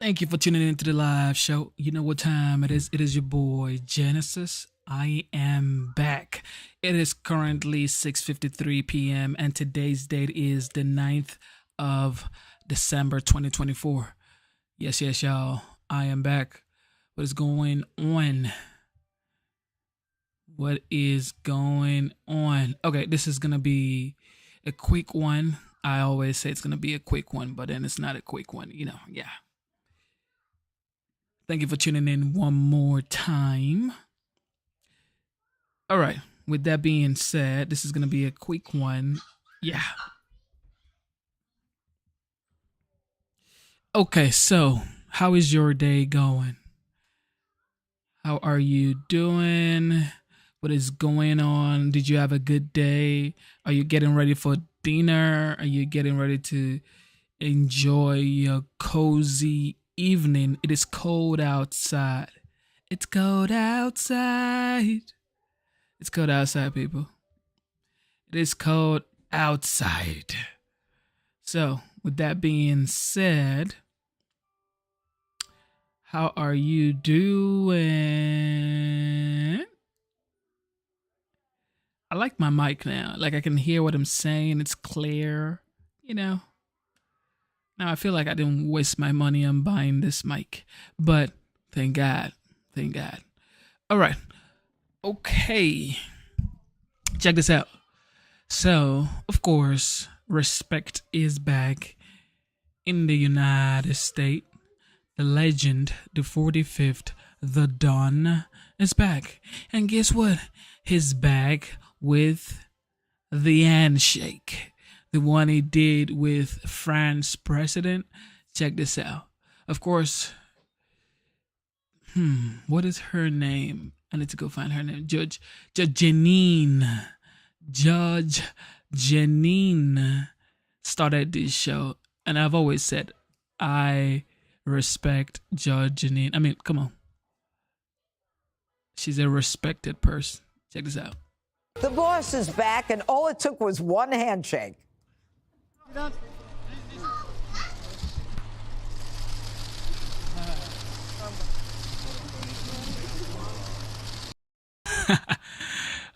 Thank you for tuning into the live show. You know what time it is? It is your boy Genesis. I am back. It is currently 6:53 p.m. and today's date is the 9th of December 2024. Yes, y'all. I am back. What is going on? What is going on? Okay, this is going to be a quick one. I always say it's going to be a quick one, but then it's not a quick one, yeah. Thank you for tuning in one more time. All right. With that being said, this is going to be a quick one. Yeah. Okay. So, how is your day going? How are you doing? What is going on? Did you have a good day? Are you getting ready for dinner? Are you getting ready to enjoy your cozy evening? It is cold outside. It's cold outside. It's cold outside, people. It is cold outside. So, with that being said, how are you doing? I like my mic now. Like I can hear what I'm saying. It's clear, Now I feel like I didn't waste my money on buying this mic, but thank God. Thank God. All right. Okay. Check this out. So, of course, respect is back in the United States. The legend, the 45th, the Don is back. And guess what? He's back with the handshake. The one he did with France president. Check this out. Of course, what is her name? I need to go find her name. Judge Janine. Judge Janine started this show. And I've always said, I respect Judge Janine. I mean, come on. She's a respected person. Check this out. The boss is back, and all it took was one handshake.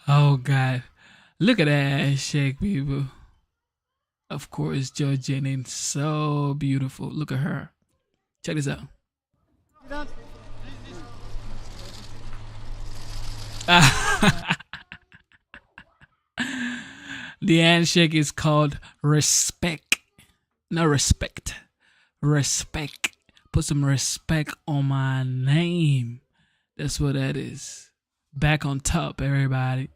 Oh, God. Look at that shake, people. Of course, Judge Jennings, so beautiful. Look at her. Check this out. The handshake is called respect. No, respect. Respect. Put some respect on my name. That's what that is. Back on top, everybody.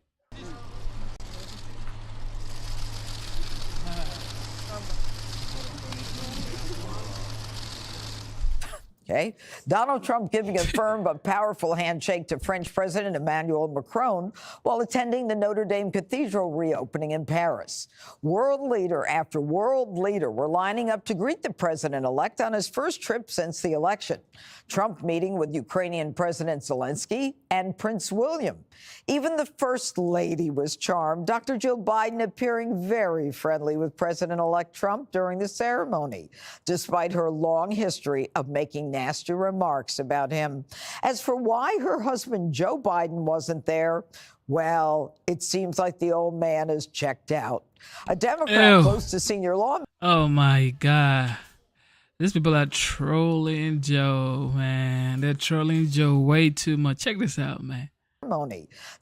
Okay. Donald Trump giving a firm but powerful handshake to French President Emmanuel Macron while attending the Notre Dame Cathedral reopening in Paris. World leader after world leader were lining up to greet the president-elect on his first trip since the election. Trump meeting with Ukrainian President Zelensky and Prince William. Even the First Lady was charmed, Dr. Jill Biden appearing very friendly with President-elect Trump during the ceremony, despite her long history of making nasty remarks about him. As for why her husband Joe Biden wasn't there, well, it seems like the old man is checked out. A Democrat close to senior law. Oh, my God. These people are trolling Joe, man. They're trolling Joe way too much. Check this out, man.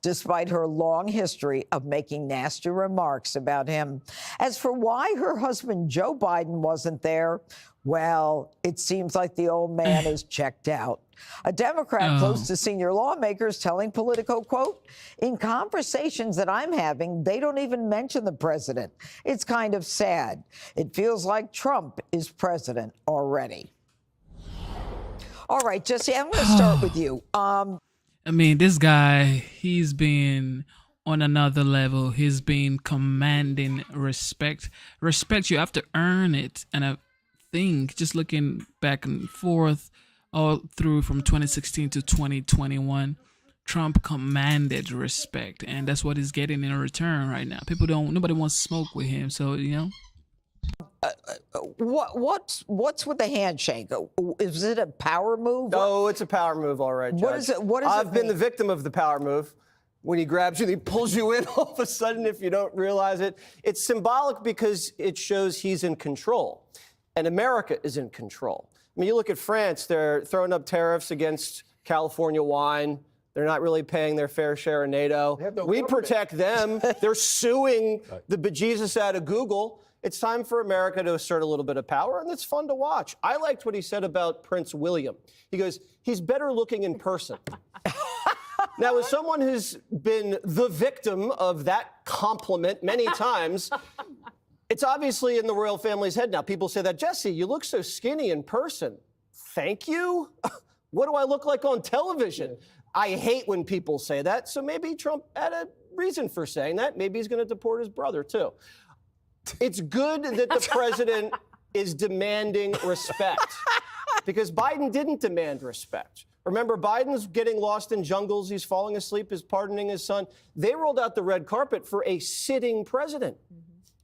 Despite her long history of making nasty remarks about him. As for why her husband Joe Biden wasn't there, well, it seems like the old man is checked out. A Democrat close to senior lawmakers telling Politico, quote, in conversations that I'm having, they don't even mention the president. It's kind of sad. It feels like Trump is president already. All right, Jesse, I'm going to start with you. I mean, this guy, he's been on another level. He's been commanding respect. Respect, you have to earn it. And I think just looking back and forth all through from 2016 to 2021, Trump commanded respect. And that's what he's getting in return right now. Nobody wants to smoke with him. So, what's with the handshake? Is it a power move? Oh, it's a power move, all right, Judge. What is it? What is I've it been mean? the victim of the power move. When he grabs you and he pulls you in all of a sudden if you don't realize it. It's symbolic because it shows he's in control. And America is in control. I mean, you look at France, they're throwing up tariffs against California wine. They're not really paying their fair share of NATO. We protect them. They're suing the bejesus out of Google. It's time for America to assert a little bit of power, and it's fun to watch. I liked what he said about Prince William. He goes, he's better looking in person. Now, as someone who's been the victim of that compliment many times, it's obviously in the royal family's head now. People say that, Jesse, you look so skinny in person. Thank you? What do I look like on television? I hate when people say that, so maybe Trump had a reason for saying that. Maybe he's going to deport his brother, too. It's good that the president is demanding respect because Biden didn't demand respect. Remember, Biden's getting lost in jungles. He's falling asleep. He's pardoning his son. They rolled out the red carpet for a sitting president.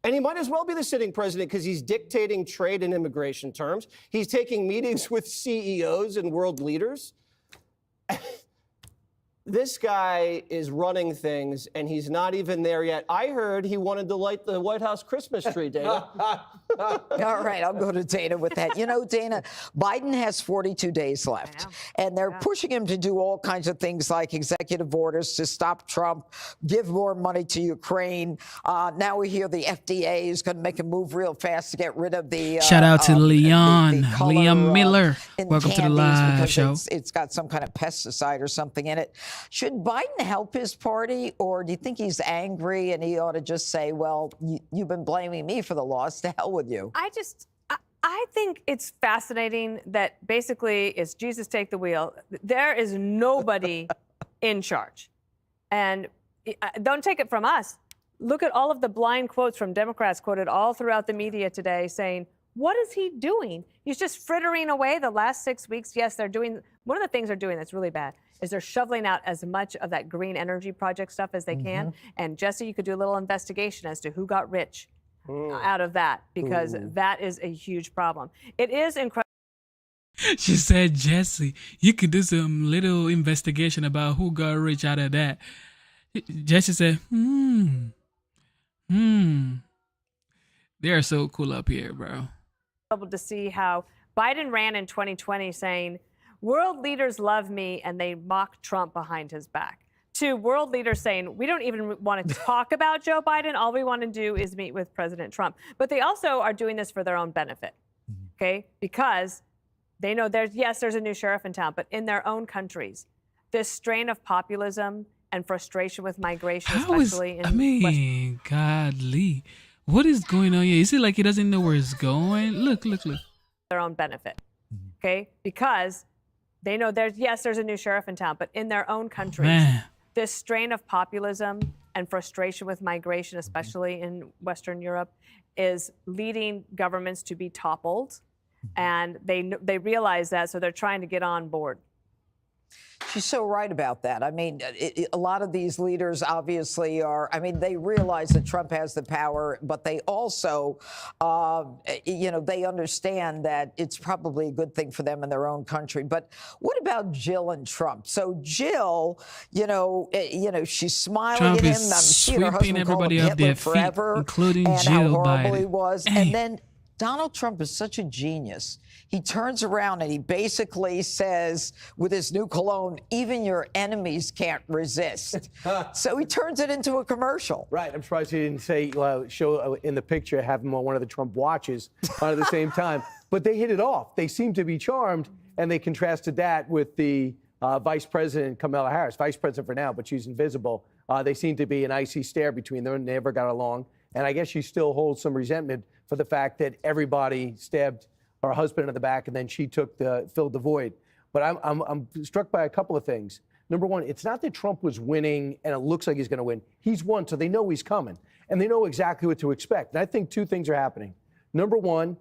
And he might as well be the sitting president because he's dictating trade and immigration terms. He's taking meetings with CEOs and world leaders. This guy is running things, and he's not even there yet. I heard he wanted to light the White House Christmas tree, Dana. All right, I'll go to Dana with that. You know, Dana, Biden has 42 days left, and they're pushing him to do all kinds of things like executive orders to stop Trump, give more money to Ukraine. Now we hear the FDA is going to make a move real fast to get rid of the... Shout out to Leon, the color, Liam Miller. in Welcome to the candies live because show. It's got some kind of pesticide or something in it. Should Biden help his party, or do you think he's angry and he ought to just say, well, you've been blaming me for the loss, to hell with you? I think it's fascinating that basically it's Jesus take the wheel. There is nobody in charge. And don't take it from us. Look at all of the blind quotes from Democrats quoted all throughout the media today saying, what is he doing? He's just frittering away the last 6 weeks. Yes, they're doing, one of the things they're doing that's really bad is they're shoveling out as much of that green energy project stuff as they can. And Jesse, you could do a little investigation as to who got rich out of that, because that is a huge problem. It is incredible. She said, Jesse, you could do some little investigation about who got rich out of that. Jesse said, They are so cool up here, bro. To see how Biden ran in 2020 saying, world leaders love me, and they mock Trump behind his back. To world leaders saying, we don't even want to talk about Joe Biden. All we want to do is meet with President Trump. But they also are doing this for their own benefit, okay? Because they know there's a new sheriff in town, but in their own countries, this strain of populism and frustration with migration, godly. What is going on here? Is it like he doesn't know where it's going? Look. Their own benefit, okay? Because they know there's a new sheriff in town, but in their own countries, this strain of populism and frustration with migration, especially in Western Europe, is leading governments to be toppled. And they realize that, so they're trying to get on board. She's so right about that. I mean, a lot of these leaders obviously they realize that Trump has the power, but they also, they understand that it's probably a good thing for them in their own country. But what about Jill and Trump? So Jill, she's smiling Trump at him. is She and her sweeping husband called everybody him off their Hitler feet, forever, including and Jill how horrible Biden. he was. Hey. And then Donald Trump is such a genius. He turns around and he basically says, with his new cologne, even your enemies can't resist. So he turns it into a commercial. Right. I'm surprised he didn't say, show in the picture, have him on one of the Trump watches at the same time. But they hit it off. They seem to be charmed, and they contrasted that with the Vice President Kamala Harris, Vice President for now, but she's invisible. They seem to be an icy stare between them, and they never got along. And I guess she still holds some resentment for the fact that everybody stabbed her husband in the back, and then she filled the void. But I'm struck by a couple of things. Number one, it's not that Trump was winning and it looks like he's going to win. He's won, so they know he's coming, and they know exactly what to expect. And I think two things are happening. Number one,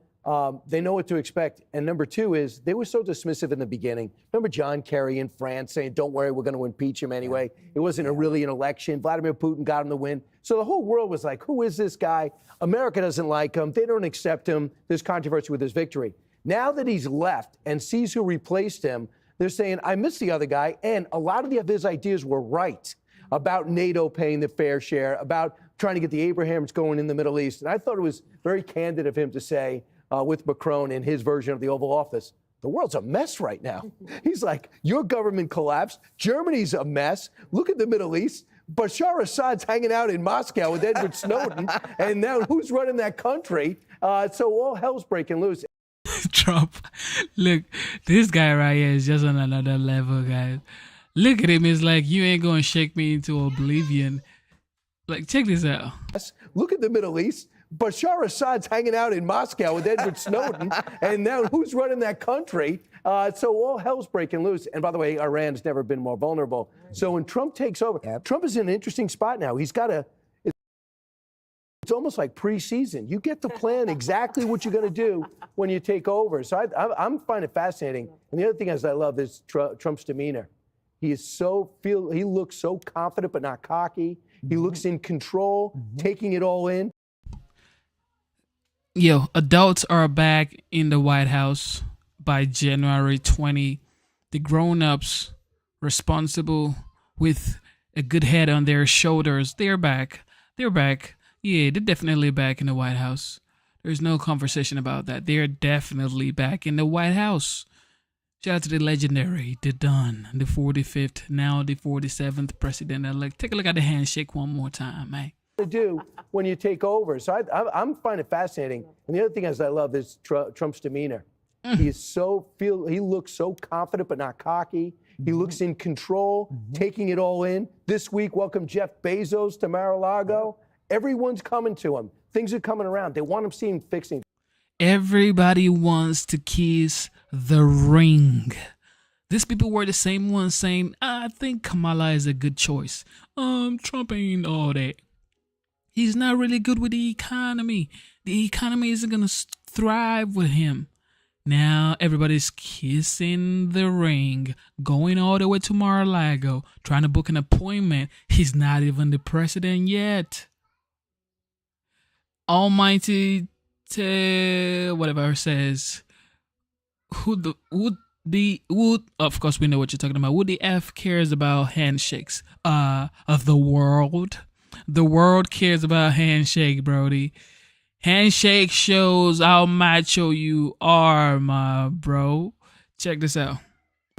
They know what to expect. And number two is they were so dismissive in the beginning. Remember John Kerry in France saying, don't worry, we're going to impeach him anyway. It wasn't really an election. Vladimir Putin got him the win. So the whole world was like, who is this guy? America doesn't like him. They don't accept him. There's controversy with his victory. Now that he's left and sees who replaced him, they're saying, I miss the other guy. And a lot of his ideas were right about NATO paying the fair share, about trying to get the Abrahams going in the Middle East. And I thought it was very candid of him to say, with Macron in his version of the Oval Office, the world's a mess right now. He's like, your government collapsed. Germany's a mess. Look at the Middle East. Bashar Assad's hanging out in Moscow with Edward Snowden. And now who's running that country? So all hell's breaking loose. Trump, look, this guy right here is just on another level, guys. Look at him. It's like, you ain't going to shake me into oblivion. Like, check this out. Look at the Middle East. Bashar Assad's hanging out in Moscow with Edward Snowden. And now who's running that country? So all hell's breaking loose. And by the way, Iran's never been more vulnerable. So when Trump takes over, Trump is in an interesting spot now. He's got it's almost like preseason. You get to plan exactly what you're going to do when you take over. So I'm finding it fascinating. And the other thing is I love is Trump's demeanor. He looks so confident but not cocky. He looks in control, taking it all in. Yo, adults are back in the White House by January 20. The grown-ups responsible with a good head on their shoulders, they're back. They're back. Yeah, they're definitely back in the White House. There's no conversation about that. They're definitely back in the White House. Shout out to the legendary, the Don, the 45th, now the 47th president-elect. Take a look at the handshake one more time, man. To do when you take over. So I'm finding it fascinating. And the other thing is I love is Trump's demeanor. He looks so confident but not cocky. He looks in control, taking it all in. This week, welcome Jeff Bezos to Mar-a-Lago. Everyone's coming to him. Things are coming around. They want him seeing fixing. Everybody wants to kiss the ring. These people were the same ones saying, I think Kamala is a good choice. Trump ain't all that. He's not really good with the economy. The economy isn't going to thrive with him. Now everybody's kissing the ring, going all the way to Mar-a-Lago, trying to book an appointment. He's not even the president yet. Almighty, whatever says, who of course we know what you're talking about. Who the F cares about handshakes? Of the world. The world cares about handshake, Brody. Handshake shows how macho you are, my bro. Check this out.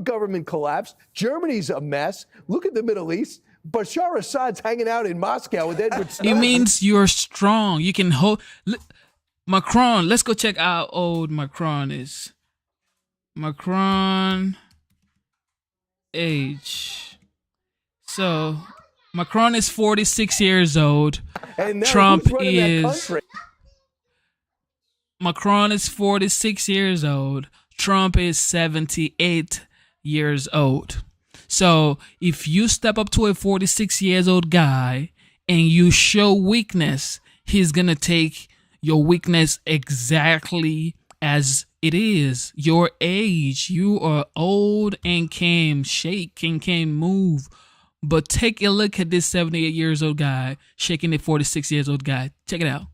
Government collapsed. Germany's a mess. Look at the Middle East. Bashar Assad's hanging out in Moscow with Edward Snowden. It means you're strong. You can hold. Macron, let's go check how old Macron is. Macron age. So Macron is 46 years old. And now Trump who's running that is. country? Macron is 46 years old. Trump is 78 years old. So if you step up to a 46 years old guy and you show weakness, he's going to take your weakness exactly as it is. Your age, you are old and can shake and can move. But take a look at this 78 years old guy shaking a 46 years old guy. Check it out.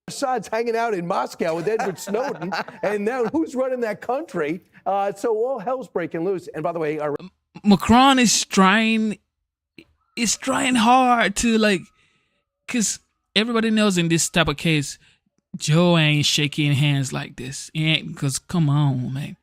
Assad's hanging out in Moscow with Edward Snowden. And now who's running that country? So all hell's breaking loose. And by the way, Macron is trying hard to because everybody knows in this type of case, Joe ain't shaking hands like this. Because come on, man.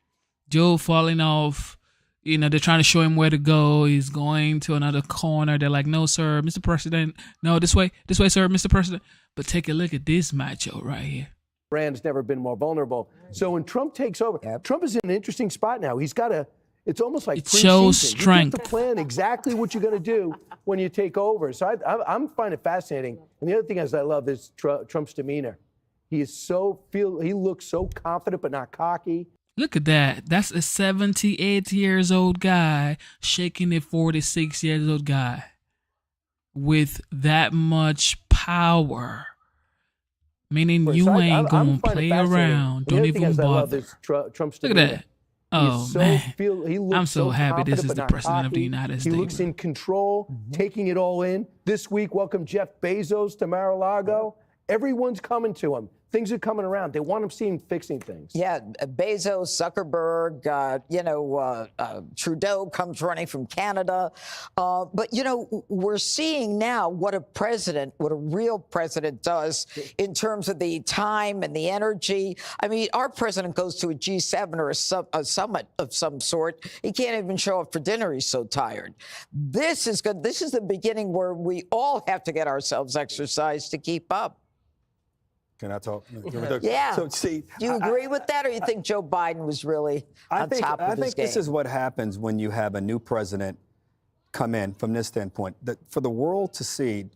Joe falling off, they're trying to show him where to go. He's going to another corner. They're like, no, sir, Mr. President. No, this way, sir, Mr. President. But take a look at this macho right here. Iran's never been more vulnerable. So when Trump takes over, Trump is in an interesting spot now. He's got it's almost like it shows preseason. strength. You get to plan exactly what you're going to do when you take over. So I'm finding it fascinating. And the other thing is I love is Trump's demeanor. He looks so confident but not cocky. Look at that. That's a 78 years old guy shaking a 46 years old guy with that much power. Meaning you So ain't I'm gonna finding it play fascinating. around. And the Don't other thing even is I love bother. is Trump's Look at demeanor. that. Oh, He's so man. he looks I'm so happy this confident, is but the not president of the cocky. United He States. looks in control, taking it all in. This week, welcome Jeff Bezos to Mar-a-Lago. Everyone's coming to him. Things are coming around. They want him seen fixing things. Yeah, Bezos, Zuckerberg, Trudeau comes running from Canada. But, we're seeing now what a real president does in terms of the time and the energy. I mean, our president goes to a G7 or a summit of some sort. He can't even show up for dinner. He's so tired. This is good. This is the beginning where we all have to get ourselves exercise to keep up. Can I talk? Yeah. So, see, Do you agree with that, or you think Joe Biden was really on top of his game? I think this is what happens when you have a new president come in from this standpoint. For the world to see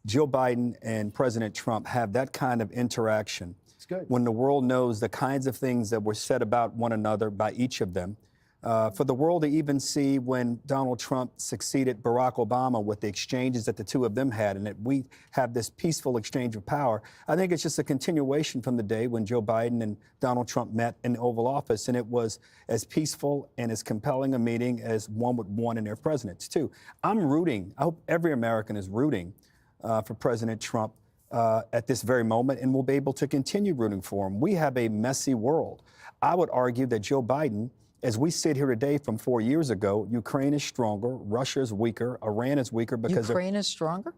Joe Biden and President Trump have that kind of interaction, It's good. when the world knows the kinds of things that were said about one another by each of them, for the world to even see when Donald Trump succeeded Barack Obama with the exchanges that the two of them had, and that we have this peaceful exchange of power, I think it's just a continuation from the day when Joe Biden and Donald Trump met in the Oval Office, and it was as peaceful and as compelling a meeting as one would want in their presidents, too. I'm rooting, I hope every American is rooting for President Trump at this very moment, and we'll be able to continue rooting for him. We have a messy world. I would argue that Joe Biden, as we sit here today from 4 years ago, Ukraine is stronger, Russia is weaker, Iran is weaker because Ukraine is stronger?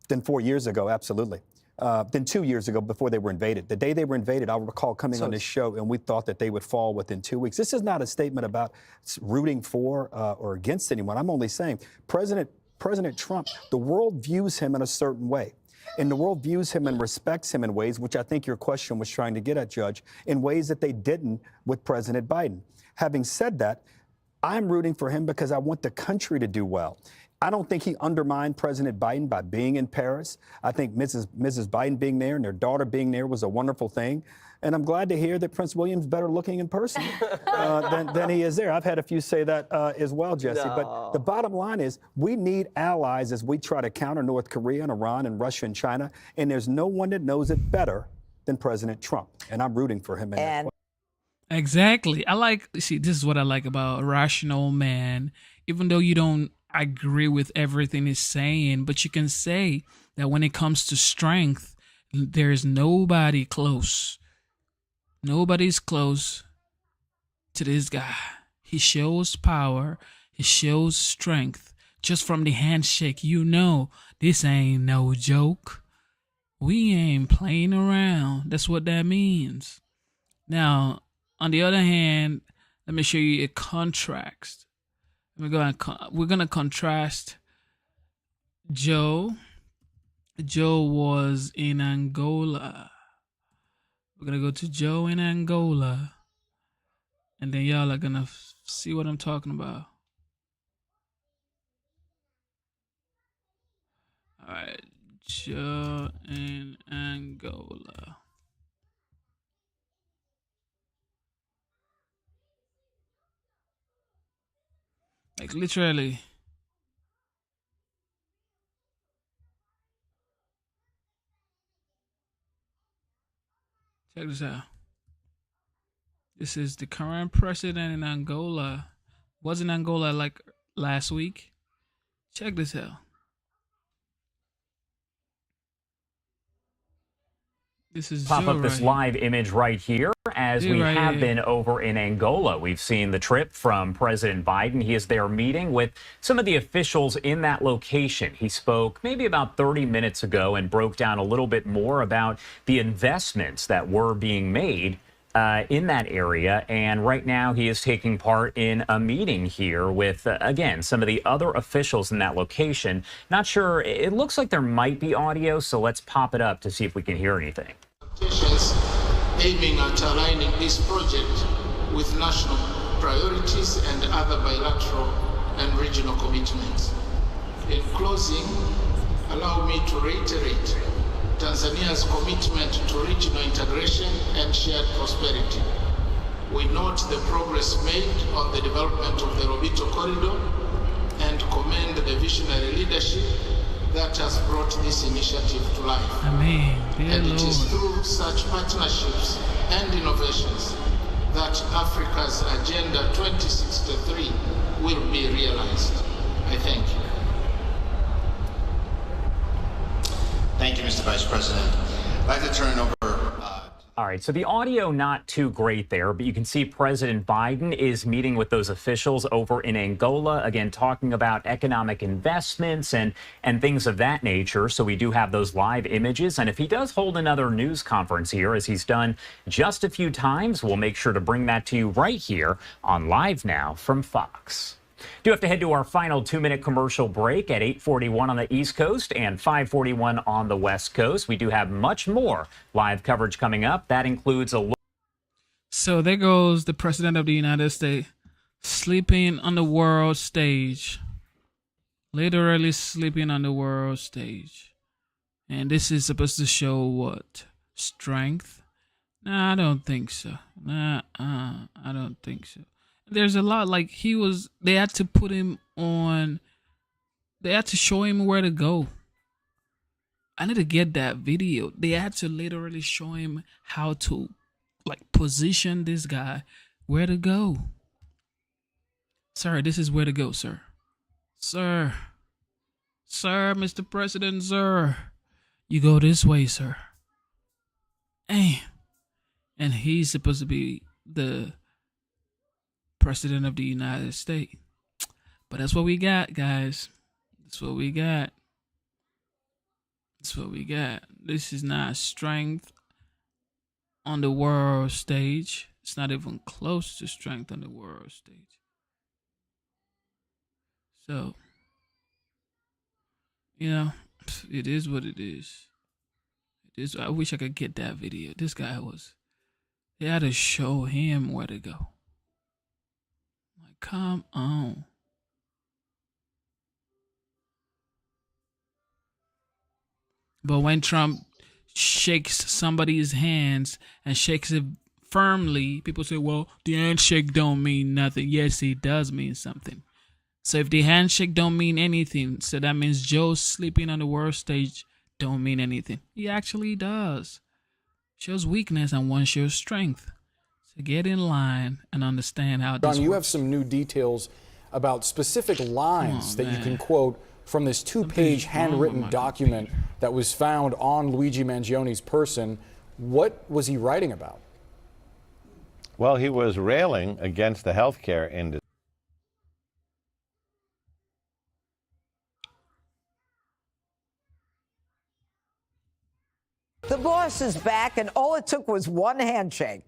than 4 years ago, absolutely. Than 2 years ago before they were invaded. The day they were invaded, I recall coming on this show and we thought that they would fall within 2 weeks. This is not a statement about rooting for or against anyone. I'm only saying President Trump, the world views him in a certain way. And the world views him and respects him in ways, which I think your question was trying to get at, Judge, in ways that they didn't with President Biden. Having said that, I'm rooting for him because I want the country to do well. I don't think he undermined President Biden by being in Paris. I think Mrs. Biden being there and their daughter being there was a wonderful thing. And I'm glad to hear that Prince William's better looking in person than he is there. I've had a few say that as well, Jesse. No. But the bottom line is we need allies as we try to counter North Korea and Iran and Russia and China. And there's no one that knows it better than President Trump. And I'm rooting for him in that way. Exactly. This is what I like about a rational man. Even though you don't agree with everything he's saying, but you can say that when it comes to strength, there's nobody close. Nobody's close to this guy. He shows power. He shows strength. Just from the handshake, this ain't no joke. We ain't playing around. That's what that means. Now, on the other hand, let me show you a contrast. We're gonna contrast Joe. Joe was in Angola. We're gonna go to Joe in Angola, and then y'all are gonna see what I'm talking about. All right, Joe in Angola. Like literally. Check this out. This is the current president in Angola. Was in Angola like last week. Check this out. This is pop Joe up this right live image right here as Joe we right have here. been over in Angola. We've seen the trip from President Biden. He is there meeting with some of the officials in that location. He spoke maybe about 30 minutes ago and broke down a little bit more about the investments that were being made in that area. And right now he is taking part in a meeting here with, again, some of the other officials in that location. Not sure. It looks like there might be audio, so let's pop it up to see if we can hear anything. Aiming at aligning this project with national priorities and other bilateral and regional commitments. In closing, allow me to reiterate Tanzania's commitment to regional integration and shared prosperity. We note the progress made on the development of the Lobito Corridor and commend the visionary leadership that has brought this initiative to life. I mean, dear And it is Lord. through such partnerships and innovations that Africa's Agenda 2063 will be realized. I thank you. Thank you, Mr. Vice President. I'd like to turn it over. All right, so the audio not too great there, but you can see President Biden is meeting with those officials over in Angola, again, talking about economic investments and things of that nature. So we do have those live images. And if he does hold another news conference here, as he's done just a few times, we'll make sure to bring that to you right here on Live Now from Fox. Do have to head to our final 2-minute commercial break at 8:41 on the East Coast and 5:41 on the West Coast. We do have much more live coverage coming up. That includes a look. So there goes the President of the United States sleeping on the world stage. Literally sleeping on the world stage. And this is supposed to show what? Strength? Nah, I don't think so. I don't think so. There's a lot, like they had to put him on, they had to show him where to go. I need to get that video. They had to literally show him how to, like, position this guy, where to go. Sir, this is where to go, sir. Sir, Mr. President, sir. You go this way, sir. And he's supposed to be the President of the United States. But that's what we got, guys. That's what we got. That's what we got. This is not strength on the world stage. It's not even close to strength on the world stage. So, you know, it is what it is. It is. I wish I could get that video. This guy they had to show him where to go. Come on. But when Trump shakes somebody's hands and shakes it firmly, people say, well, the handshake don't mean nothing. Yes, it does mean something. So if the handshake don't mean anything, so that means Joe sleeping on the world stage don't mean anything. He actually does. Shows weakness and one shows strength. To get in line and understand how this John, you works. have some new details about specific lines that you can quote from this 2-page handwritten document that was found on Luigi Mangioni's person. What was he writing about? Well, he was railing against the healthcare industry. The boss is back, and all it took was one handshake.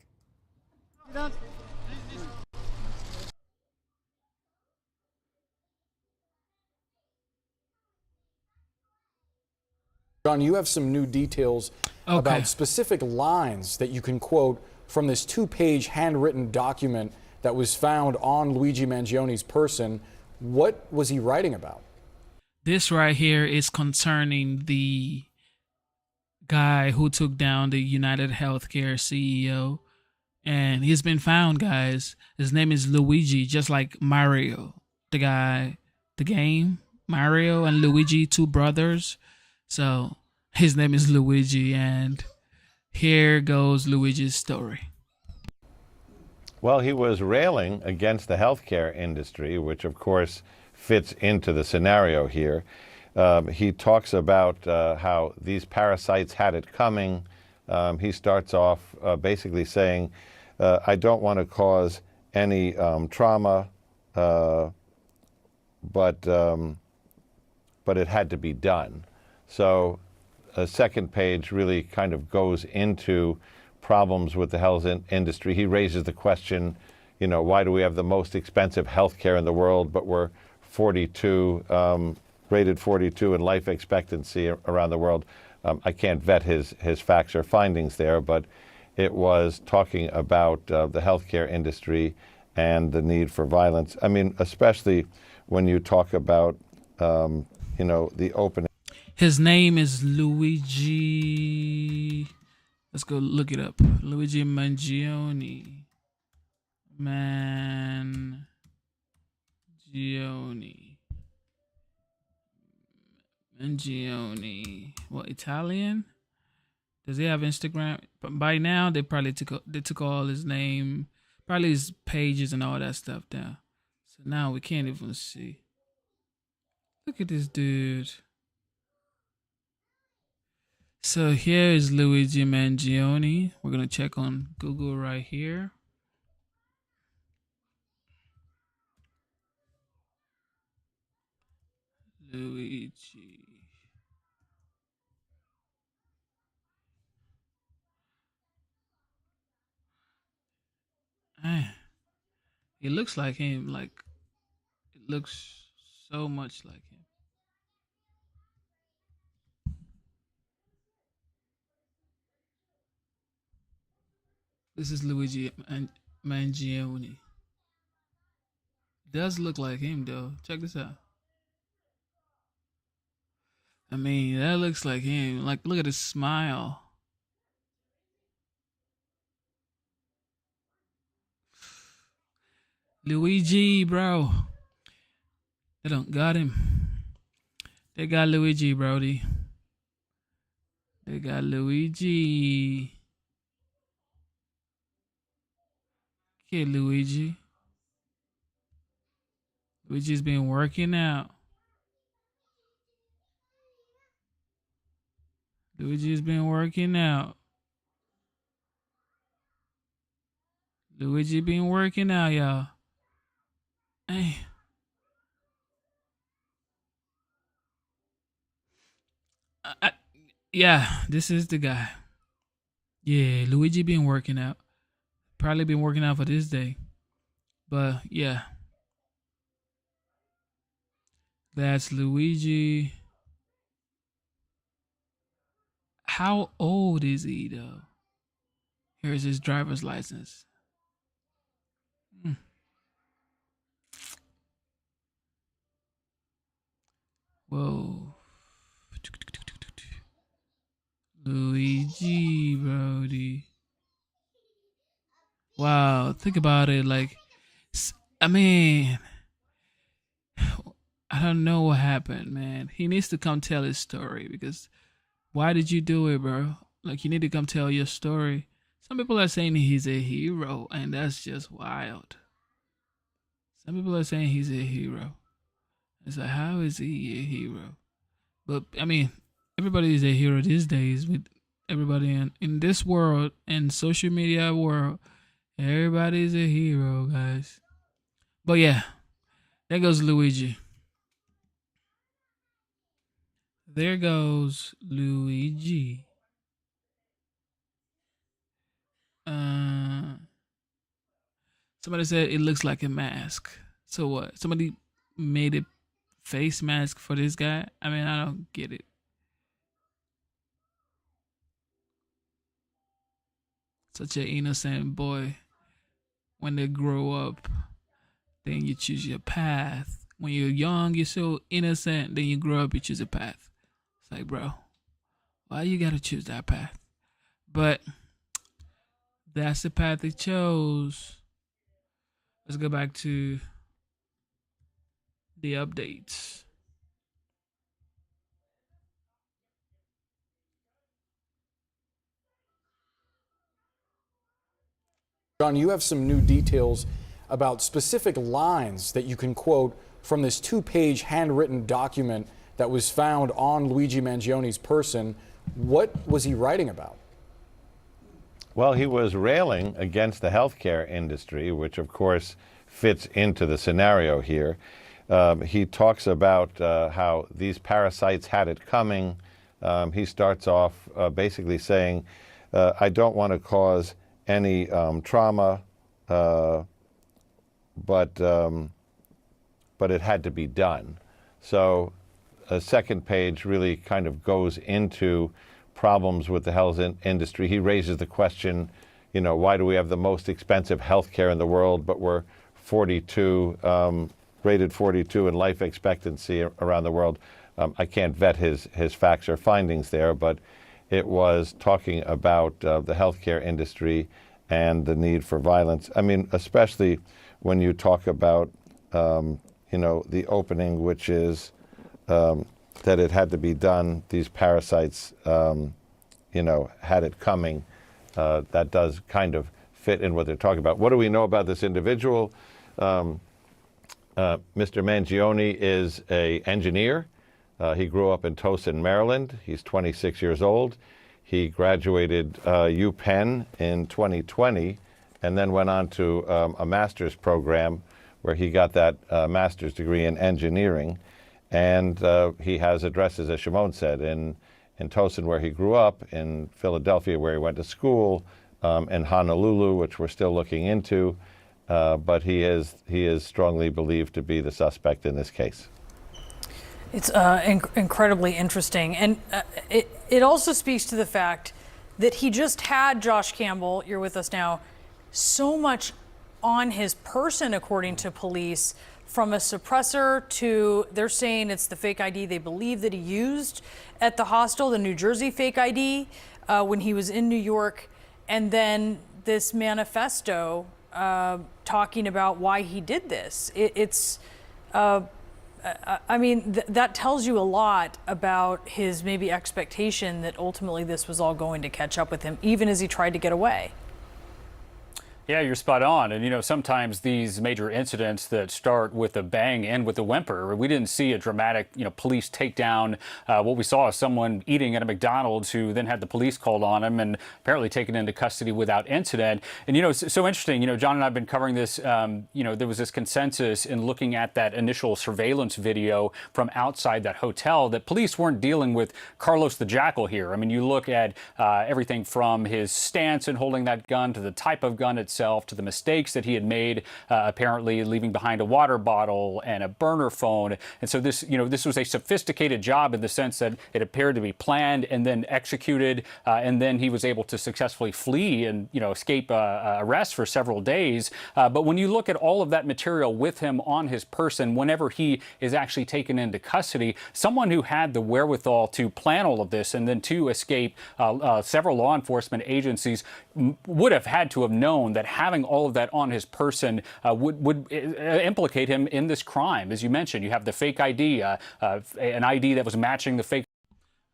John, you have some new details about specific lines that you can quote from this 2-page handwritten document that was found on Luigi Mangioni's person. What was he writing about? This right here is concerning the guy who took down the United Healthcare CEO. And he's been found, guys. His name is Luigi, just like Mario. The guy, the game, Mario and Luigi, 2 brothers. So his name is Luigi, and here goes Luigi's story. Well, he was railing against the healthcare industry, which of course fits into the scenario here. He talks about how these parasites had it coming. He starts off basically saying, I don't want to cause any trauma, but it had to be done. So a second page really kind of goes into problems with the health industry. He raises the question, you know, why do we have the most expensive healthcare in the world, but we're 42, rated 42 in life expectancy around the world? I can't vet his facts or findings there, but it was talking about the healthcare industry and the need for violence. I mean, especially when you talk about, you know, the opening. His name is Luigi. Let's go look it up. Luigi Mangione. Mangione. Mangione. What, Italian? Does he have Instagram? But by now they probably took all his name, probably his pages and all that stuff down. So now we can't even see. Look at this dude. So here is Luigi Mangione. We're gonna check on Google right here. Luigi. He looks like him. Like, it looks so much like him. This is Luigi Mangione. Does look like him though. Check this out. I mean, that looks like him. Like, look at his smile. Luigi, bro. They don't got him. They got Luigi, Brody. They got Luigi. Okay, Luigi. Luigi's been working out. Luigi's been working out. Luigi been working out, y'all. Hey. Yeah, this is the guy. Yeah, Luigi been working out. Probably been working out for this day. But yeah. That's Luigi. How old is he though? Here's his driver's license. Whoa. Luigi, Brody. Wow, think about it. Like, I mean, I don't know what happened, man. He needs to come tell his story because why did you do it, bro? Like, you need to come tell your story. Some people are saying he's a hero, and that's just wild. Some people are saying he's a hero. It's like, how is he a hero? But, I mean, everybody is a hero these days with everybody in this world and social media world. Everybody's a hero, guys. But yeah, there goes Luigi. There goes Luigi. Somebody said it looks like a mask. So what? Somebody made a face mask for this guy? I mean, I don't get it. Such an innocent boy. When they grow up, then you choose your path. When you're young, you're so innocent. Then you grow up, you choose a path. It's like, bro, why you gotta choose that path? But that's the path they chose. Let's go back to the updates. John, you have some new details about specific lines that you can quote from this 2-page handwritten document that was found on Luigi Mangione's person. What was he writing about? Well, he was railing against the healthcare industry, which of course fits into the scenario here. He talks about how these parasites had it coming. He starts off basically saying, I don't want to cause any trauma, but it had to be done. So a second page really kind of goes into problems with the health industry. He raises the question, you know, why do we have the most expensive healthcare in the world, but we're 42, rated 42 in life expectancy around the world? I can't vet his facts or findings there, but it was talking about the healthcare industry and the need for violence. I mean, especially when you talk about, you know, the opening, which is that it had to be done. These parasites, had it coming. That does kind of fit in what they're talking about. What do we know about this individual? Mr. Mangione is an engineer. He grew up in Towson, Maryland. He's 26 years old. He graduated UPenn in 2020 and then went on to a master's program where he got that master's degree in engineering. And he has addresses, as Shimon said, in Towson, where he grew up, in Philadelphia, where he went to school, in Honolulu, which we're still looking into. But he is strongly believed to be the suspect in this case. It's incredibly interesting. And it also speaks to the fact that he just had, Josh Campbell, you're with us now, so much on his person, according to police, from a suppressor to, they're saying it's the fake ID they believe that he used at the hostel, the New Jersey fake ID, when he was in New York, and then this manifesto talking about why he did this. That tells you a lot about his maybe expectation that ultimately this was all going to catch up with him, even as he tried to get away. Yeah, you're spot on. And, sometimes these major incidents that start with a bang end with a whimper. We didn't see a dramatic, police takedown. What we saw is someone eating at a McDonald's who then had the police called on him and apparently taken into custody without incident. And, it's so interesting. John and I have been covering this. There was this consensus in looking at that initial surveillance video from outside that hotel that police weren't dealing with Carlos the Jackal here. I mean, you look at everything from his stance in holding that gun to the type of gun itself, to the mistakes that he had made, apparently leaving behind a water bottle and a burner phone. And so this was a sophisticated job in the sense that it appeared to be planned and then executed. And then he was able to successfully flee and, escape arrest for several days. But when you look at all of that material with him on his person, whenever he is actually taken into custody, someone who had the wherewithal to plan all of this and then to escape several law enforcement agencies would have had to have known that having all of that on his person would implicate him in this crime. As you mentioned, you have the fake ID, an ID that was matching the fake.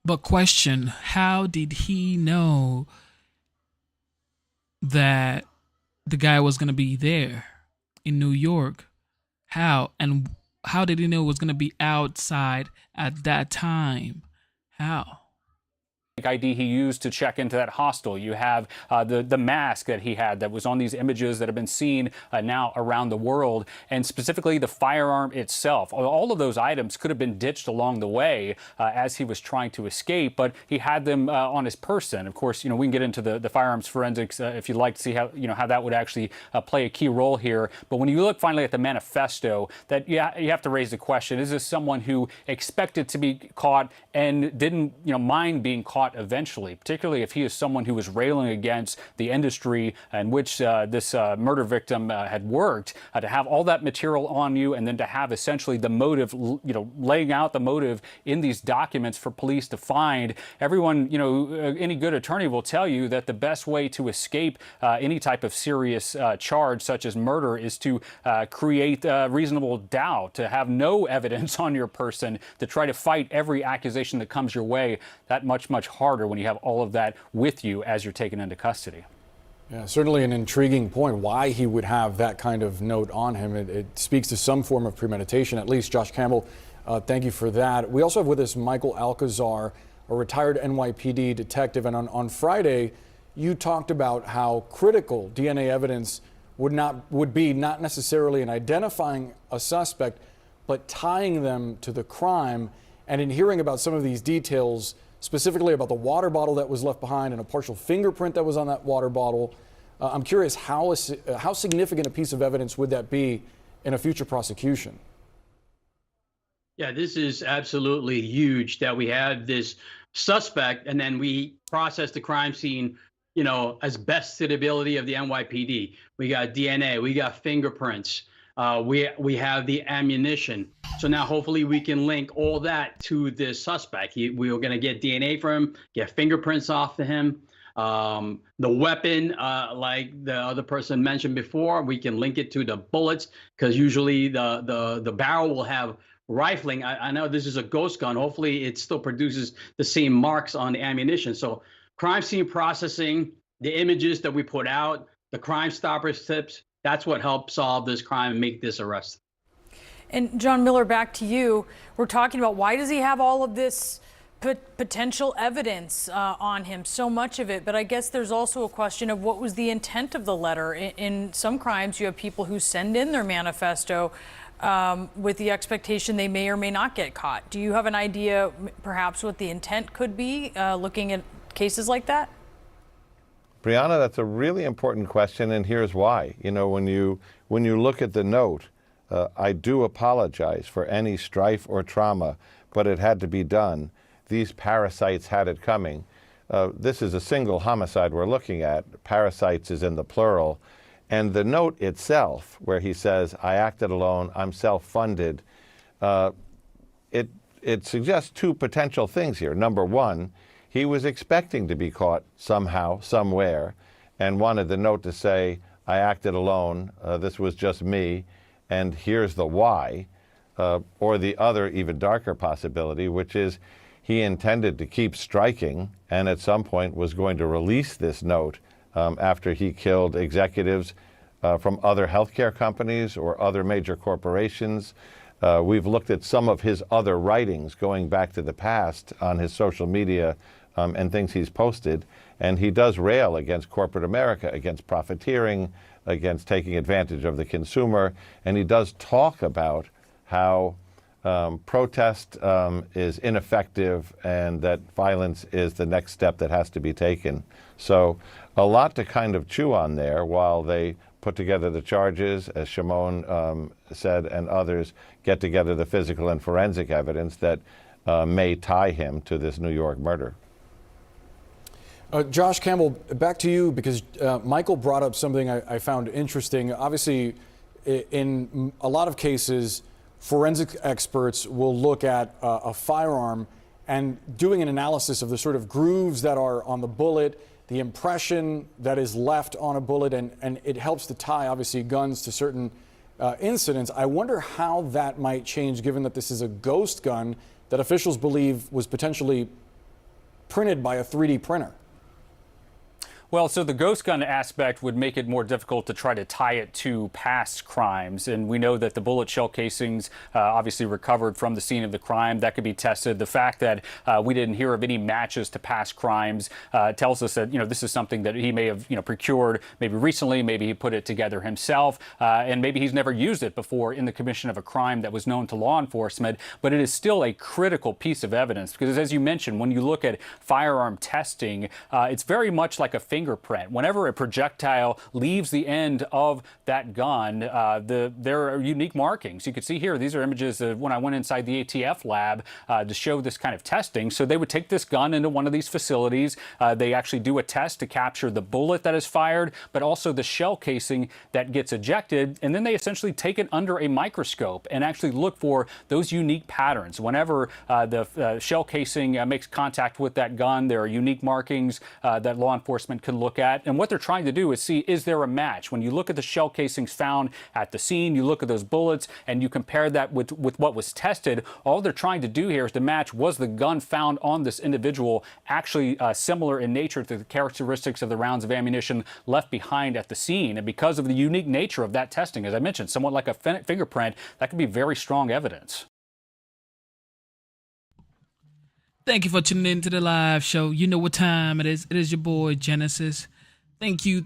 But question, how did he know that the guy was going to be there in New York? How? And how did he know it was going to be outside at that time? How? ID he used to check into that hostel. You have the mask that he had that was on these images that have been seen now around the world, and specifically the firearm itself. All of those items could have been ditched along the way as he was trying to escape, but he had them on his person. Of course, we can get into the firearms forensics if you'd like to see how how that would actually play a key role here. But when you look finally at the manifesto, that you have to raise the question: is this someone who expected to be caught and didn't mind being caught eventually, particularly if he is someone who was railing against the industry in which this murder victim had worked, to have all that material on you and then to have essentially the motive, laying out the motive in these documents for police to find. Everyone, any good attorney will tell you that the best way to escape any type of serious charge such as murder is to create reasonable doubt, to have no evidence on your person, to try to fight every accusation that comes your way. That much harder when you have all of that with you as you're taken into custody. Yeah, certainly an intriguing point why he would have that kind of note on him. It speaks to some form of premeditation, at least. Josh Campbell, thank you for that. We also have with us Michael Alcazar, a retired NYPD detective. And on Friday, you talked about how critical DNA evidence would be not necessarily in identifying a suspect, but tying them to the crime. And in hearing about some of these details, specifically about the water bottle that was left behind and a partial fingerprint that was on that water bottle, I'm curious how significant a piece of evidence would that be in a future prosecution? Yeah, this is absolutely huge that we have this suspect and then we process the crime scene, as best to the ability of the NYPD. We got DNA, we got fingerprints. We have the ammunition. So now hopefully we can link all that to this suspect. We are going to get DNA from him, get fingerprints off of him. The weapon, like the other person mentioned before, we can link it to the bullets because usually the barrel will have rifling. I know this is a ghost gun. Hopefully it still produces the same marks on the ammunition. So crime scene processing, the images that we put out, the Crime Stoppers tips, that's what helped solve this crime and make this arrest. And John Miller, back to you. We're talking about why does he have all of this potential evidence on him, so much of it, but I guess there's also a question of what was the intent of the letter. In some crimes, you have people who send in their manifesto with the expectation they may or may not get caught. Do you have an idea, perhaps, what the intent could be, looking at cases like that? Brianna, that's a really important question, and here's why. You know, when you look at the note, I do apologize for any strife or trauma, but it had to be done. These parasites had it coming. This is a single homicide we're looking at. Parasites is in the plural. And the note itself, where he says, I acted alone, I'm self-funded, it suggests two potential things here. Number one, he was expecting to be caught somehow, somewhere, and wanted the note to say, I acted alone, this was just me, and here's the why. Or the other, even darker possibility, which is he intended to keep striking and at some point was going to release this note after he killed executives from other healthcare companies or other major corporations. We've looked at some of his other writings going back to the past on his social media and things he's posted, and he does rail against corporate America, against profiteering, against taking advantage of the consumer, and he does talk about how protest is ineffective and that violence is the next step that has to be taken. So a lot to kind of chew on there while they put together the charges, as Shimon said, and others get together the physical and forensic evidence that may tie him to this New York murder. Josh Campbell, back to you, because Michael brought up something I found interesting. Obviously, in a lot of cases, forensic experts will look at a firearm and doing an analysis of the sort of grooves that are on the bullet, the impression that is left on a bullet, and it helps to tie, obviously, guns to certain incidents. I wonder how that might change, given that this is a ghost gun that officials believe was potentially printed by a 3D printer. Well, so the ghost gun aspect would make it more difficult to try to tie it to past crimes. And we know that the bullet shell casings obviously recovered from the scene of the crime. That could be tested. The fact that we didn't hear of any matches to past crimes tells us that, this is something that he may have, procured maybe recently. Maybe he put it together himself. And maybe he's never used it before in the commission of a crime that was known to law enforcement. But it is still a critical piece of evidence because, as you mentioned, when you look at firearm testing, it's very much like a fingerprint. Whenever a projectile leaves the end of that gun, there are unique markings. You can see here, these are images of when I went inside the ATF lab to show this kind of testing. So they would take this gun into one of these facilities. They actually do a test to capture the bullet that is fired, but also the shell casing that gets ejected. And then they essentially take it under a microscope and actually look for those unique patterns. Whenever the shell casing makes contact with that gun, there are unique markings that law enforcement can look at. And what they're trying to do is see, is there a match? When you look at the shell casings found at the scene, you look at those bullets and you compare that with what was tested, all they're trying to do here is to match, was the gun found on this individual actually similar in nature to the characteristics of the rounds of ammunition left behind at the scene? And because of the unique nature of that testing, as I mentioned, somewhat like a fingerprint, that could be very strong evidence. Thank you for tuning in to the live show. You know what time it is. It is your boy, Genesis. Thank you.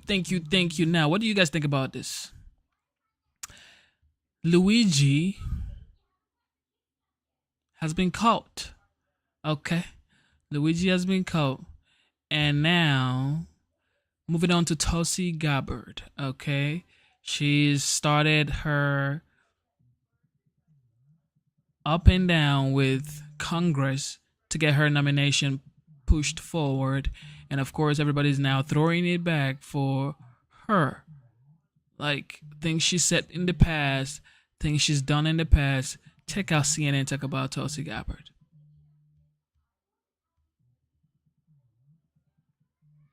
Now, what do you guys think about this? Luigi has been caught. Okay. Luigi has been caught. And now, moving on to Tulsi Gabbard. Okay. She's started her up and down with Congress to get her nomination pushed forward. And of course, everybody's now throwing it back for her. Like, things she said in the past, things she's done in the past. Check out CNN talk about Tulsi Gabbard.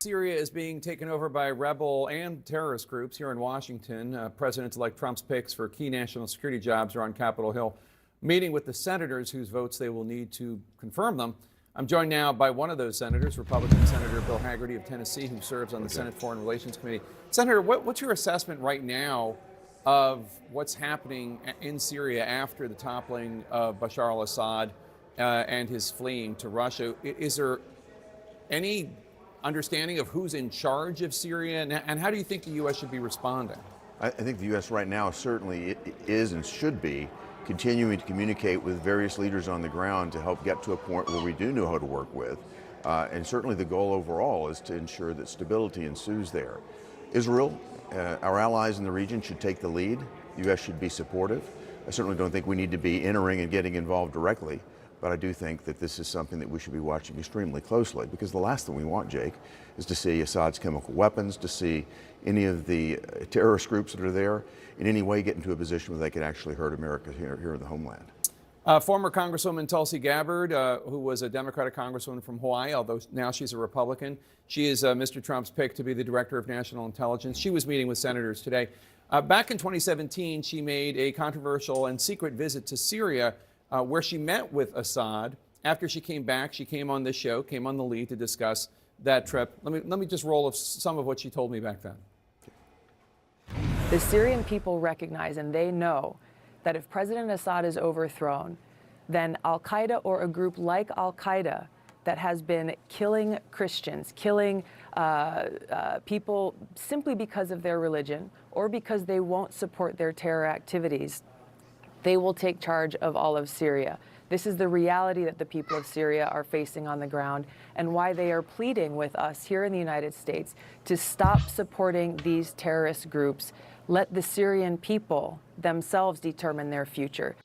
Syria is being taken over by rebel and terrorist groups here in Washington. President-elect Trump's picks for key national security jobs are on Capitol Hill. meeting with the senators whose votes they will need to confirm them. I'm joined now by one of those senators, Republican Senator Bill Hagerty of Tennessee, who serves on the Senate Foreign Relations Committee. Senator, what's your assessment right now of what's happening in Syria after the toppling of Bashar al-Assad and his fleeing to Russia? Is there any understanding of who's in charge of Syria, and how do you think the U.S. should be responding? I think the U.S. right now certainly is and should be continuing to communicate with various leaders on the ground to help get to a point where we do know how to work with. And certainly the goal overall is to ensure that stability ensues there. Israel, our allies in the region, should take the lead. The U.S. should be supportive. I certainly don't think we need to be entering and getting involved directly, but I do think that this is something that we should be watching extremely closely, because the last thing we want, Jake, is to see Assad's chemical weapons, to see any of the terrorist groups that are there in any way get into a position where they could actually hurt America here in the homeland. Former Congresswoman Tulsi Gabbard, who was a Democratic Congresswoman from Hawaii, although now she's a Republican. She is Mr. Trump's pick to be the Director of National Intelligence. She was meeting with senators today. Back in 2017, she made a controversial and secret visit to Syria, where she met with Assad. After she came back, she came on this show, came on the lead to discuss that trip. Let me just roll some of what she told me back then. The Syrian people recognize and they know that if President Assad is overthrown, then al-Qaeda or a group like al-Qaeda that has been killing Christians, killing people simply because of their religion or because they won't support their terror activities, they will take charge of all of Syria. This is the reality that the people of Syria are facing on the ground and why they are pleading with us here in the United States to stop supporting these terrorist groups. Let the Syrian people themselves determine their future.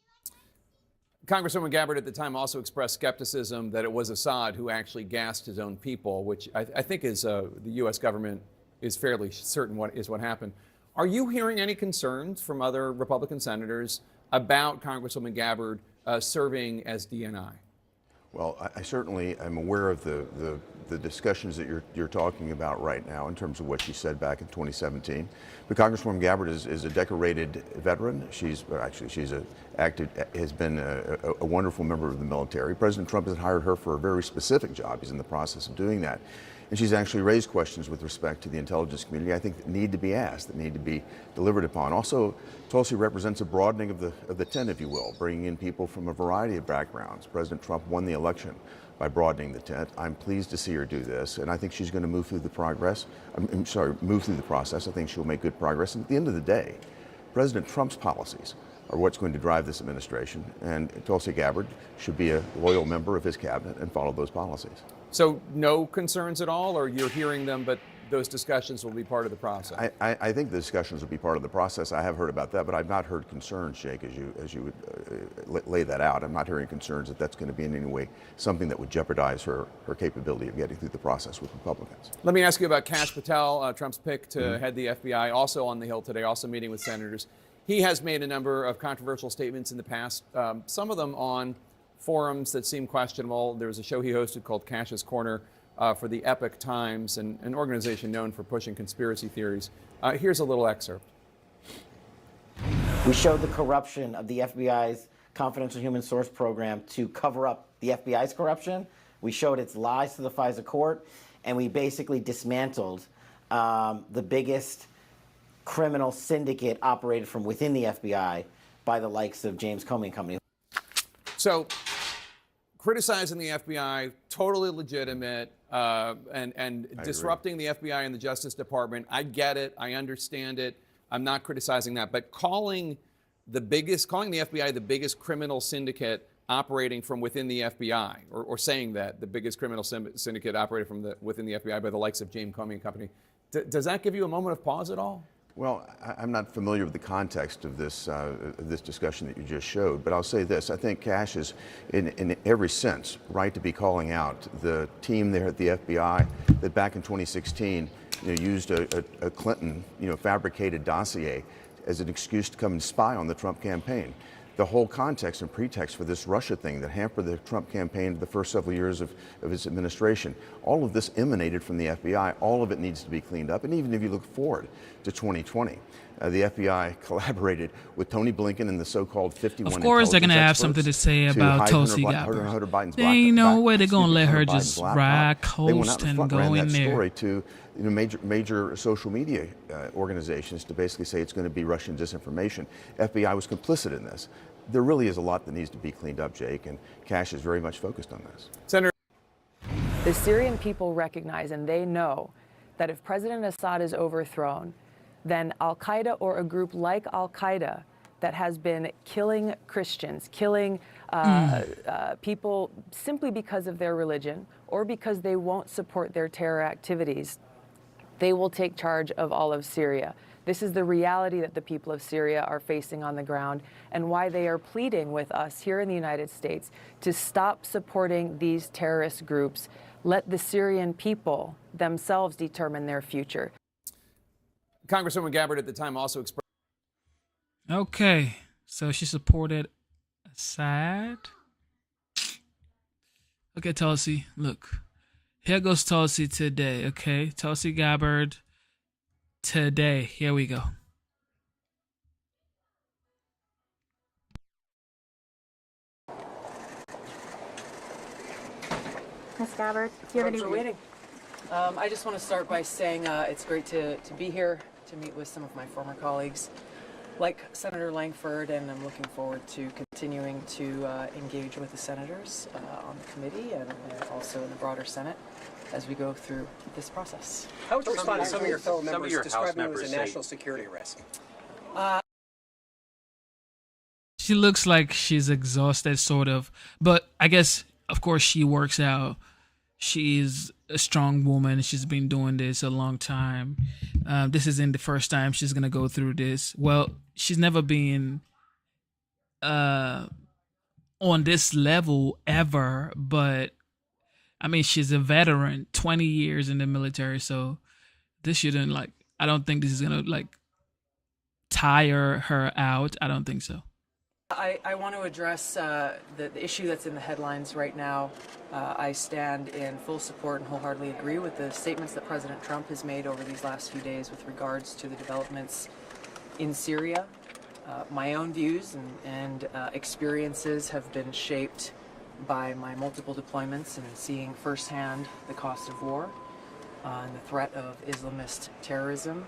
Congresswoman Gabbard at the time also expressed skepticism that it was Assad who actually gassed his own people, which I think is the U.S. government is fairly certain what happened. Are you hearing any concerns from other Republican senators about Congresswoman Gabbard serving as DNI? Well, I certainly am aware of the discussions that you're talking about right now in terms of what she said back in 2017. But Congresswoman Gabbard is a decorated veteran. Has been a wonderful member of the military. President Trump has hired her for a very specific job. He's in the process of doing that. And she's actually raised questions with respect to the intelligence community, I think, that need to be asked, that need to be delivered upon. Also, Tulsi represents a broadening of the tent, if you will, bringing in people from a variety of backgrounds. President Trump won the election by broadening the tent. I'm pleased to see her do this, and I think she's going to move through the process. I think she'll make good progress. And at the end of the day, President Trump's policies are what's going to drive this administration, and Tulsi Gabbard should be a loyal member of his cabinet and follow those policies. So no concerns at all, or you're hearing them, but those discussions will be part of the process? I think the discussions will be part of the process. I have heard about that, but I've not heard concerns, Jake, as you would lay that out. I'm not hearing concerns that that's going to be in any way something that would jeopardize her capability of getting through the process with Republicans. Let me ask you about Kash Patel, Trump's pick to head the FBI, also on the Hill today, also meeting with senators. He has made a number of controversial statements in the past, some of them on forums that seem questionable. There was a show he hosted called Kash's Corner for the Epoch Times, an organization known for pushing conspiracy theories. Here's a little excerpt. We showed the corruption of the FBI's confidential human source program to cover up the FBI's corruption. We showed its lies to the FISA court, and we basically dismantled the biggest criminal syndicate operated from within the FBI by the likes of James Comey and Company. So, criticizing the FBI, totally legitimate, and disrupting the FBI and the Justice Department. I get it. I understand it. I'm not criticizing that. But calling the FBI the biggest criminal syndicate operating from within the FBI, or saying that the biggest criminal syndicate operated from within the FBI by the likes of James Comey and Company, does that give you a moment of pause at all? Well, I'm not familiar with the context of this discussion that you just showed, but I'll say this. I think Kash is, in every sense, right to be calling out the team there at the FBI that back in 2016 used a Clinton fabricated dossier as an excuse to come and spy on the Trump campaign. the whole context and pretext for this Russia thing that hampered the Trump campaign the first several years of his administration. All of this emanated from the FBI. All of it needs to be cleaned up. And even if you look forward to 2020, the FBI collaborated with Tony Blinken and the so-called 51 Of course, they're going to have something to say about Tulsi Gabbard. They ain't no way they're going to let her just ride, coast, and go in there. Story to major social media organizations to basically say it's going to be Russian disinformation. FBI was complicit in this. There really is a lot that needs to be cleaned up, Jake, and Kash is very much focused on this. Senator, the Syrian people recognize and they know that if President Assad is overthrown, then al-Qaeda or a group like al-Qaeda that has been killing Christians, killing people simply because of their religion or because they won't support their terror activities, they will take charge of all of Syria. This is the reality that the people of Syria are facing on the ground and why they are pleading with us here in the United States to stop supporting these terrorist groups. Let the Syrian people themselves determine their future. Congresswoman Gabbard at the time also expressed. Okay, so she supported Assad. Okay, Tulsi, look. Here goes Tulsi today, okay? Tulsi Gabbard today. Here we go. Ms. Gabbard, do you have any... waiting. I just want to start by saying it's great to be here to meet with some of my former colleagues, like Senator Langford, and I'm looking forward to continuing to engage with the senators on the committee and also in the broader Senate as we go through this process. How would you respond to some of your fellow members describing it as a national security risk? She looks like she's exhausted, sort of. But I guess, of course, she works out. She's a strong woman. She's been doing this a long time. This isn't the first time she's going to go through this. Well, she's never been on this level ever, but I mean, she's a veteran, 20 years in the military, so this shouldn't, I don't think this is going to, tire her out. I don't think so. I want to address the issue that's in the headlines right now. I stand in full support and wholeheartedly agree with the statements that President Trump has made over these last few days with regards to the developments in Syria. My own views and experiences have been shaped by my multiple deployments and seeing firsthand the cost of war and the threat of Islamist terrorism.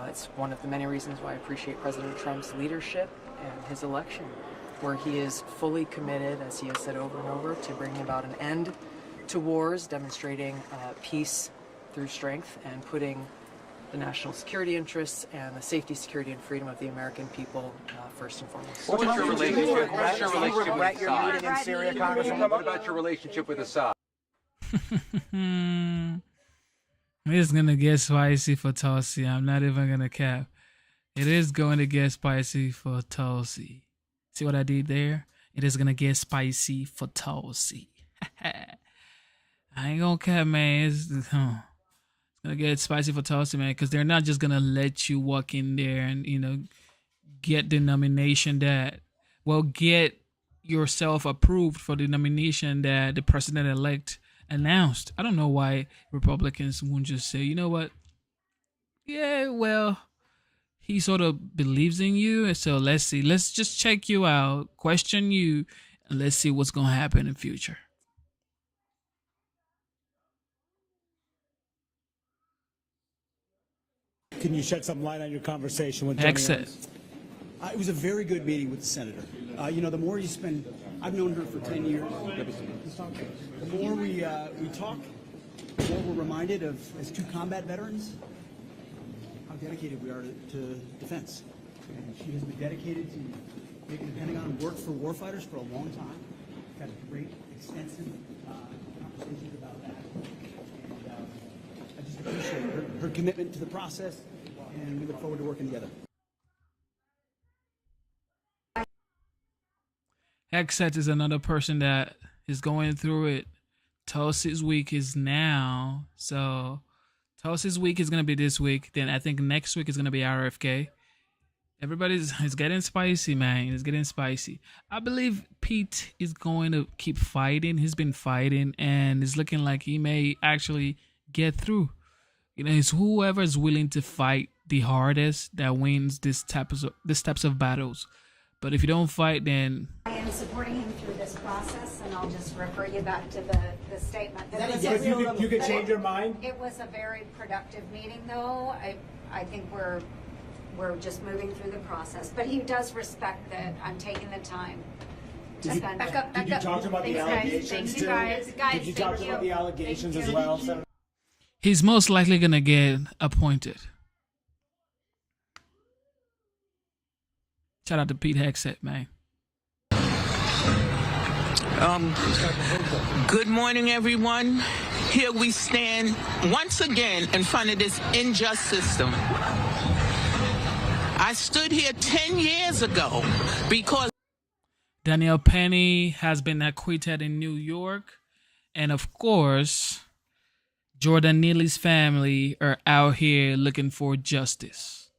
It's one of the many reasons why I appreciate President Trump's leadership and his election, where he is fully committed, as he has said over and over, to bringing about an end to wars, demonstrating peace through strength, and putting the national security interests and the safety, security, and freedom of the American people first and foremost. What's your relationship with Assad? Meeting in Syria, Congresswoman? What about your relationship with Assad? It's gonna get spicy for Tulsi. I'm not even gonna cap. It is going to get spicy for Tulsi. See what I did there? It is gonna get spicy for Tulsi. I ain't gonna cap, man. It's gonna get spicy for Tulsi, man, because they're not just gonna let you walk in there and get the nomination get yourself approved for the nomination that the president-elect announced. I don't know why Republicans won't just say, you know what? Yeah, well, he sort of believes in you, and so let's see. Let's just check you out, question you, and let's see what's gonna happen in the future. Can you shed some light on your conversation with Johnny Ernst? It was a very good meeting with the senator. The more you spend, I've known her for 10 years. The more we talk, the more we're reminded of, as two combat veterans, how dedicated we are to defense. And she has been dedicated to making the Pentagon work for warfighters for a long time. We've had great, extensive conversations about that. And I just appreciate her commitment to the process, and we look forward to working together. Hegseth is another person that is going through it. Tulsi's week is now. So Tulsi's week is going to be this week. Then I think next week is going to be RFK. It's getting spicy, man. It's getting spicy. I believe Pete is going to keep fighting. He's been fighting, and it's looking like he may actually get through. You know, it's whoever is willing to fight the hardest that wins this types of battles. But if you don't fight, then I am supporting him through this process, and I'll just refer you back to the statement. You could change your mind? It was a very productive meeting, though. I think we're just moving through the process. But he does respect that I'm taking the time. Did you talk about the allegations too? Did you talk about the allegations as well, Senator? He's most likely going to get appointed. Shout out to Pete Hegseth, man. Good morning, everyone. Here we stand once again in front of this unjust system. I stood here 10 years ago because Danielle Penny has been acquitted in New York. And of course, Jordan Neely's family are out here looking for justice.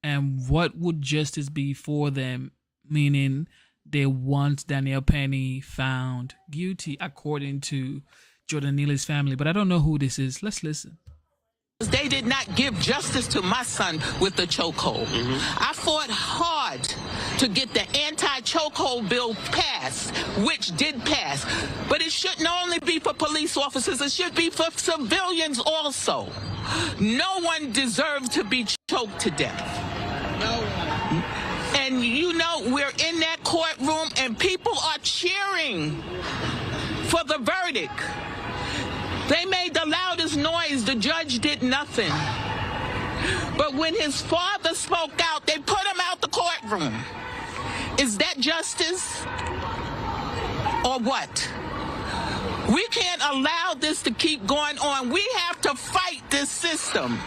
And what would justice be for them? Meaning they want Danielle Penny found guilty, according to Jordan Neely's family. But I don't know who this is. Let's listen. they did not give justice to my son with the chokehold. I fought hard to get the anti-chokehold bill passed, which did pass. But it shouldn't only be for police officers, it should be for civilians also. No one deserves to be choked to death. And you know, we're in that courtroom and people are cheering for the verdict. They made the loudest noise. The judge did nothing. But when his father spoke out, they put him out the courtroom. Is that justice? Or what? We can't allow this to keep going on. We have to fight this system.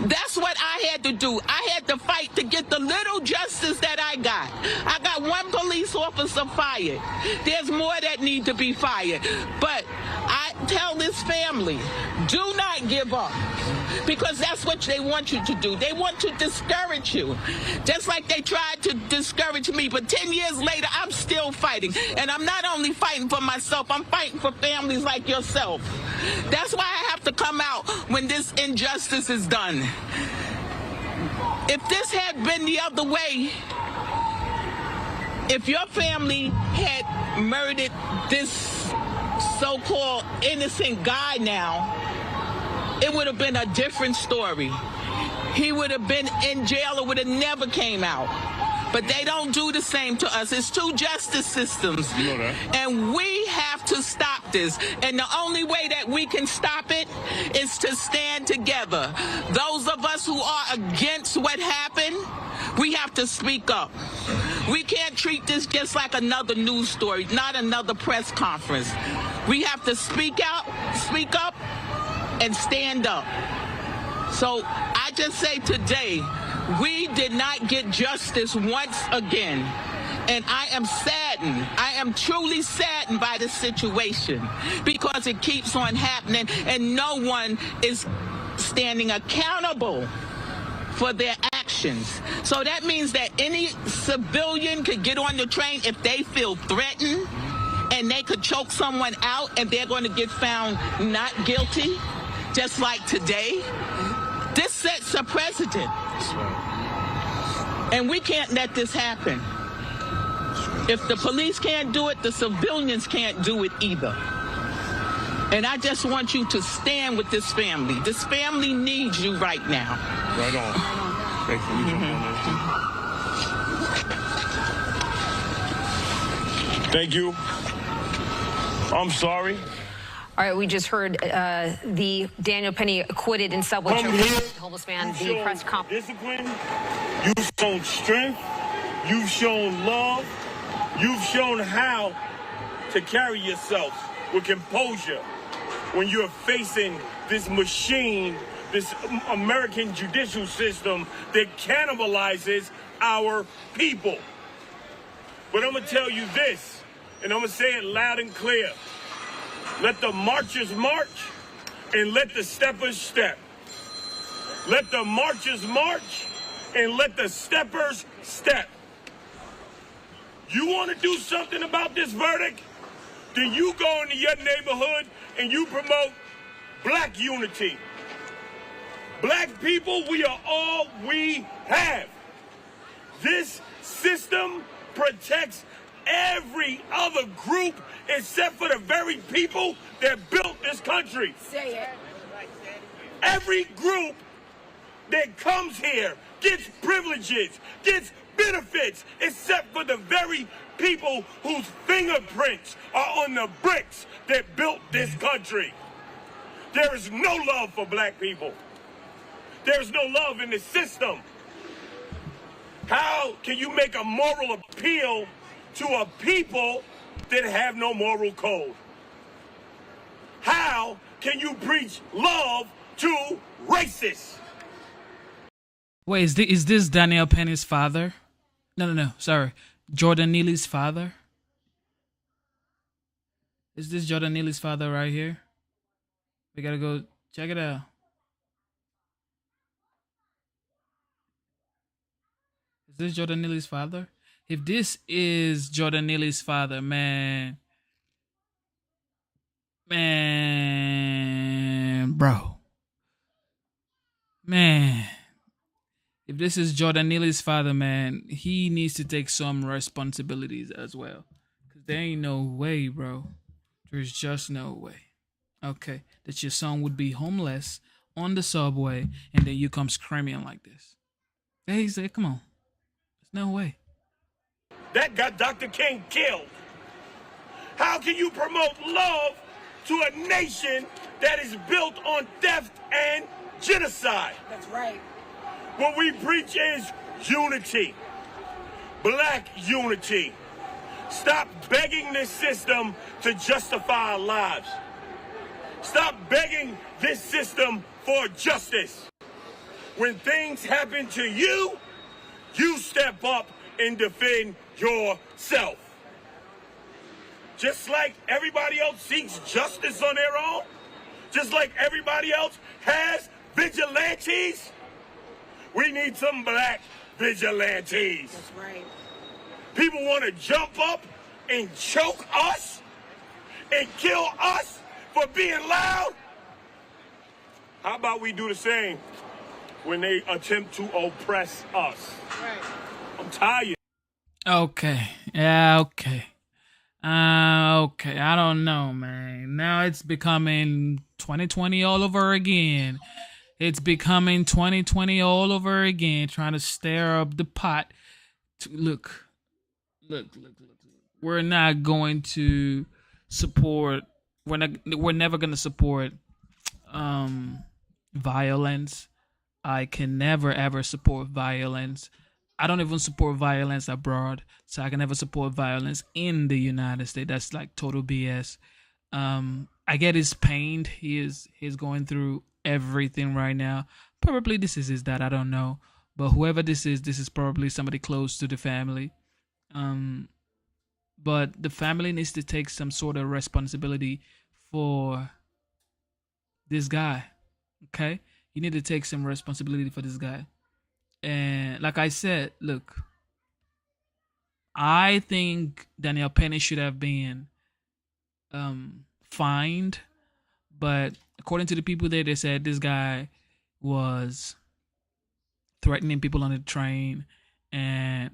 That's what I had to do. I had to fight to get the little justice that I got. I got one police officer fired. There's more that need to be fired. But I tell this family, do not give up. Because that's what they want you to do. They want to discourage you. Just like they tried to discourage me. But 10 years later, I'm still fighting. And I'm not only fighting for myself, I'm fighting for families like yourself. That's why I have to come out when this injustice is done. If this had been the other way, if your family had murdered this so-called innocent guy now, it would have been a different story. He would have been in jail or would have never came out. But they don't do the same to us. It's two justice systems. You know that. And we have to stop this. And the only way that we can stop it is to stand together. Those of us who are against what happened, we have to speak up. We can't treat this just like another news story, not another press conference. We have to speak out, speak up, and stand up. So I just say today, we did not get justice once again. And I am saddened. I am truly saddened by this situation because it keeps on happening and no one is standing accountable for their actions. So that means that any civilian could get on the train if they feel threatened and they could choke someone out and they're going to get found not guilty, just like today. This sets a precedent. And we can't let this happen. If the police can't do it, the civilians can't do it either. And I just want you to stand with this family. This family needs you right now. Right on. Thank you. Thank you. I'm sorry. All right, we just heard the Danielle Penny acquitted in Subway. Homeless man, the press conference. Discipline. You've shown strength. You've shown love. You've shown how to carry yourself with composure when you're facing this machine, this American judicial system that cannibalizes our people. But I'm going to tell you this, and I'm going to say it loud and clear. Let the marchers march and let the steppers step. Let the marchers march and let the steppers step. You want to do something about this verdict? Then you go into your neighborhood and you promote black unity. Black people, we are all we have. This system protects every other group except for the very people that built this country. Say it. Every group that comes here gets privileges, gets benefits, except for the very people whose fingerprints are on the bricks that built this country. There is no love for black people. There is no love in the system. How can you make a moral appeal to a people that have no moral code? How can you preach love to racists? Wait, is this Daniel Penny's father? No, sorry. Jordan Neely's father? Is this Jordan Neely's father right here? We gotta go check it out. Is this Jordan Neely's father? If this is Jordan Neely's father, man, bro. Man. If this is Jordan Neely's father, man, he needs to take some responsibilities as well. Because there ain't no way, bro. There's just no way. Okay. That your son would be homeless on the subway and then you come screaming like this. Hey, he said, come on. There's no way. That got Dr. King killed. How can you promote love to a nation that is built on theft and genocide? That's right. What we preach is unity, black unity. Stop begging this system to justify our lives. Stop begging this system for justice. When things happen to you, you step up and defend yourself. Just like everybody else seeks justice on their own, just like everybody else has vigilantes, we need some black vigilantes. That's right. People want to jump up and choke us and kill us for being loud. How about we do the same when they attempt to oppress us? Right. I'm tired. Okay. Yeah, okay. Okay. I don't know, man. Now it's becoming 2020 all over again. It's becoming 2020 all over again, trying to stir up the pot. Look. We're not going to support. We're never going to support violence. I can never ever support violence. I don't even support violence abroad, so I can never support violence in the United States. That's like total BS. I get his pain. He's going through everything right now. Probably this is his dad, I don't know, but whoever this is probably somebody close to the family. But the family needs to take some sort of responsibility for this guy. Okay, you need to take some responsibility for this guy. And like I said, look, I think Daniel Penny should have been fined, but according to the people there, they said this guy was threatening people on the train, and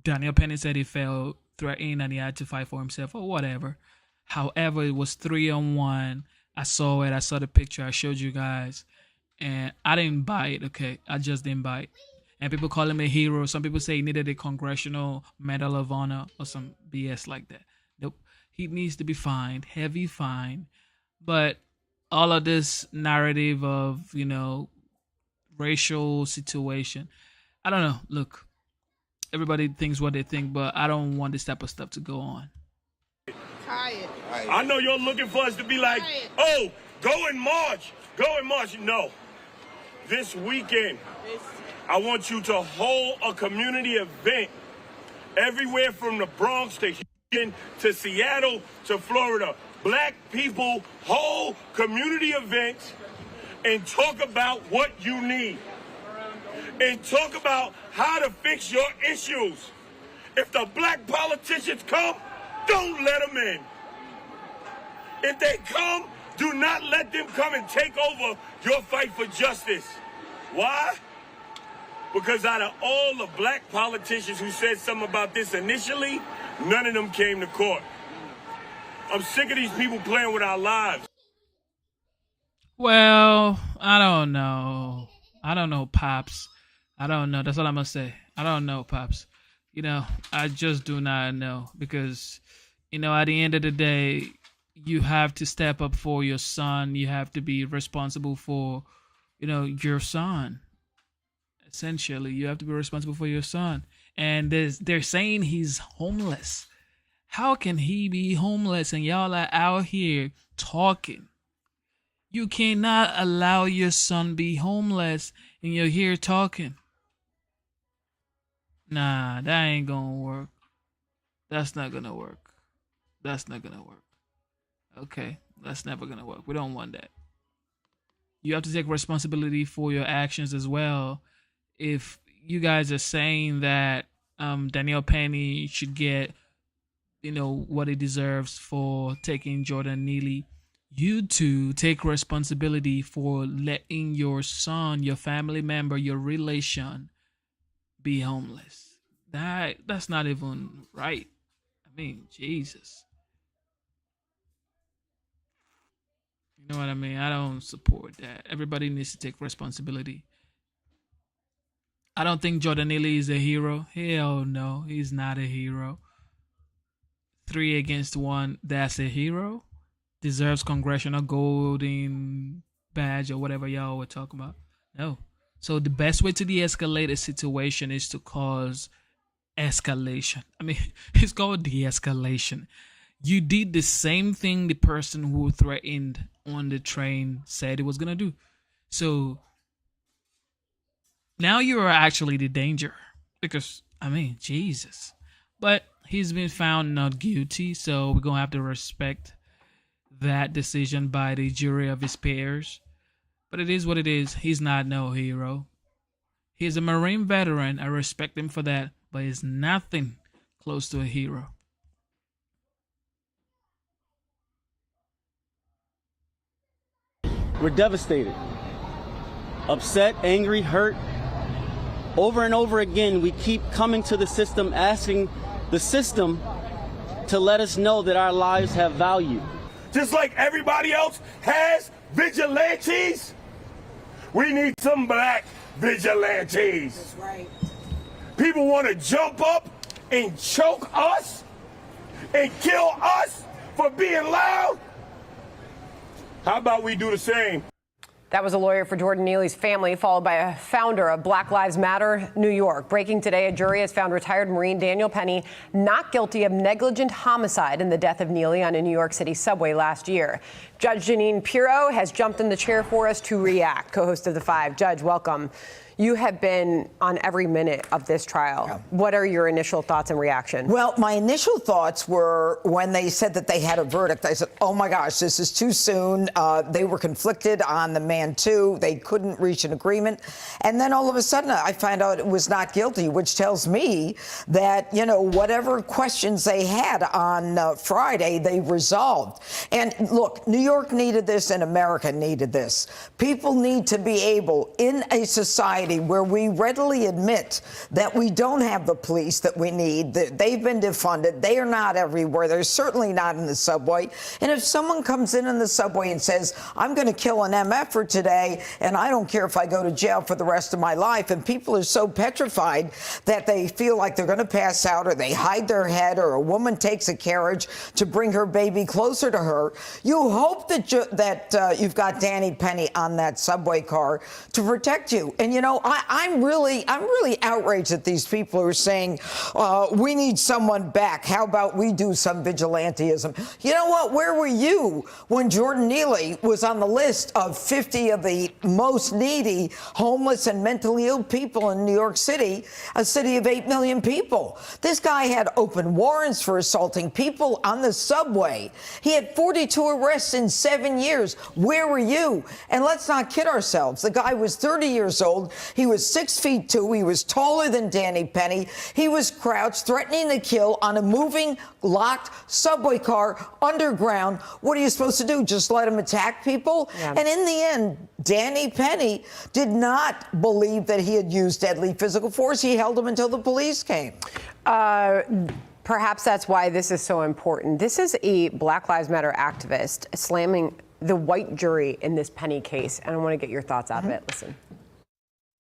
Daniel Penny said he felt threatened and he had to fight for himself or whatever. However, it was 3-on-1. I saw it. I saw the picture. I showed you guys, and I didn't buy it. Okay, I just didn't buy it. And people call him a hero. Some people say he needed a Congressional Medal of Honor or some BS like that. Nope. He needs to be fined, heavy fine. But all of this narrative of, racial situation, I don't know. Look, everybody thinks what they think, but I don't want this type of stuff to go on. Tired. I know you're looking for us to be like, oh, go and march. No. This weekend, I want you to hold a community event everywhere from the Bronx to Houston to Seattle to Florida. Black people hold community events and talk about what you need. and talk about how to fix your issues. If the black politicians come, don't let them in. If they come, do not let them come and take over your fight for justice. Why? Because out of all the black politicians who said something about this initially, none of them came to court. I'm sick of these people playing with our lives. Well, I don't know. I don't know, Pops. I don't know. That's all I'm going to say. I don't know, Pops. You know, I just do not know because, you know, at the end of the day, you have to step up for your son. You have to be responsible for, you know, your son. Essentially, you have to be responsible for your son. And they're saying he's homeless. How can he be homeless and y'all are out here talking? You cannot allow your son be homeless and you're here talking. Nah, that ain't gonna work. That's not gonna work. That's not gonna work. Okay, that's never gonna work. We don't want that. You have to take responsibility for your actions as well. If you guys are saying that Danielle Penny should get, you know, what he deserves for taking Jordan Neely, you two take responsibility for letting your son, your family member, your relation be homeless. That's not even right. I mean, Jesus. You know what I mean? I don't support that. Everybody needs to take responsibility. I don't think Jordan Neely is a hero. Hell no, he's not a hero. 3 against 1, that's a hero. Deserves congressional golden badge or whatever y'all were talking about. No. So the best way to de-escalate a situation is to cause escalation. I mean, it's called de-escalation. You did the same thing the person who threatened on the train said he was going to do. So now you are actually the danger. Because, I mean, Jesus. But he's been found not guilty, so we're going to have to respect that decision by the jury of his peers. But it is what it is. He's not no hero. He's a Marine veteran. I respect him for that, but he's nothing close to a hero. We're devastated, upset, angry, hurt. Over and over again, we keep coming to the system, asking the system to let us know that our lives have value. Just like everybody else has vigilantes, we need some black vigilantes. That's right. People want to jump up and choke us and kill us for being loud. How about we do the same? That was a lawyer for Jordan Neely's family, followed by a founder of Black Lives Matter New York. Breaking today, a jury has found retired Marine Daniel Penny not guilty of negligent homicide in the death of Neely on a New York City subway last year. Judge Jeanine Pirro has jumped in the chair for us to react, co-host of The Five. Judge, welcome. You have been on every minute of this trial. Yeah. What are your initial thoughts and reaction? Well, my initial thoughts were when they said that they had a verdict, I said, oh my gosh, this is too soon. They were conflicted on the man too. They couldn't reach an agreement. And then all of a sudden I found out it was not guilty, which tells me that, you know, whatever questions they had on Friday, they resolved. And look, New York needed this and America needed this. People need to be able in a society where we readily admit that we don't have the police that we need, that they've been defunded, they are not everywhere, they're certainly not in the subway. And if someone comes in the subway and says, I'm going to kill an MF-er today, and I don't care if I go to jail for the rest of my life, and people are so petrified that they feel like they're going to pass out, or they hide their head, or a woman takes a carriage to bring her baby closer to her, you hope that you've got Danny Penny on that subway car to protect you. And you know, I'm really outraged at these people who are saying, we need someone back. How about we do some vigilantism? You know what? Where were you when Jordan Neely was on the list of 50 of the most needy, homeless and mentally ill people in New York City, a city of 8 million people? This guy had open warrants for assaulting people on the subway. He had 42 arrests in 7 years. Where were you? And let's not kid ourselves. The guy was 30 years old. He was 6'2". He was taller than Danny Penny. He was crouched, threatening to kill on a moving, locked subway car underground. What are you supposed to do? Just let him attack people? Yeah. And in the end, Danny Penny did not believe that he had used deadly physical force. He held him until the police came. Perhaps that's why this is so important. This is a Black Lives Matter activist slamming the white jury in this Penny case. And I want to get your thoughts out of it. Listen.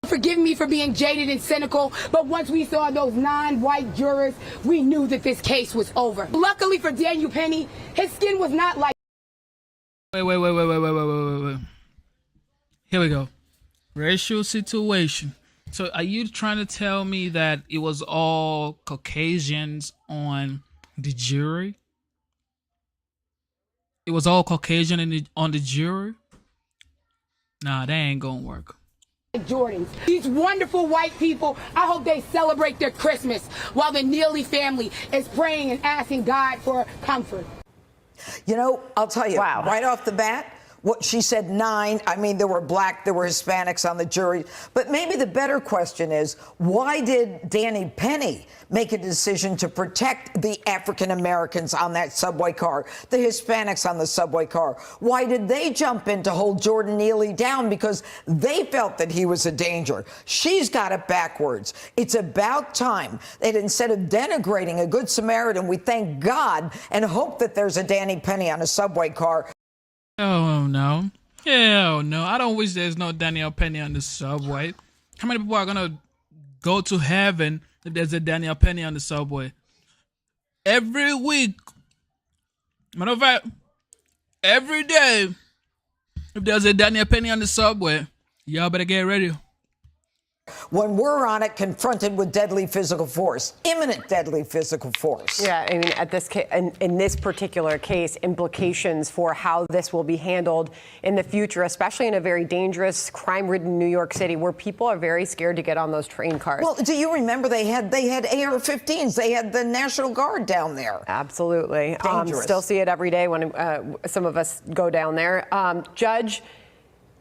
Forgive me for being jaded and cynical, but once we saw those non-white jurors, we knew that this case was over. Luckily for Daniel Penny, his skin was not like... Wait. Here we go. Racial situation. So are you trying to tell me that it was all Caucasians on the jury? It was all Caucasian on the jury? Nah, that ain't gonna work. Jordans. These wonderful white people, I hope they celebrate their Christmas while the Neely family is praying and asking God for comfort. You know, I'll tell you, right off the bat, what she said 9. I mean, there were black, there were Hispanics on the jury. But maybe the better question is, why did Danny Penny make a decision to protect the African Americans on that subway car, the Hispanics on the subway car? Why did they jump in to hold Jordan Neely down? Because they felt that he was a danger. She's got it backwards. It's about time that instead of denigrating a Good Samaritan, we thank God and hope that there's a Danny Penny on a subway car. Oh, no. Hell no. I don't wish there's no Danielle Penny on the subway. How many people are going to go to heaven if there's a Danielle Penny on the subway? Every week. Matter of fact, every day, if there's a Danielle Penny on the subway, y'all better get ready. When we're on it, confronted with deadly physical force, imminent deadly physical force. Yeah, I mean, at this in this particular case, implications for how this will be handled in the future, especially in a very dangerous, crime-ridden New York City, where people are very scared to get on those train cars. Well, do you remember they had AR-15s? They had the National Guard down there. Absolutely. Dangerous. Still see it every day when some of us go down there. Judge,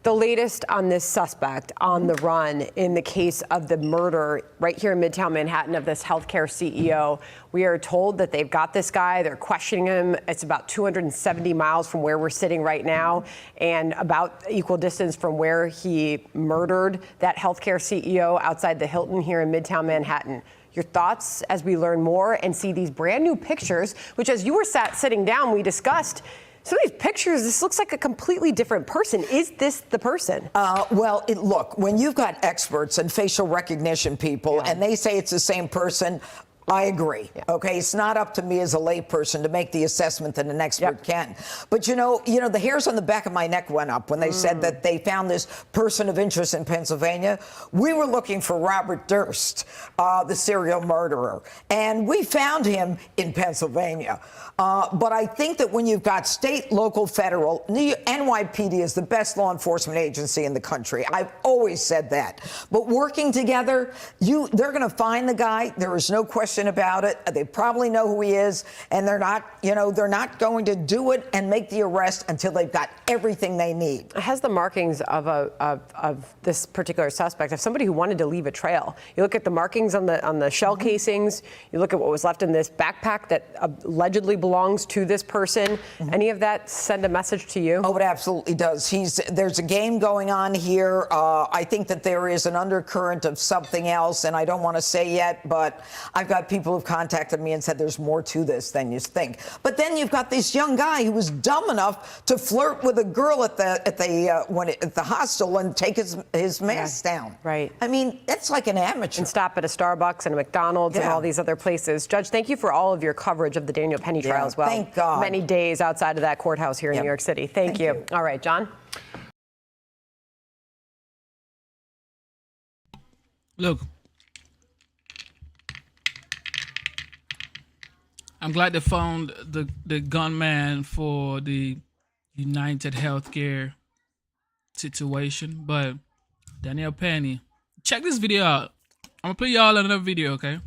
the latest on this suspect on the run in the case of the murder right here in Midtown Manhattan of this healthcare CEO. We are told that they've got this guy. They're questioning him. It's about 270 miles from where we're sitting right now and about equal distance from where he murdered that healthcare CEO outside the Hilton here in Midtown Manhattan. Your thoughts as we learn more and see these brand new pictures, which as you were sitting down, we discussed. Some of these pictures, this looks like a completely different person. Is this the person? Look, when you've got experts and facial recognition people and they say it's the same person, I agree. Yeah. Okay, it's not up to me as a layperson to make the assessment that an expert can. But you know, the hairs on the back of my neck went up when they said that they found this person of interest in Pennsylvania. We were looking for Robert Durst, the serial murderer, and we found him in Pennsylvania. But I think that when you've got state, local, federal, NYPD is the best law enforcement agency in the country. I've always said that. But working together, they're going to find the guy. There is no question about it. They probably know who he is, and they're not going to do it and make the arrest until they've got everything they need. It has the markings of this particular suspect, of somebody who wanted to leave a trail. You look at the markings on the shell casings. You look at what was left in this backpack that allegedly belongs to this person. Any of that send a message to you? Oh, it absolutely does. There's a game going on here. I think that there is an undercurrent of something else, and I don't want to say yet, but I've got people who've contacted me and said there's more to this than you think. But then you've got this young guy who was dumb enough to flirt with a girl at the hostel and take his mask down. Right. I mean, that's like an amateur. And stop at a Starbucks and a McDonald's and all these other places. Judge, thank you for all of your coverage of the Daniel Penny trial as well. Thank God. Many days outside of that courthouse here in New York City. Thank you. All right, John. Look, I'm glad they found the gunman for the United Healthcare situation, but Danielle Penny, check this video out. I'm gonna play y'all another video, okay?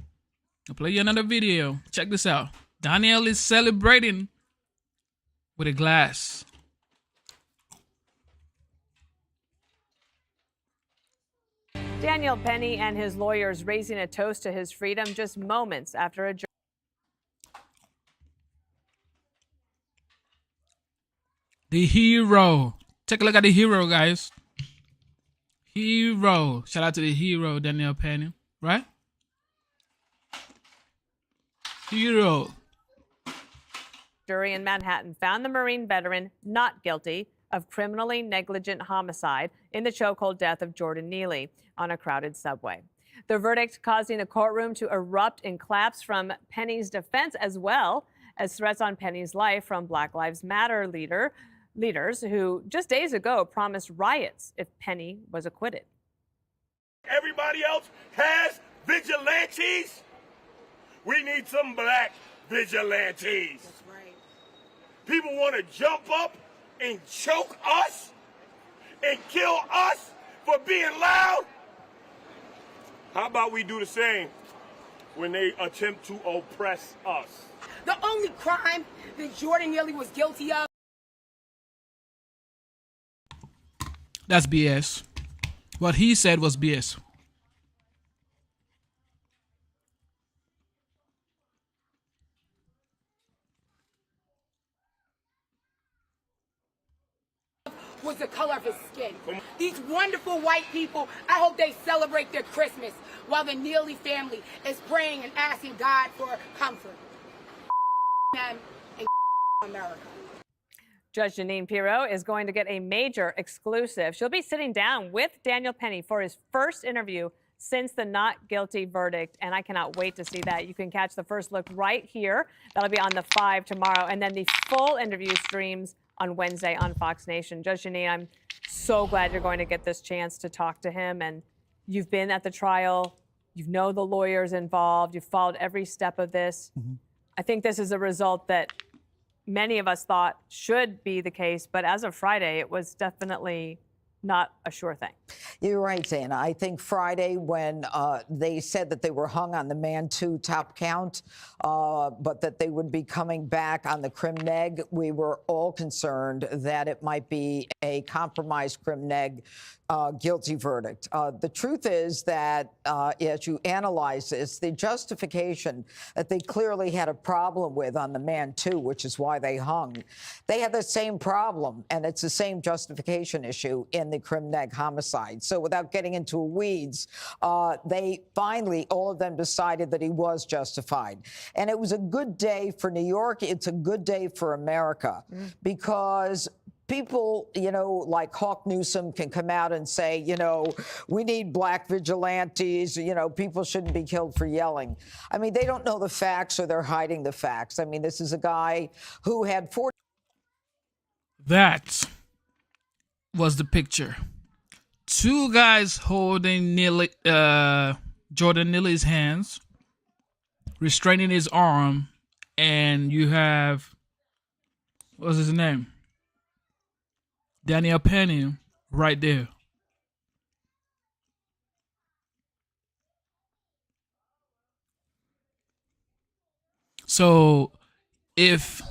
I'll play you another video. Check this out. Danielle is celebrating with a glass. Daniel Penny and his lawyers raising a toast to his freedom just moments after a The hero. Take a look at the hero, guys. Hero. Shout out to the hero, Daniel Penny. Right? Hero. jury in Manhattan found the Marine veteran not guilty of criminally negligent homicide in the chokehold death of Jordan Neely on a crowded subway. The verdict causing the courtroom to erupt in claps from Penny's defense, as well as threats on Penny's life from Black Lives Matter leaders who just days ago promised riots if Penny was acquitted. Everybody else has vigilantes. We need some black vigilantes. That's right. People want to jump up and choke us and kill us for being loud. How about we do the same when they attempt to oppress us? The only crime that Jordan Neely was guilty of. That's BS. What he said was BS. Was the color of his skin. These wonderful white people, I hope they celebrate their Christmas while the Neely family is praying and asking God for comfort. Them and America. Judge Jeanine Pirro is going to get a major exclusive. She'll be sitting down with Daniel Penny for his first interview since the not guilty verdict, and I cannot wait to see that. You can catch the first look right here. That'll be on the 5 tomorrow, and then the full interview streams on Wednesday on Fox Nation. Judge Jeanine, I'm so glad you're going to get this chance to talk to him, and you've been at the trial. You know the lawyers involved. You've followed every step of this. Mm-hmm. I think this is a result that many of us thought should be the case, but as of Friday, it was definitely not a sure thing. You're right, Dana. I think Friday when they said that they were hung on the Man 2 top count, but that they would be coming back on the crim neg, we were all concerned that it might be a compromised crim neg guilty verdict. The truth is that as you analyze this, the justification that they clearly had a problem with on the Man 2, which is why they hung, they had the same problem, and it's the same justification issue in the crim neg homicide. So without getting into weeds, they finally, all of them decided that he was justified. And it was a good day for New York. It's a good day for America because people, you know, like Hawk Newsom can come out and say, you know, we need black vigilantes, you know, people shouldn't be killed for yelling. I mean, they don't know the facts or they're hiding the facts. I mean, this is a guy who had 40. That was the picture. 2 guys holding Jordan Neely's hands, restraining his arm, and you have, what's his name? Daniel Penny right there. So if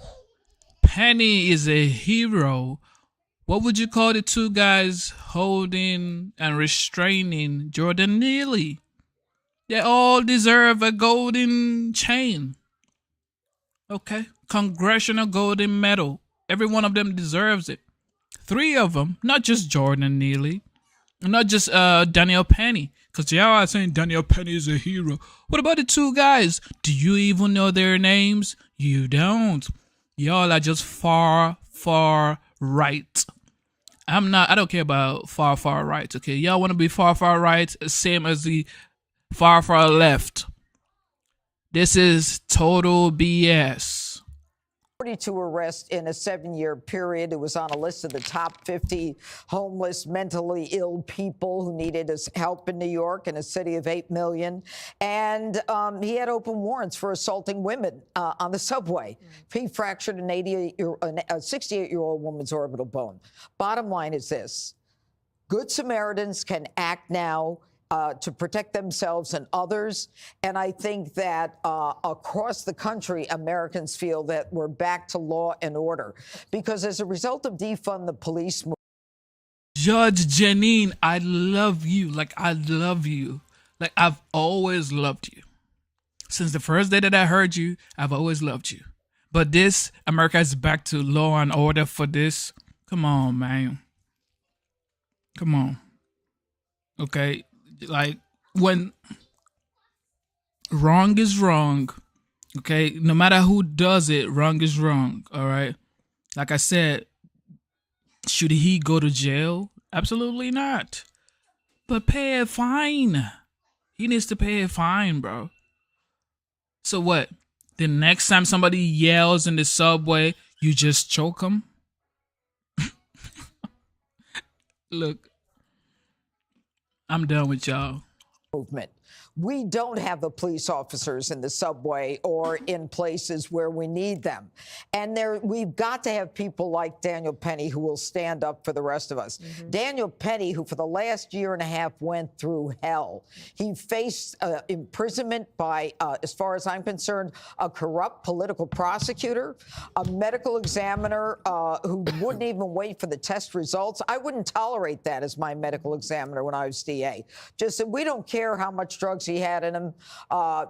Penny is a hero, what would you call the 2 guys holding and restraining Jordan Neely? They all deserve a golden chain. Okay? Congressional Golden Medal. Every one of them deserves it. 3 of them, not just Jordan Neely, not just Daniel Penny, because y'all are saying Daniel Penny is a hero. What about the 2 guys? Do you even know their names? You don't. Y'all are just far, far right. I don't care about far, far right, okay? Y'all want to be far, far right, same as the far, far left. This is total BS. 42 arrests in a 7-year period. It was on a list of the top 50 homeless, mentally ill people who needed his help in New York, in a city of 8 million. And he had open warrants for assaulting women on the subway. He fractured a 68-year-old woman's orbital bone. Bottom line is this. Good Samaritans can act now to protect themselves and others. And I think that across the country, Americans feel that we're back to law and order. Because as a result of defund the police movement, Judge Janine, I love you. Like, I love you. Like, I've always loved you. Since the first day that I heard you, I've always loved you. But this, America is back to law and order for this. Come on, man. Come on. Okay? Like, when wrong is wrong, okay? No matter who does it, wrong is wrong, all right? Like I said, should he go to jail? Absolutely not. But pay a fine. He needs to pay a fine, bro. So what? The next time somebody yells in the subway, you just choke them? Look, I'm done with y'all. Movement. We don't have the police officers in the subway or in places where we need them. And we've got to have people like Daniel Penny who will stand up for the rest of us. Daniel Penny, who for the last year and a half went through hell. He faced imprisonment by, as far as I'm concerned, a corrupt political prosecutor, a medical examiner who wouldn't even wait for the test results. I wouldn't tolerate that as my medical examiner when I was DA. Just said, we don't care how much drugs he had in him.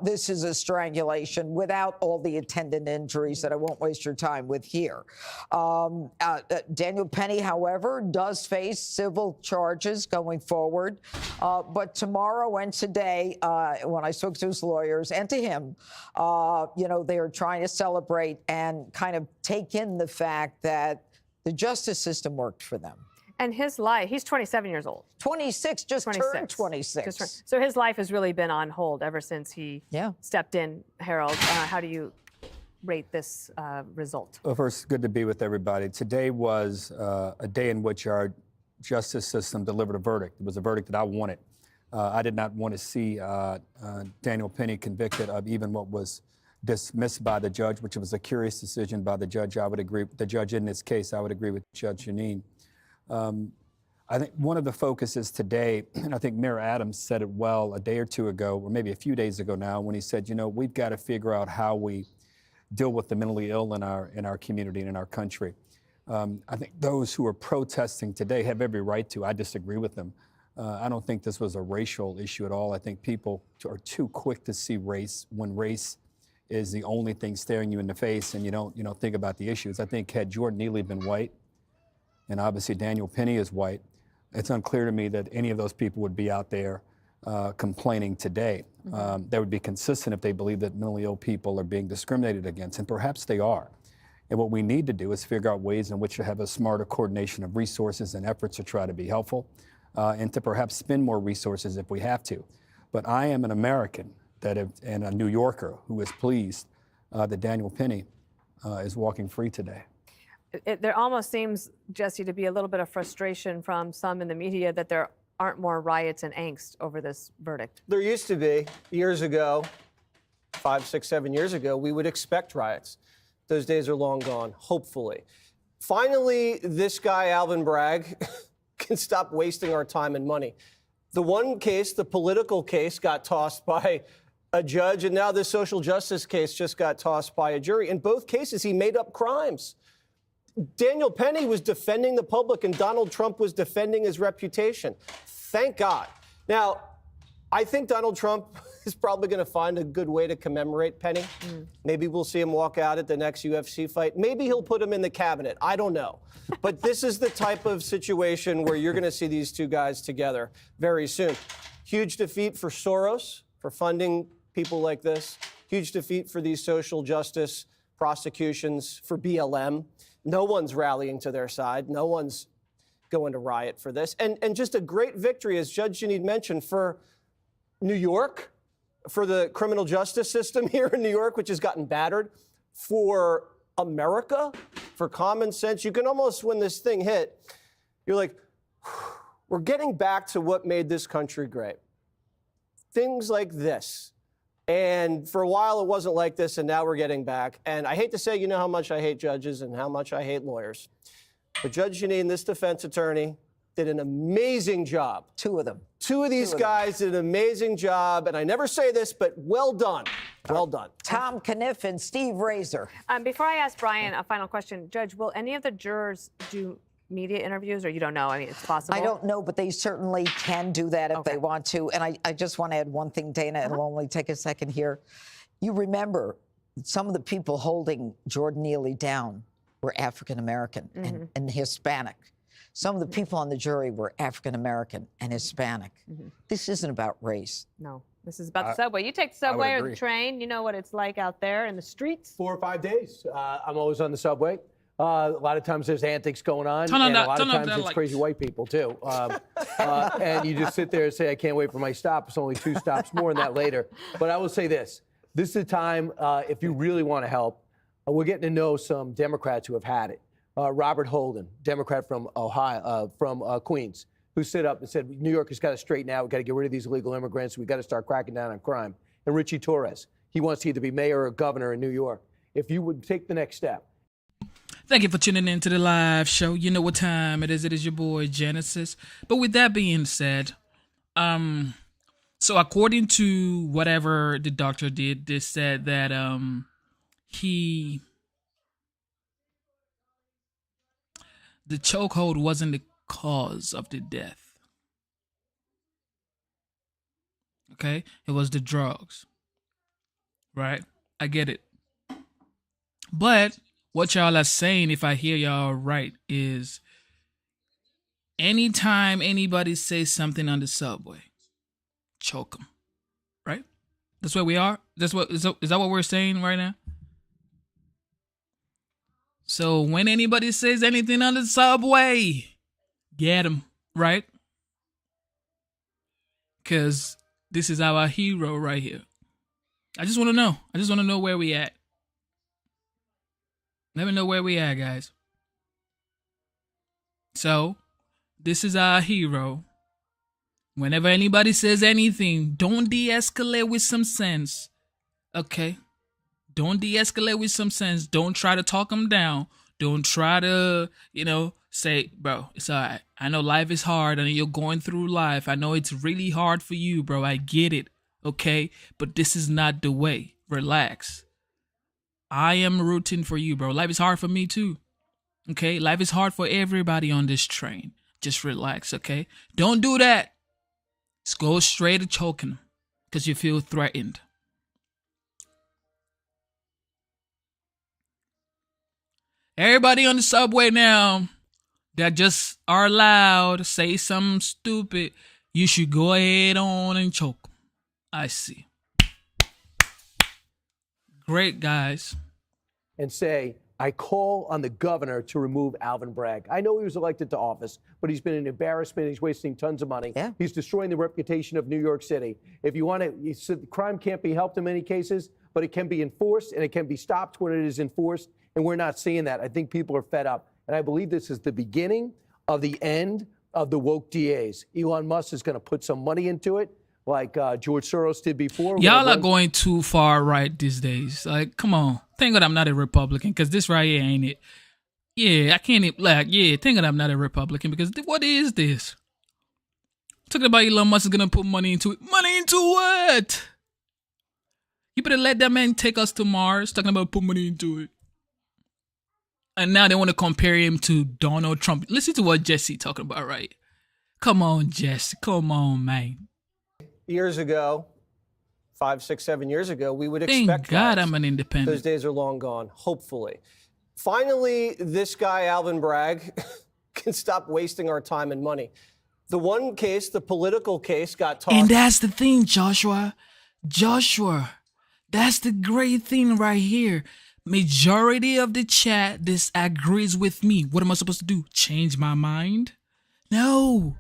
This is a strangulation without all the attendant injuries that I won't waste your time with here. Daniel Penny, however, does face civil charges going forward. But tomorrow and today, when I spoke to his lawyers and to him, they are trying to celebrate and kind of take in the fact that the justice system worked for them. And his life, he's 27 years old. 26, turned 26. So his life has really been on hold ever since he stepped in, Harold. How do you rate this result? Well, first, good to be with everybody. Today was a day in which our justice system delivered a verdict. It was a verdict that I wanted. I did not want to see Daniel Penny convicted of even what was dismissed by the judge, which was a curious decision by the judge. I would agree. The judge in this case, I would agree with Judge Janine. I think one of the focuses today, and I think Mayor Adams said it well a day or two ago, or maybe a few days ago now, when he said, we've got to figure out how we deal with the mentally ill in our community and in our country. I think those who are protesting today have every right to. I disagree with them. I don't think this was a racial issue at all. I think people are too quick to see race when race is the only thing staring you in the face and you don't think about the issues. I think had Jordan Neely been white, and obviously Daniel Penny is white, it's unclear to me that any of those people would be out there complaining today. That would be consistent if they believe that mentally ill people are being discriminated against, and perhaps they are. And what we need to do is figure out ways in which to have a smarter coordination of resources and efforts to try to be helpful, and to perhaps spend more resources if we have to. But I am an American and a New Yorker who is pleased that Daniel Penny is walking free today. There almost seems, Jesse, to be a little bit of frustration from some in the media that there aren't more riots and angst over this verdict. There used to be, years ago, 5, 6, 7 years ago, we would expect riots. Those days are long gone, hopefully. Finally, this guy, Alvin Bragg, can stop wasting our time and money. The one case, the political case, got tossed by a judge, and now this social justice case just got tossed by a jury. In both cases, he made up crimes. Daniel Penny was defending the public, and Donald Trump was defending his reputation. Thank God. Now, I think Donald Trump is probably going to find a good way to commemorate Penny. Maybe we'll see him walk out at the next UFC fight. Maybe he'll put him in the cabinet. I don't know. But this is the type of situation where you're going to see these two guys together very soon. Huge defeat for Soros for funding people like this. Huge defeat for these social justice prosecutions, for BLM. No one's rallying to their side. No one's going to riot for this. And just a great victory, as Judge Janine mentioned, for New York, for the criminal justice system here in New York, which has gotten battered, for America, for common sense. You can almost, when this thing hit, you're like, we're getting back to what made this country great. Things like this. And for a while, it wasn't like this, and now we're getting back. And I hate to say, how much I hate judges and how much I hate lawyers. But Judge Janine, this defense attorney, did an amazing job. Two of them. Two of these guys did an amazing job. And I never say this, but well done. Well done. Tom Caniff and Steve Razor. Before I ask Brian a final question, Judge, will any of the jurors do media interviews, or you don't know? I mean, it's possible. I don't know, but they certainly can do that if they want to. And I just want to add one thing, Dana, and it'll only take a second here. You remember some of the people holding Jordan Neely down were African American and Hispanic. Some of the people on the jury were African American and Hispanic. This isn't about race. No, this is about the subway. You take the subway or the train, you know what it's like out there in the streets. 4 or 5 days. I'm always on the subway. A lot of times there's antics going on, Turn on and that- a lot turn of off times that it's light. crazy white people too. And you just sit there and say, I can't wait for my stop. It's only 2 stops, more on that later. But I will say this. This is a time, if you really want to help, we're getting to know some Democrats who have had it. Robert Holden, Democrat from Ohio, from Queens, who stood up and said, New York has got to straighten out. We've got to get rid of these illegal immigrants. We've got to start cracking down on crime. And Richie Torres, he wants to either be mayor or governor in New York. If you would take the next step. Thank you for tuning in to the live show. You know what time it is. It is your boy Genesis. But with that being said, so according to whatever the doctor did, they said that the chokehold wasn't the cause of the death. Okay? It was the drugs. Right? I get it. But what y'all are saying, if I hear y'all right, is anytime anybody says something on the subway, choke them. Right? That's where we are? Is that what we're saying right now? So when anybody says anything on the subway, get them, right? Because this is our hero right here. I just want to know. I just want to know where we at. Let me know where we at, guys. So, this is our hero. Whenever anybody says anything, don't de-escalate with some sense. Okay? Don't de-escalate with some sense. Don't try to talk them down. Don't try to, say, bro, it's all right. I know life is hard. I know you're going through life. I know it's really hard for you, bro. I get it. Okay? But this is not the way. Relax. I am rooting for you, bro. Life is hard for me too. Okay? Life is hard for everybody on this train. Just relax, okay? Don't do that. Just go straight to choking them because you feel threatened. Everybody on the subway now that just are loud, say something stupid, you should go ahead on and choke them. I see. Great, guys. And say, I call on the governor to remove Alvin Bragg. I know he was elected to office, but he's been an embarrassment. He's wasting tons of money. Yeah. He's destroying the reputation of New York City. If you want to, said crime can't be helped in many cases, but it can be enforced and it can be stopped when it is enforced. And we're not seeing that. I think people are fed up. And I believe this is the beginning of the end of the woke DAs. Elon Musk is going to put some money into it, like George Soros did before. Y'all are going too far right these days. Like, come on. Thank God I'm not a Republican, because this right here ain't it. Yeah, I can't even, thank God I'm not a Republican, because what is this? Talking about Elon Musk is going to put money into it. Money into what? You better let that man take us to Mars, talking about put money into it. And now they want to compare him to Donald Trump. Listen to what Jesse talking about, right? Come on, Jesse. Come on, man. Years ago, 5, 6, 7 years ago, we would expect. Thank God riots. I'm an independent. Those days are long gone, hopefully. Finally, this guy, Alvin Bragg, can stop wasting our time and money. The one case, the political case, got tossed. And that's the thing, Joshua. That's the great thing right here. Majority of the chat disagrees with me. What am I supposed to do? Change my mind? No.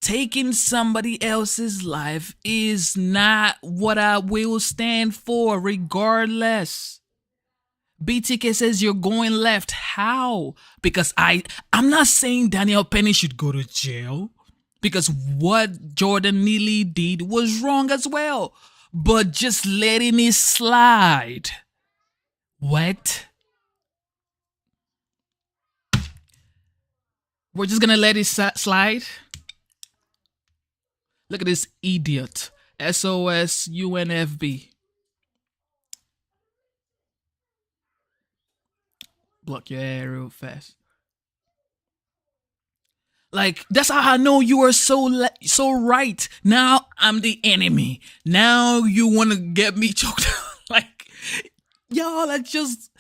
Taking somebody else's life is not what I will stand for, regardless. BTK says you're going left. How? Because I'm not saying Daniel Penny should go to jail, because what Jordan Neely did was wrong as well. But just letting it slide. What? We're just gonna let it slide? Look at this idiot. SOS UNFB. Block your air real fast. Like, that's how I know you are so right. Now I'm the enemy. Now you want to get me choked out. Like, y'all are just...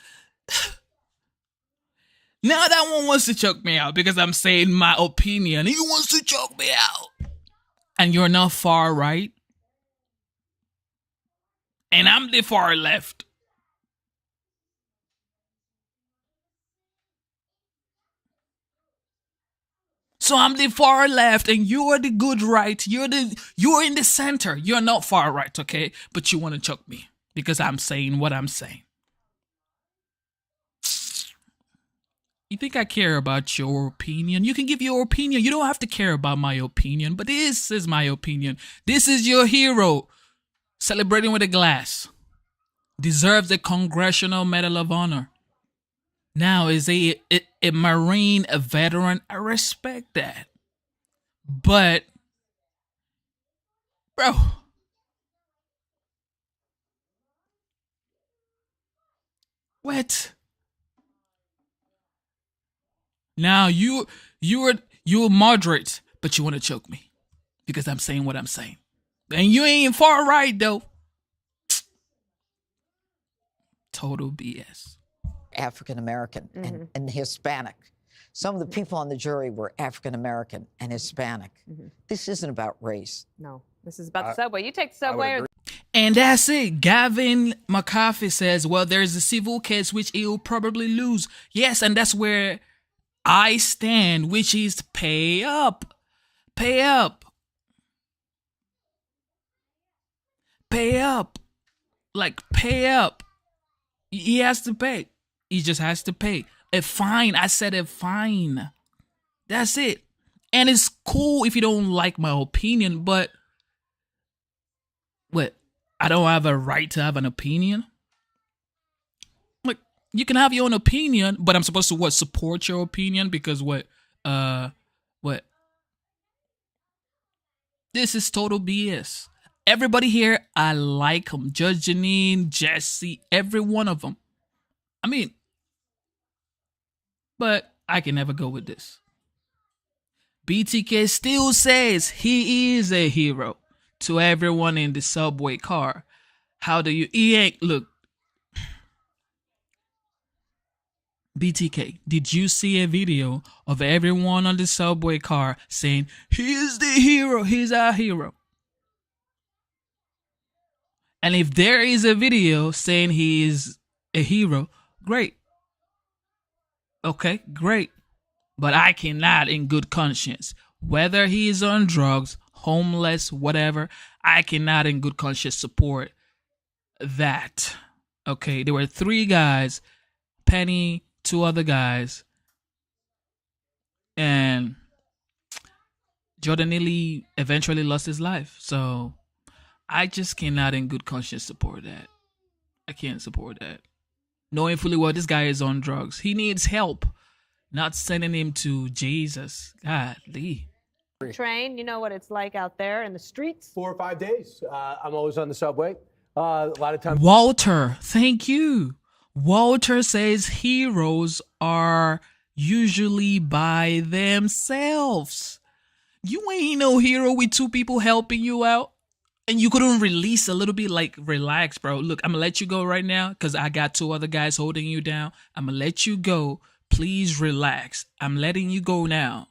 Now that one wants to choke me out because I'm saying my opinion. He wants to choke me out. And you're not far right. And I'm the far left. So I'm the far left and you're the good right. You're in the center. You're not far right, okay? But you want to choke me because I'm saying what I'm saying. You think I care about your opinion? You can give your opinion. You don't have to care about my opinion, but this is my opinion. This is your hero celebrating with a glass. Deserves a Congressional Medal of Honor. Now, is a Marine, a veteran? I respect that. But, bro, what? Now you're moderate, but you want to choke me because I'm saying what I'm saying. And you ain't far right, though. Total BS. African American and Hispanic. Some of the people on the jury were African American and Hispanic. This isn't about race. No, this is about the subway. You take the subway. And that's it. Gavin McCarthy says, well, there's a civil case which he'll probably lose. Yes, and that's where I stand, which is pay up. Pay up. Pay up. Like, pay up. He has to pay. He just has to pay. A fine. I said a fine. That's it. And it's cool if you don't like my opinion, but what? I don't have a right to have an opinion? Like, you can have your own opinion, but I'm supposed to what? Support your opinion because what? This is total BS. Everybody here, I like them. Judge Jeanine, Jesse, every one of them. I mean, but I can never go with this. BTK still says he is a hero to everyone in the subway car. How do you... Look. BTK, did you see a video of everyone on the subway car saying, he's the hero, he's our hero? And if there is a video saying he is a hero, great. Okay, great. But I cannot in good conscience, whether he is on drugs, homeless, whatever, I cannot in good conscience support that. Okay, there were 3 guys, Penny, 2 other guys, and Jordan Neely eventually lost his life. So I just cannot in good conscience support that. I can't support that. Knowing fully well this guy is on drugs. He needs help. Not sending him to Jesus. Godly. Train, you know what it's like out there in the streets? 4 or 5 days. I'm always on the subway. A lot of times. Walter, thank you. Walter says heroes are usually by themselves. You ain't no hero with 2 people helping you out. And you couldn't release a little bit, like, relax, bro. Look, I'm going to let you go right now because I got 2 other guys holding you down. I'm going to let you go. Please relax. I'm letting you go now.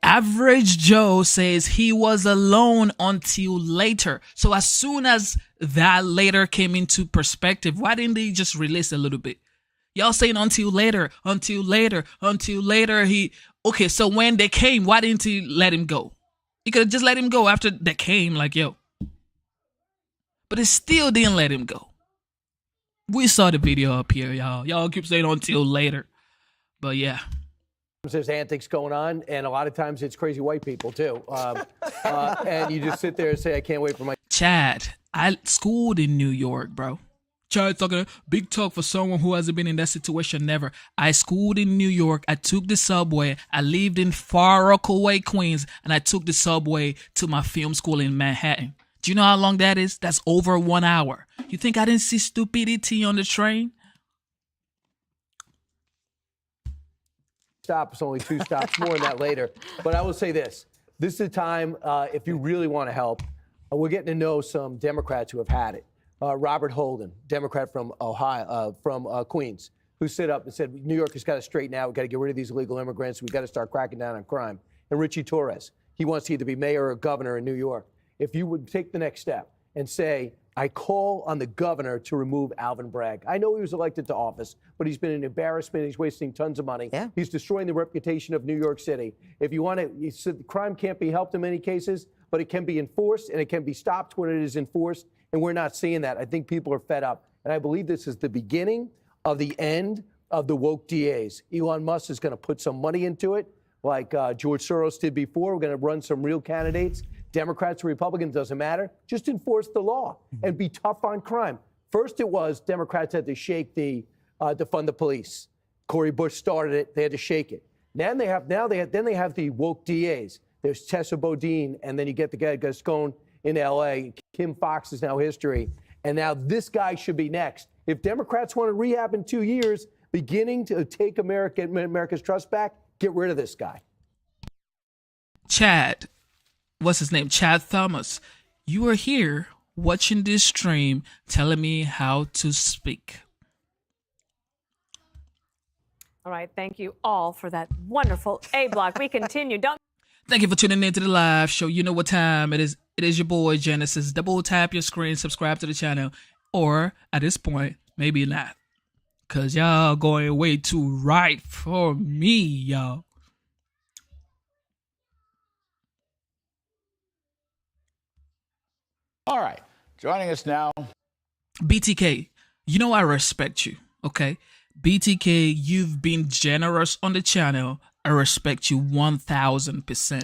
Average Joe says he was alone until later. So as soon as that later came into perspective, why didn't they just release a little bit? Y'all saying until later. Okay, so when they came, why didn't he let him go? He could have just let him go after they came, like, yo. But it still didn't let him go. We saw the video up here, y'all. Y'all keep saying until later. But yeah. There's antics going on, and a lot of times it's crazy white people, too. And you just sit there and say, I can't wait for my... Chad, I schooled in New York, bro. Chad talking big talk for someone who hasn't been in that situation. Never. I schooled in New York. I took the subway. I lived in Far Rockaway, Queens, and I took the subway to my film school in Manhattan. Do you know how long that is? That's over 1 hour. You think I didn't see stupidity on the train? Stops, only 2 stops, more on that later. But I will say this. This is a time, if you really want to help, we're getting to know some Democrats who have had it. Robert Holden, Democrat from Ohio, from Queens, who stood up and said, New York has got to straighten out. We've got to get rid of these illegal immigrants. We've got to start cracking down on crime. And Richie Torres, he wants to either be mayor or governor in New York. If you would take the next step and say, I call on the governor to remove Alvin Bragg. I know he was elected to office, but he's been an embarrassment. He's wasting tons of money. Yeah. He's destroying the reputation of New York City. If you want to, said crime can't be helped in many cases, but it can be enforced and it can be stopped when it is enforced. And we're not seeing that. I think people are fed up. And I believe this is the beginning of the end of the woke DAs. Elon Musk is going to put some money into it, like George Soros did before. We're going to run some real candidates. Democrats or Republicans, doesn't matter. Just enforce the law and be tough on crime. First it was Democrats had to shake the defund the police. Cori Bush started it. They had to shake it. Then they have the woke DAs. There's Tessa Bodine, and then you get the guy Gascon in L.A. Kim Fox is now history. And now this guy should be next. If Democrats want to rehab in 2 years, beginning to take America's trust back, get rid of this guy. Chad, what's his name? Chad Thomas. You are here watching this stream telling me how to speak. All right. Thank you all for that wonderful A block. We continue. Thank you for tuning in to the live show. You know what time it is. It is your boy Genesis. Double tap your screen, subscribe to the channel, or at this point, maybe not. Cause y'all going way too right for me, y'all. All right. Joining us now. BTK, you know I respect you, okay? BTK, you've been generous on the channel. I respect you 1000%.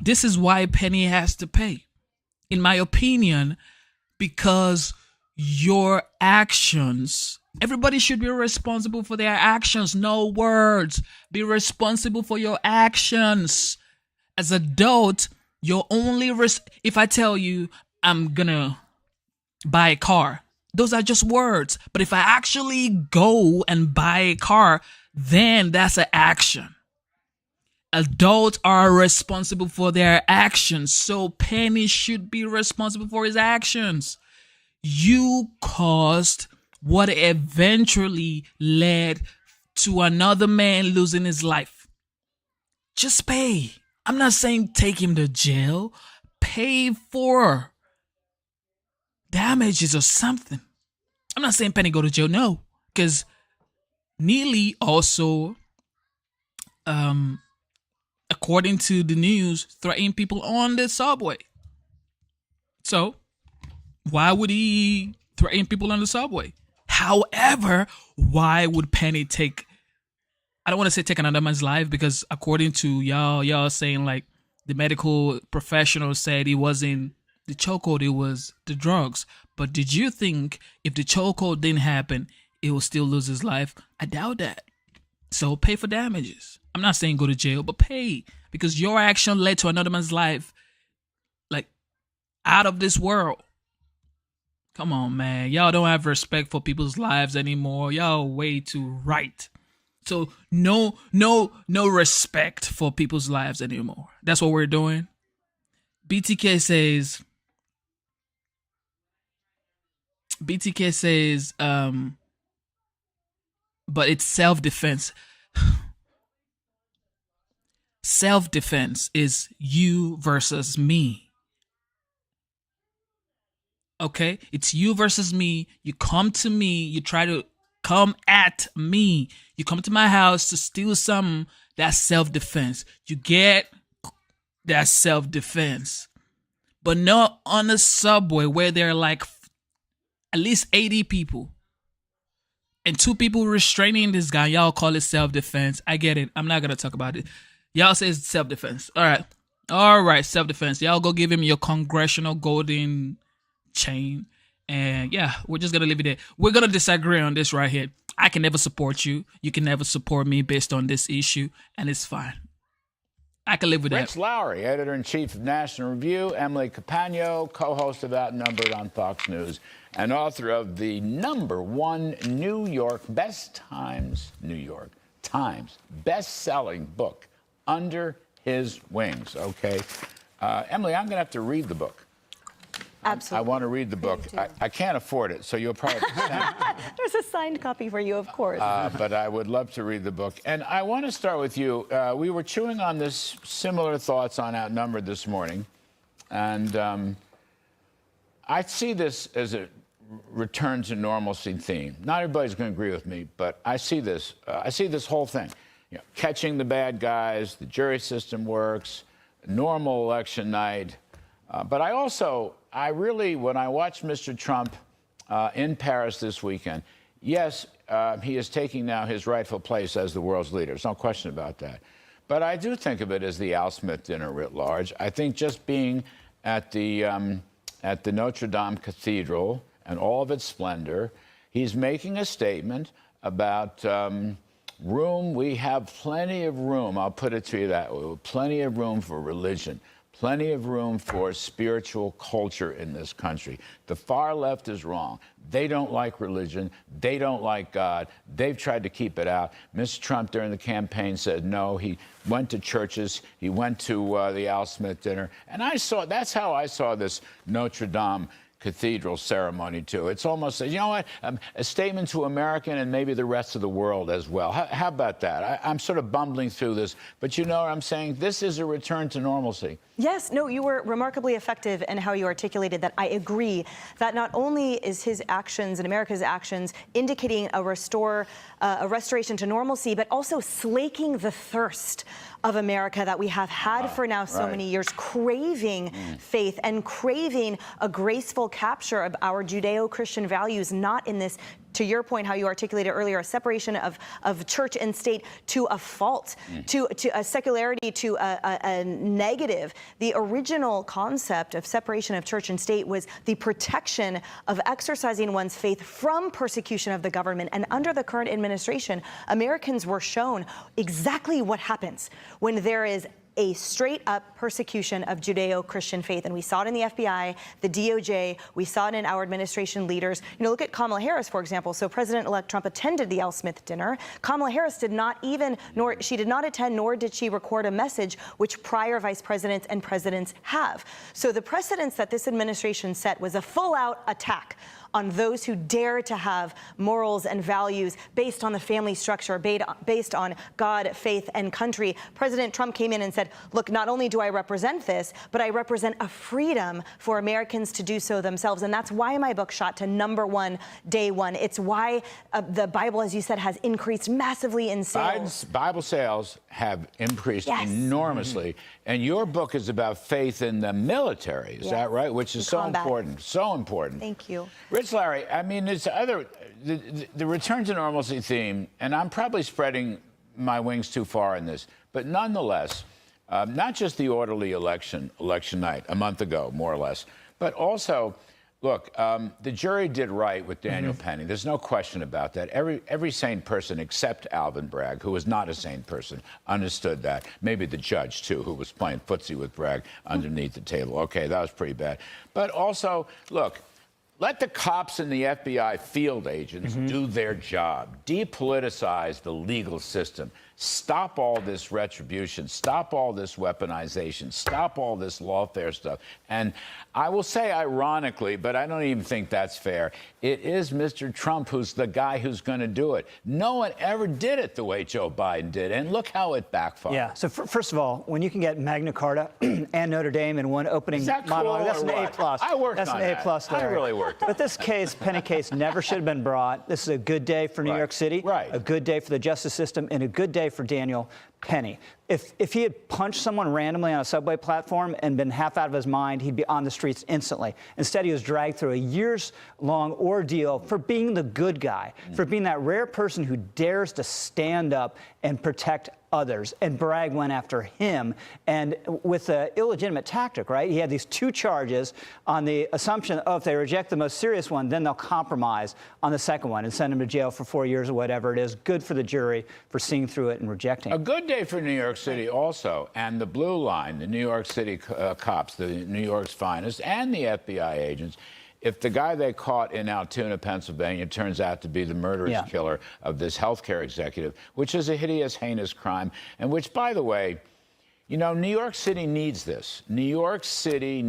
This is why Penny has to pay, in my opinion, because your actions, everybody should be responsible for their actions. No words. Be responsible for your actions. As an adult, you're only, if I tell you I'm gonna buy a car, those are just words. But if I actually go and buy a car, then that's an action. Adults are responsible for their actions, so Penny should be responsible for his actions. You caused what eventually led to another man losing his life. Just pay. I'm not saying take him to jail. Pay for damages or something. I'm not saying Penny go to jail, no. Because Neely also, according to the news, threatened people on the subway. So, why would he threaten people on the subway? However, why would Penny take, I don't want to say take another man's life, because according to y'all saying like the medical professional said it wasn't the chokehold, it was the drugs. But did you think if the chokehold didn't happen, it will still lose his life? I doubt that. So pay for damages. I'm not saying go to jail, but pay, because your action led to another man's life, like out of this world. Come on, man. Y'all don't have respect for people's lives anymore. Y'all way too right. So no respect for people's lives anymore. That's what we're doing. BTK says, but it's self-defense. Self-defense is you versus me. Okay? It's you versus me. You come to me. You try to come at me. You come to my house to steal something. That's self-defense. You get that self-defense. But not on the subway where there are like at least 80 people and 2 people restraining this guy. Y'all call it self-defense. I get it. I'm not going to talk about it. Y'all say it's self-defense. All right, self-defense. Y'all go give him your congressional golden chain. And yeah, we're just going to leave it there. We're going to disagree on this right here. I can never support you. You can never support me based on this issue. And it's fine. I can live with that. Rich Lowry, editor-in-chief of National Review, Emily Capano, co-host of Outnumbered on Fox News, and author of the #1 New York Times best-selling book, Under His Wings. Okay, Emily, I'm going to have to read the book. Absolutely. I want to read the book. I can't afford it, so you'll probably There's a signed copy for you, of course. but I would love to read the book. And I want to start with you. We were chewing on this similar thoughts on Outnumbered this morning. And I see this as a return to normalcy theme. Not everybody's going to agree with me, but I see this. I see this whole thing. You know, catching the bad guys, the jury system works, normal election night. But I really, when I watched Mr. Trump in Paris this weekend, yes, he is taking now his rightful place as the world's leader. There's no question about that. But I do think of it as the Al Smith dinner writ large. I think just being at the Notre Dame Cathedral and all of its splendor, he's making a statement about room. We have plenty of room. I'll put it to you that way. Plenty of room for religion. Plenty of room for spiritual culture in this country. The far left is wrong. They don't like religion. They don't like God. They've tried to keep it out. Mr. Trump during the campaign said no. He went to churches. He went to the Al Smith dinner. And that's how I saw this Notre Dame Cathedral ceremony too. It's almost, you know what, a statement to America and maybe the rest of the world as well. How about that? I'm sort of bumbling through this, but you know what I'm saying? This is a return to normalcy. Yes, no, you were remarkably effective in how you articulated that. I agree that not only is his actions and America's actions indicating a restoration to normalcy, but also slaking the thirst of America that we have had for now so many years, craving faith and craving a graceful capture of our Judeo-Christian values, not in this, to your point, how you articulated earlier, a separation of church and state to a fault, to a secularity, to a negative. The original concept of separation of church and state was the protection of exercising one's faith from persecution of the government. And under the current administration, Americans were shown exactly what happens when there is a straight-up persecution of Judeo-Christian faith. And we saw it in the FBI, the DOJ, we saw it in our administration leaders. You know, look at Kamala Harris, for example. So President-elect Trump attended the Al Smith dinner. Kamala Harris did not attend, nor did she record a message, which prior vice presidents and presidents have. So the precedence that this administration set was a full-out attack on those who dare to have morals and values based on the family structure, based on God, faith, and country. President Trump came in and said, look, not only do I represent this, but I represent a freedom for Americans to do so themselves. And that's why my book shot to #1, day one. It's why the Bible, as you said, has increased massively in sales. Bible sales have increased enormously. And your book is about faith in the military, is that right? Which is so important, so important. Thank you. Rich Larry, I mean, it's the return to normalcy theme, and I'm probably spreading my wings too far in this, but nonetheless, not just the orderly election night a month ago, more or less, but also, look, the jury did right with Daniel Penny. There's no question about that. Every sane person except Alvin Bragg, who was not a sane person, understood that. Maybe the judge, too, who was playing footsie with Bragg underneath the table. Okay, that was pretty bad. But also, look, let the cops and the FBI field agents do their job. Depoliticize the legal system. Stop all this retribution. Stop all this weaponization. Stop all this lawfare stuff. And I will say, ironically, but I don't even think that's fair, it is Mr. Trump who's the guy who's going to do it. No one ever did it the way Joe Biden did. And look how it backfired. Yeah. So first of all, when you can get Magna Carta and Notre Dame in one opening monologue, that's an A+. I worked on that. That's an A+. I really worked on But this Penny case never should have been brought. This is a good day for New York City, a good day for the justice system, and a good day for Daniel Penny. If he had punched someone randomly on a subway platform and been half out of his mind, he'd be on the streets instantly. Instead, he was dragged through a years-long ordeal for being the good guy, for being that rare person who dares to stand up and protect others, and Bragg went after him, and with an illegitimate tactic, right? He had these 2 charges on the assumption, oh, if they reject the most serious one, then they'll compromise on the second one and send him to jail for 4 years or whatever it is. Good for the jury for seeing through it and rejecting it. A good day for New York City also, and the Blue Line, the New York City cops, the New York's finest, and the FBI agents. If the guy they caught in Altoona, Pennsylvania, turns out to be the murderous killer of this healthcare executive, which is a hideous, heinous crime, and which, by the way, you know, New York City needs this. New York City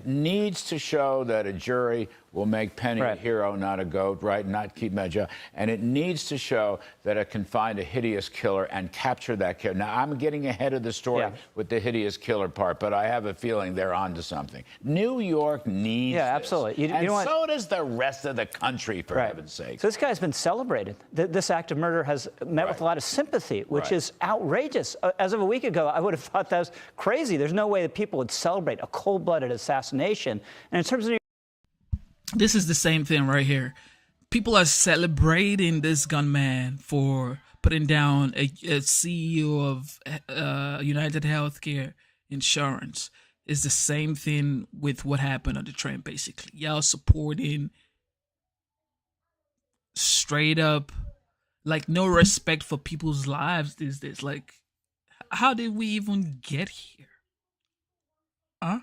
needs to show that a jury will make Penny a hero, not a goat, right? Not keep him at jail. And it needs to show that it can find a hideous killer and capture that killer. Now, I'm getting ahead of the story with the hideous killer part, but I have a feeling they're onto something. New York needs this. Absolutely. And so does the rest of the country, for heaven's sake. So this guy's been celebrated. This act of murder has met with a lot of sympathy, which is outrageous. As of a week ago, I would have thought that was crazy. There's no way that people would celebrate a cold-blooded assassination. And in terms of this is the same thing right here. People are celebrating this gunman for putting down a CEO of United Healthcare Insurance. It's the same thing with what happened on the train, basically. Y'all supporting straight up, like, no respect for people's lives these days. Like, how did we even get here? Huh?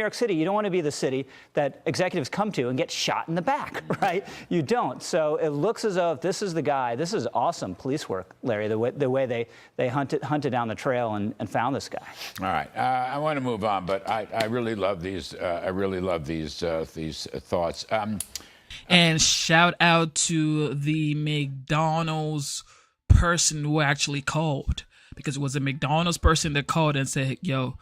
New York City, you don't want to be the city that executives come to and get shot in the back, right? You don't. So it looks as though if this is the guy, this is awesome police work, Larry, the way they hunted down the trail and found this guy. All right, I want to move on, but I really love these. I really love these thoughts. And shout out to the McDonald's person who actually called, because it was a McDonald's person that called and said, yo,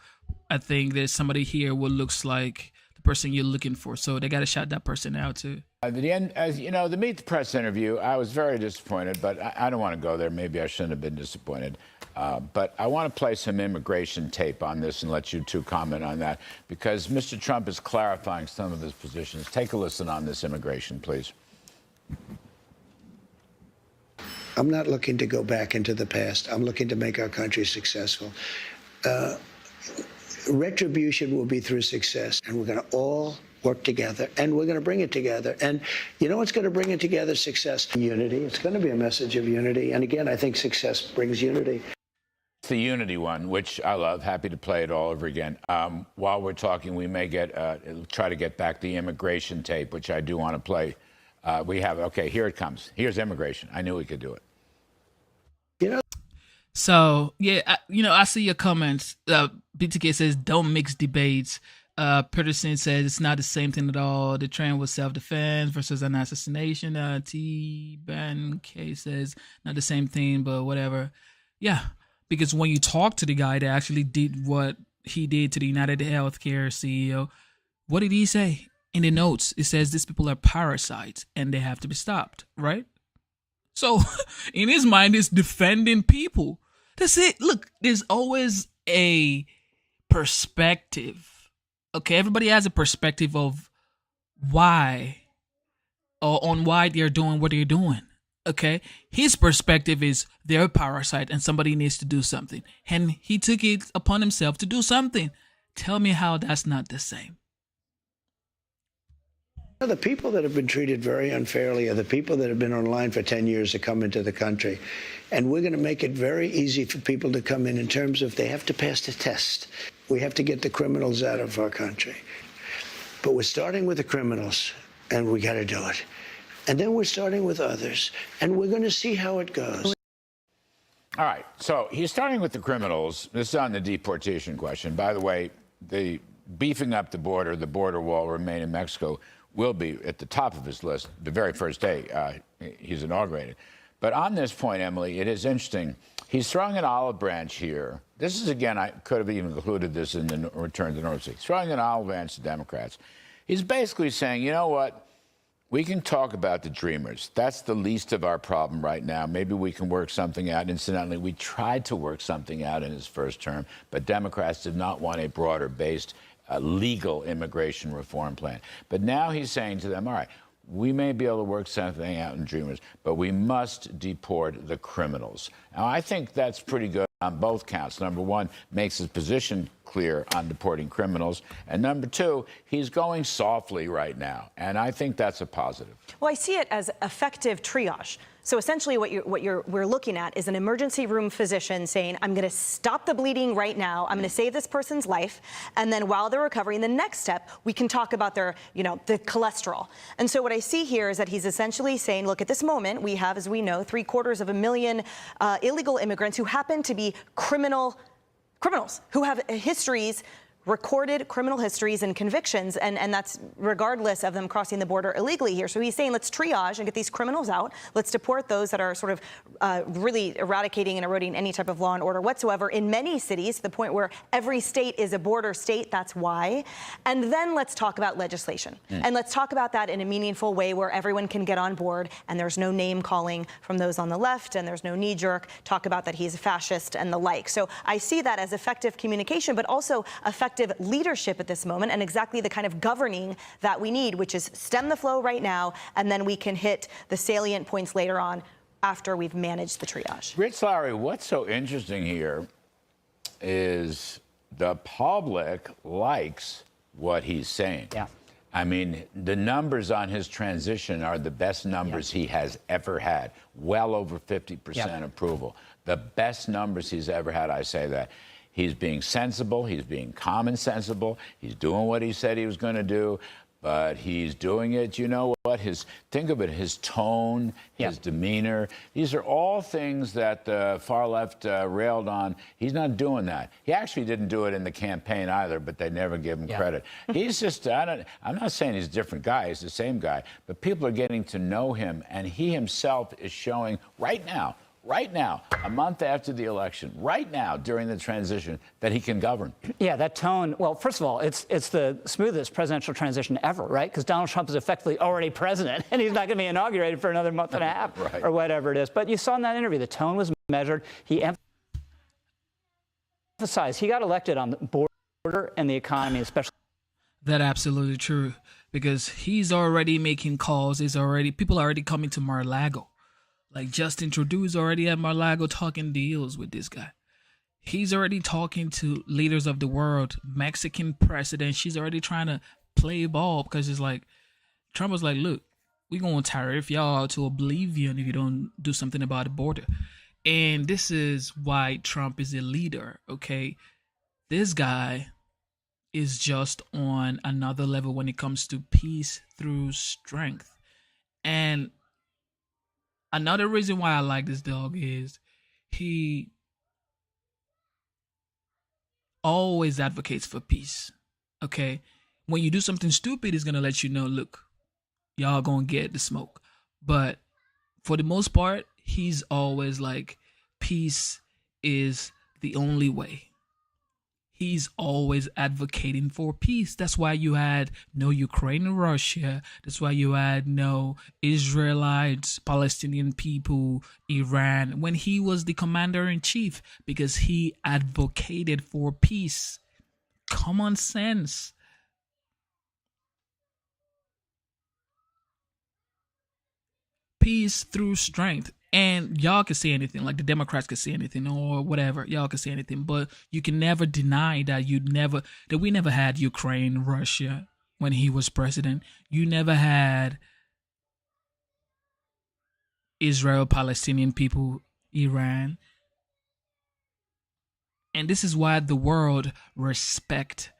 I think there's somebody here who looks like the person you're looking for. So they got to shout that person out too. At the end, as you know, the Meet the Press interview, I was very disappointed, but I don't want to go there. Maybe I shouldn't have been disappointed. But I want to play some immigration tape on this and let you two comment on that, because Mr. Trump is clarifying some of his positions. Take a listen on this immigration, please. I'm not looking to go back into the past. I'm looking to make our country successful. Retribution will be through success, and we're going to all work together, and we're going to bring it together. And you know what's going to bring it together? Success. Unity. It's going to be a message of unity. And again, I think success brings unity. It's the unity one, which I love. Happy to play it all over again. While we're talking, we may try to get back the immigration tape, which I do want to play. Okay, here it comes. Here's immigration. I knew we could do it. You know. So, yeah, I see your comments. BTK says, don't mix debates. Peterson says it's not the same thing at all. The train was self-defense versus an assassination. T-Ben K says, not the same thing, but whatever. Yeah, because when you talk to the guy that actually did what he did to the United Healthcare CEO, what did he say? In the notes, it says these people are parasites and they have to be stopped, right? So, in his mind, he's defending people. That's it. Look, there's always a perspective. Okay, everybody has a perspective of why or on why they're doing what they're doing. Okay, his perspective is they're a parasite and somebody needs to do something. And he took it upon himself to do something. Tell me how that's not the same. The people that have been treated very unfairly are the people that have been online for 10 years to come into the country. And we're going to make it very easy for people to come in terms of they have to pass the test. We have to get the criminals out of our country. But we're starting with the criminals, and we got to do it. And then we're starting with others, and we're going to see how it goes. All right, so he's starting with the criminals. This is on the deportation question. By the way, the beefing up the border wall remain in Mexico will be at the top of his list the very first day he's inaugurated. But on this point, Emily, it is interesting. He's throwing an olive branch here. This is, again, I could have even included this in the return to normalcy. Throwing an olive branch to Democrats. He's basically saying, you know what? We can talk about the Dreamers. That's the least of our problem right now. Maybe we can work something out. Incidentally, we tried to work something out in his first term, but Democrats did not want a broader-based legal immigration reform plan. But now he's saying to them, all right, we may be able to work something out in Dreamers, but we must deport the criminals. Now, I think that's pretty good on both counts. Number one, makes his position clear on deporting criminals. And number two, he's going softly right now. And I think that's a positive. Well, I see it as effective triage. So essentially we're looking at is an emergency room physician saying, I'm going to stop the bleeding right now. I'm going to save this person's life. And then while they're recovering, the next step, we can talk about their, the cholesterol. And so what I see here is that he's essentially saying, look, at this moment, we have, as we know, 750,000 illegal immigrants who happen to be criminals, who have histories, recorded criminal histories and convictions, and that's regardless of them crossing the border illegally here. So he's saying, let's triage and get these criminals out. Let's deport those that are sort of really eradicating and eroding any type of law and order whatsoever in many cities, to the point where every state is a border state. That's why. And then let's talk about legislation. And let's talk about that in a meaningful way where everyone can get on board and there's no name calling from those on the left and there's no knee-jerk talk about that he's a fascist and the like. So I see that as effective communication, but also effective leadership at this moment, and exactly the kind of governing that we need, which is stem the flow right now, and then we can hit the salient points later on after we've managed the triage. Rich Lowry, what's so interesting here is the public likes what he's saying. Yeah. I mean, the numbers on his transition are the best numbers he has ever had. Well over 50% approval. The best numbers he's ever had, I say that. He's being sensible. He's being common sensible. He's doing what he said he was going to do, but he's doing it. You know what? Think of it, his tone, his demeanor. These are all things that the far left railed on. He's not doing that. He actually didn't do it in the campaign either, but they never give him credit. He's just, I'm not saying he's a different guy. He's the same guy, but people are getting to know him, and he himself is showing right now, a month after the election, right now during the transition, that he can govern. Yeah, that tone, well, first of all, it's the smoothest presidential transition ever, right? Because Donald Trump is effectively already president, and he's not going to be inaugurated for another month and a half or whatever it is. But you saw in that interview, the tone was measured. He emphasized he got elected on the border and the economy, especially. That's absolutely true, because he's already making calls. People are already coming to Mar-a-Lago. Like Justin Trudeau's already at Mar-a-Lago talking deals with this guy. He's already talking to leaders of the world. Mexican president, she's already trying to play ball, because it's like, Trump was like, look, we're going to tariff y'all to oblivion if you don't do something about the border. And this is why Trump is a leader, okay? This guy is just on another level when it comes to peace through strength. And another reason why I like this dog is he always advocates for peace, okay? When you do something stupid, he's going to let you know, look, y'all going to get the smoke. But for the most part, he's always like, peace is the only way. He's always advocating for peace. That's why you had no Ukraine and Russia. That's why you had no Israelites, Palestinian people, Iran, when he was the commander-in-chief, because he advocated for peace. Common sense. Peace through strength. And y'all can say anything, like the Democrats can say anything or whatever. Y'all can say anything, but you can never deny that we never had Ukraine, Russia when he was president. You never had Israel, Palestinian people, Iran. And this is why the world respect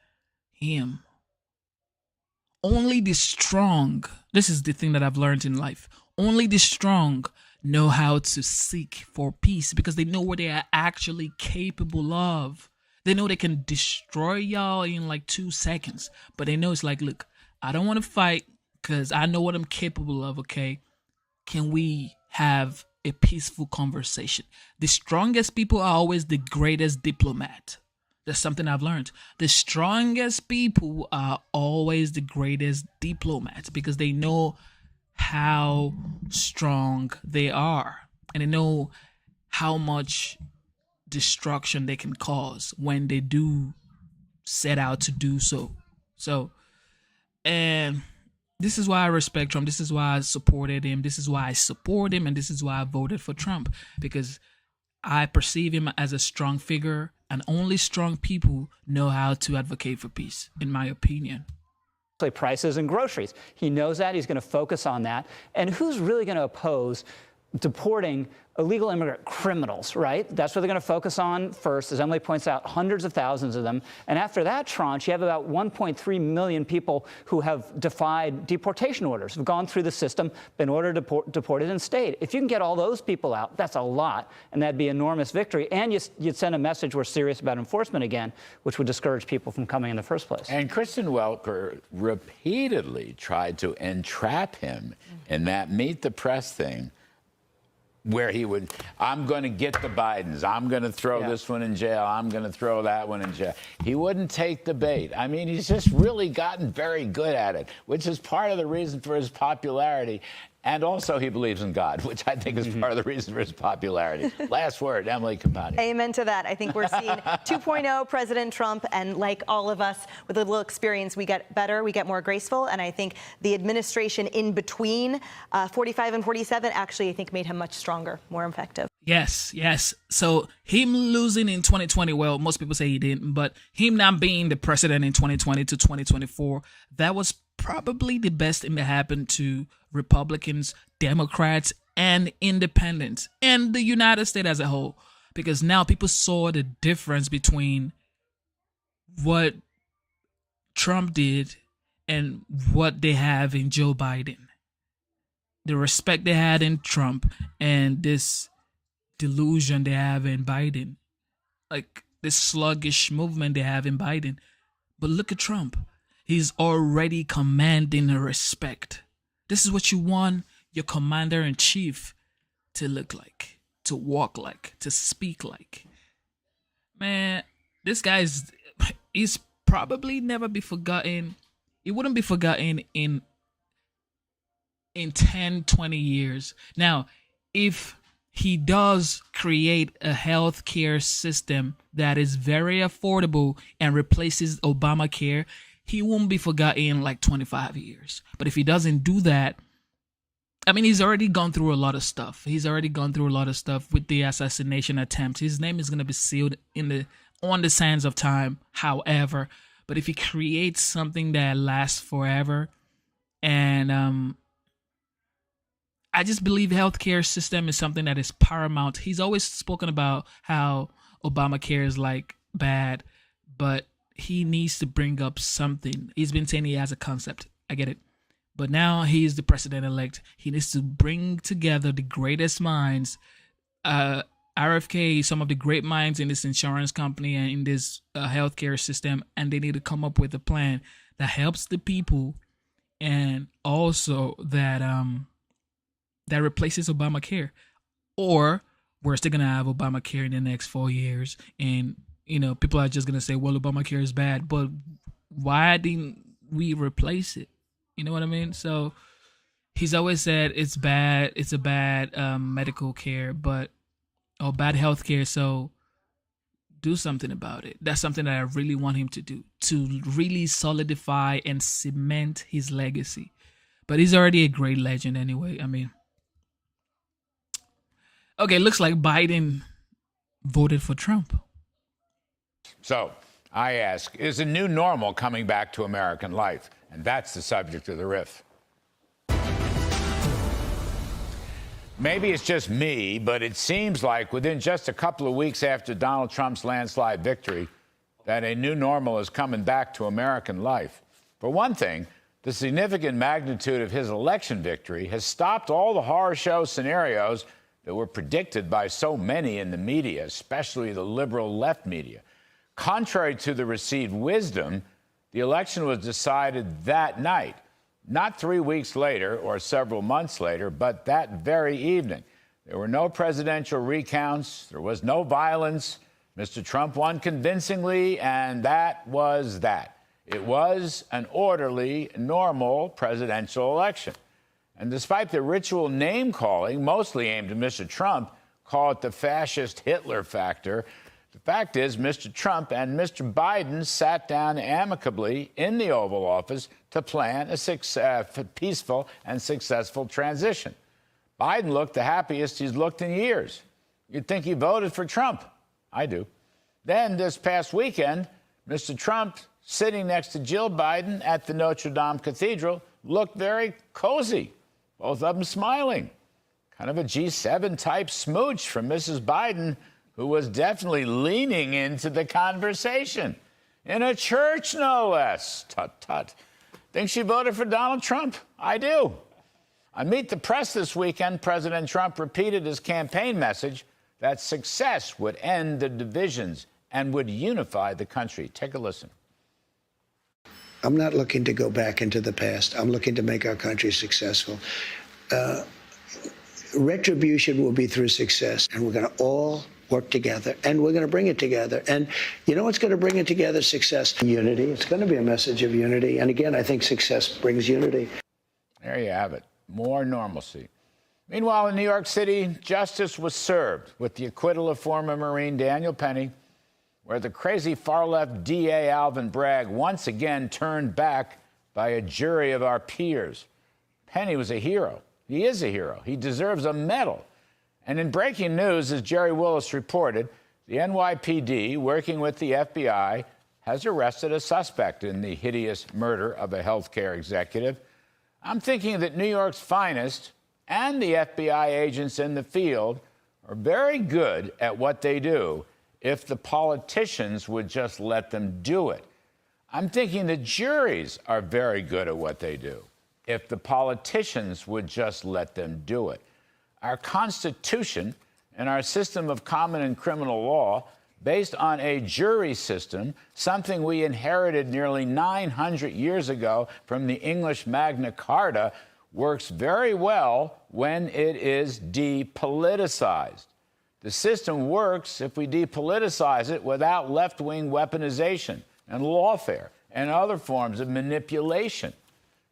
him. Only the strong, this is the thing that I've learned in life, only the strong know how to seek for peace, because they know what they are actually capable of. They know they can destroy y'all in like 2 seconds, but they know it's like, look, I don't want to fight because I know what I'm capable of, okay? Can we have a peaceful conversation? The strongest people are always the greatest diplomat. That's something I've learned. The strongest people are always the greatest diplomats, because they know how strong they are, and they know how much destruction they can cause when they do set out to do so. And This is why I respect Trump. This is why I supported him. This is why I support him. And this is why I voted for Trump. Because I perceive him as a strong figure. And only strong people know how to advocate for peace, in my opinion. Prices and groceries. He knows that. He's going to focus on that. And who's really going to oppose deporting illegal immigrant criminals, right? That's what they're going to focus on first. As Emily points out, hundreds of thousands of them. And after that tranche, you have about 1.3 million people who have defied deportation orders, have gone through the system, been ordered deported and stayed. If you can get all those people out, that's a lot, and that'd be an enormous victory. And you'd send a message we're serious about enforcement again, which would discourage people from coming in the first place. And Kristen Welker repeatedly tried to entrap him in that Meet the Press thing, where he would, I'm going to get the Bidens. I'm going to throw this one in jail. I'm going to throw that one in jail. He wouldn't take the bait. I mean, he's just really gotten very good at it, which is part of the reason for his popularity. And also he believes in God, which I think is part of the reason for his popularity. Last word, Emily Compagnie. Amen to that. I think we're seeing 2.0 President Trump, and like all of us with a little experience, we get better, we get more graceful, and I think the administration in between 45 and 47 actually, I think, made him much stronger, more effective. Yes, yes. So him losing in 2020, well, most people say he didn't, but him not being the president in 2020 to 2024, that was probably the best thing that happened to Republicans, Democrats, and independents, and the United States as a whole. Because now people saw the difference between what Trump did and what they have in Joe Biden. The respect they had in Trump and this delusion they have in Biden. Like this sluggish movement they have in Biden. But look at Trump. He's already commanding the respect. This is what you want your commander-in-chief to look like, to walk like, to speak like. Man, this guy's, he's probably never be forgotten. He wouldn't be forgotten in 10, 20 years. Now, if he does create a healthcare system that is very affordable and replaces Obamacare, he won't be forgotten in like 25 years. But if he doesn't do that, I mean, he's already gone through a lot of stuff. He's already gone through a lot of stuff with the assassination attempts. His name is going to be sealed on the sands of time, however. But if he creates something that lasts forever, and I just believe healthcare system is something that is paramount. He's always spoken about how Obamacare is like bad, but he needs to bring up something. He's been saying he has a concept. I get it. But now he's the president-elect. He needs to bring together the greatest minds, RFK, some of the great minds in this insurance company and in this healthcare system, and they need to come up with a plan that helps the people and also that that replaces Obamacare. Or we're still going to have Obamacare in the next 4 years, and you know, people are just going to say, well, Obamacare is bad, but why didn't we replace it? You know what I mean? So he's always said it's bad. It's a bad medical care, or bad health care. So do something about it. That's something that I really want him to do, to really solidify and cement his legacy. But he's already a great legend anyway. I mean, okay, looks like Biden voted for Trump. So I ask, is a new normal coming back to American life? And that's the subject of the riff. Maybe it's just me, but it seems like within just a couple of weeks after Donald Trump's landslide victory, that a new normal is coming back to American life. For one thing, the significant magnitude of his election victory has stopped all the horror show scenarios that were predicted by so many in the media, especially the liberal left media. Contrary to the received wisdom, the election was decided that night, not 3 weeks later or several months later, but that very evening. There were no presidential recounts. There was no violence. Mr. Trump won convincingly, and that was that. It was an orderly, normal presidential election. And despite the ritual name-calling, mostly aimed at Mr. Trump, call it the fascist Hitler factor, The fact is, Mr. Trump and Mr. Biden sat down amicably in the Oval Office to plan a peaceful and successful transition. Biden looked the happiest he's looked in years. You'd think he voted for Trump. I do. Then this past weekend, Mr. Trump, sitting next to Jill Biden at the Notre Dame Cathedral, looked very cozy, both of them smiling. Kind of a G7 type smooch from Mrs. Biden, who was definitely leaning into the conversation. In a church, no less. Tut, tut. Think she voted for Donald Trump? I do. On Meet the Press this weekend, President Trump repeated his campaign message that success would end the divisions and would unify the country. Take a listen. I'm not looking to go back into the past. I'm looking to make our country successful. Retribution will be through success, and we're going to all work together, and we're going to bring it together. And you know what's going to bring it together? Success. Unity. It's going to be a message of unity. And again, I think success brings unity. There you have it. More normalcy. Meanwhile, in New York City, justice was served with the acquittal of former Marine Daniel Penny, where the crazy far-left DA Alvin Bragg once again turned back by a jury of our peers. Penny was a hero. He is a hero. He deserves a medal. And in breaking news, as Jerry Willis reported, the NYPD, working with the FBI, has arrested a suspect in the hideous murder of a healthcare executive. I'm thinking that New York's finest and the FBI agents in the field are very good at what they do if the politicians would just let them do it. I'm thinking the juries are very good at what they do if the politicians would just let them do it. Our Constitution and our system of common and criminal law, based on a jury system, something we inherited nearly 900 years ago from the English Magna Carta, works very well when it is depoliticized. The system works if we depoliticize it without left-wing weaponization and lawfare and other forms of manipulation.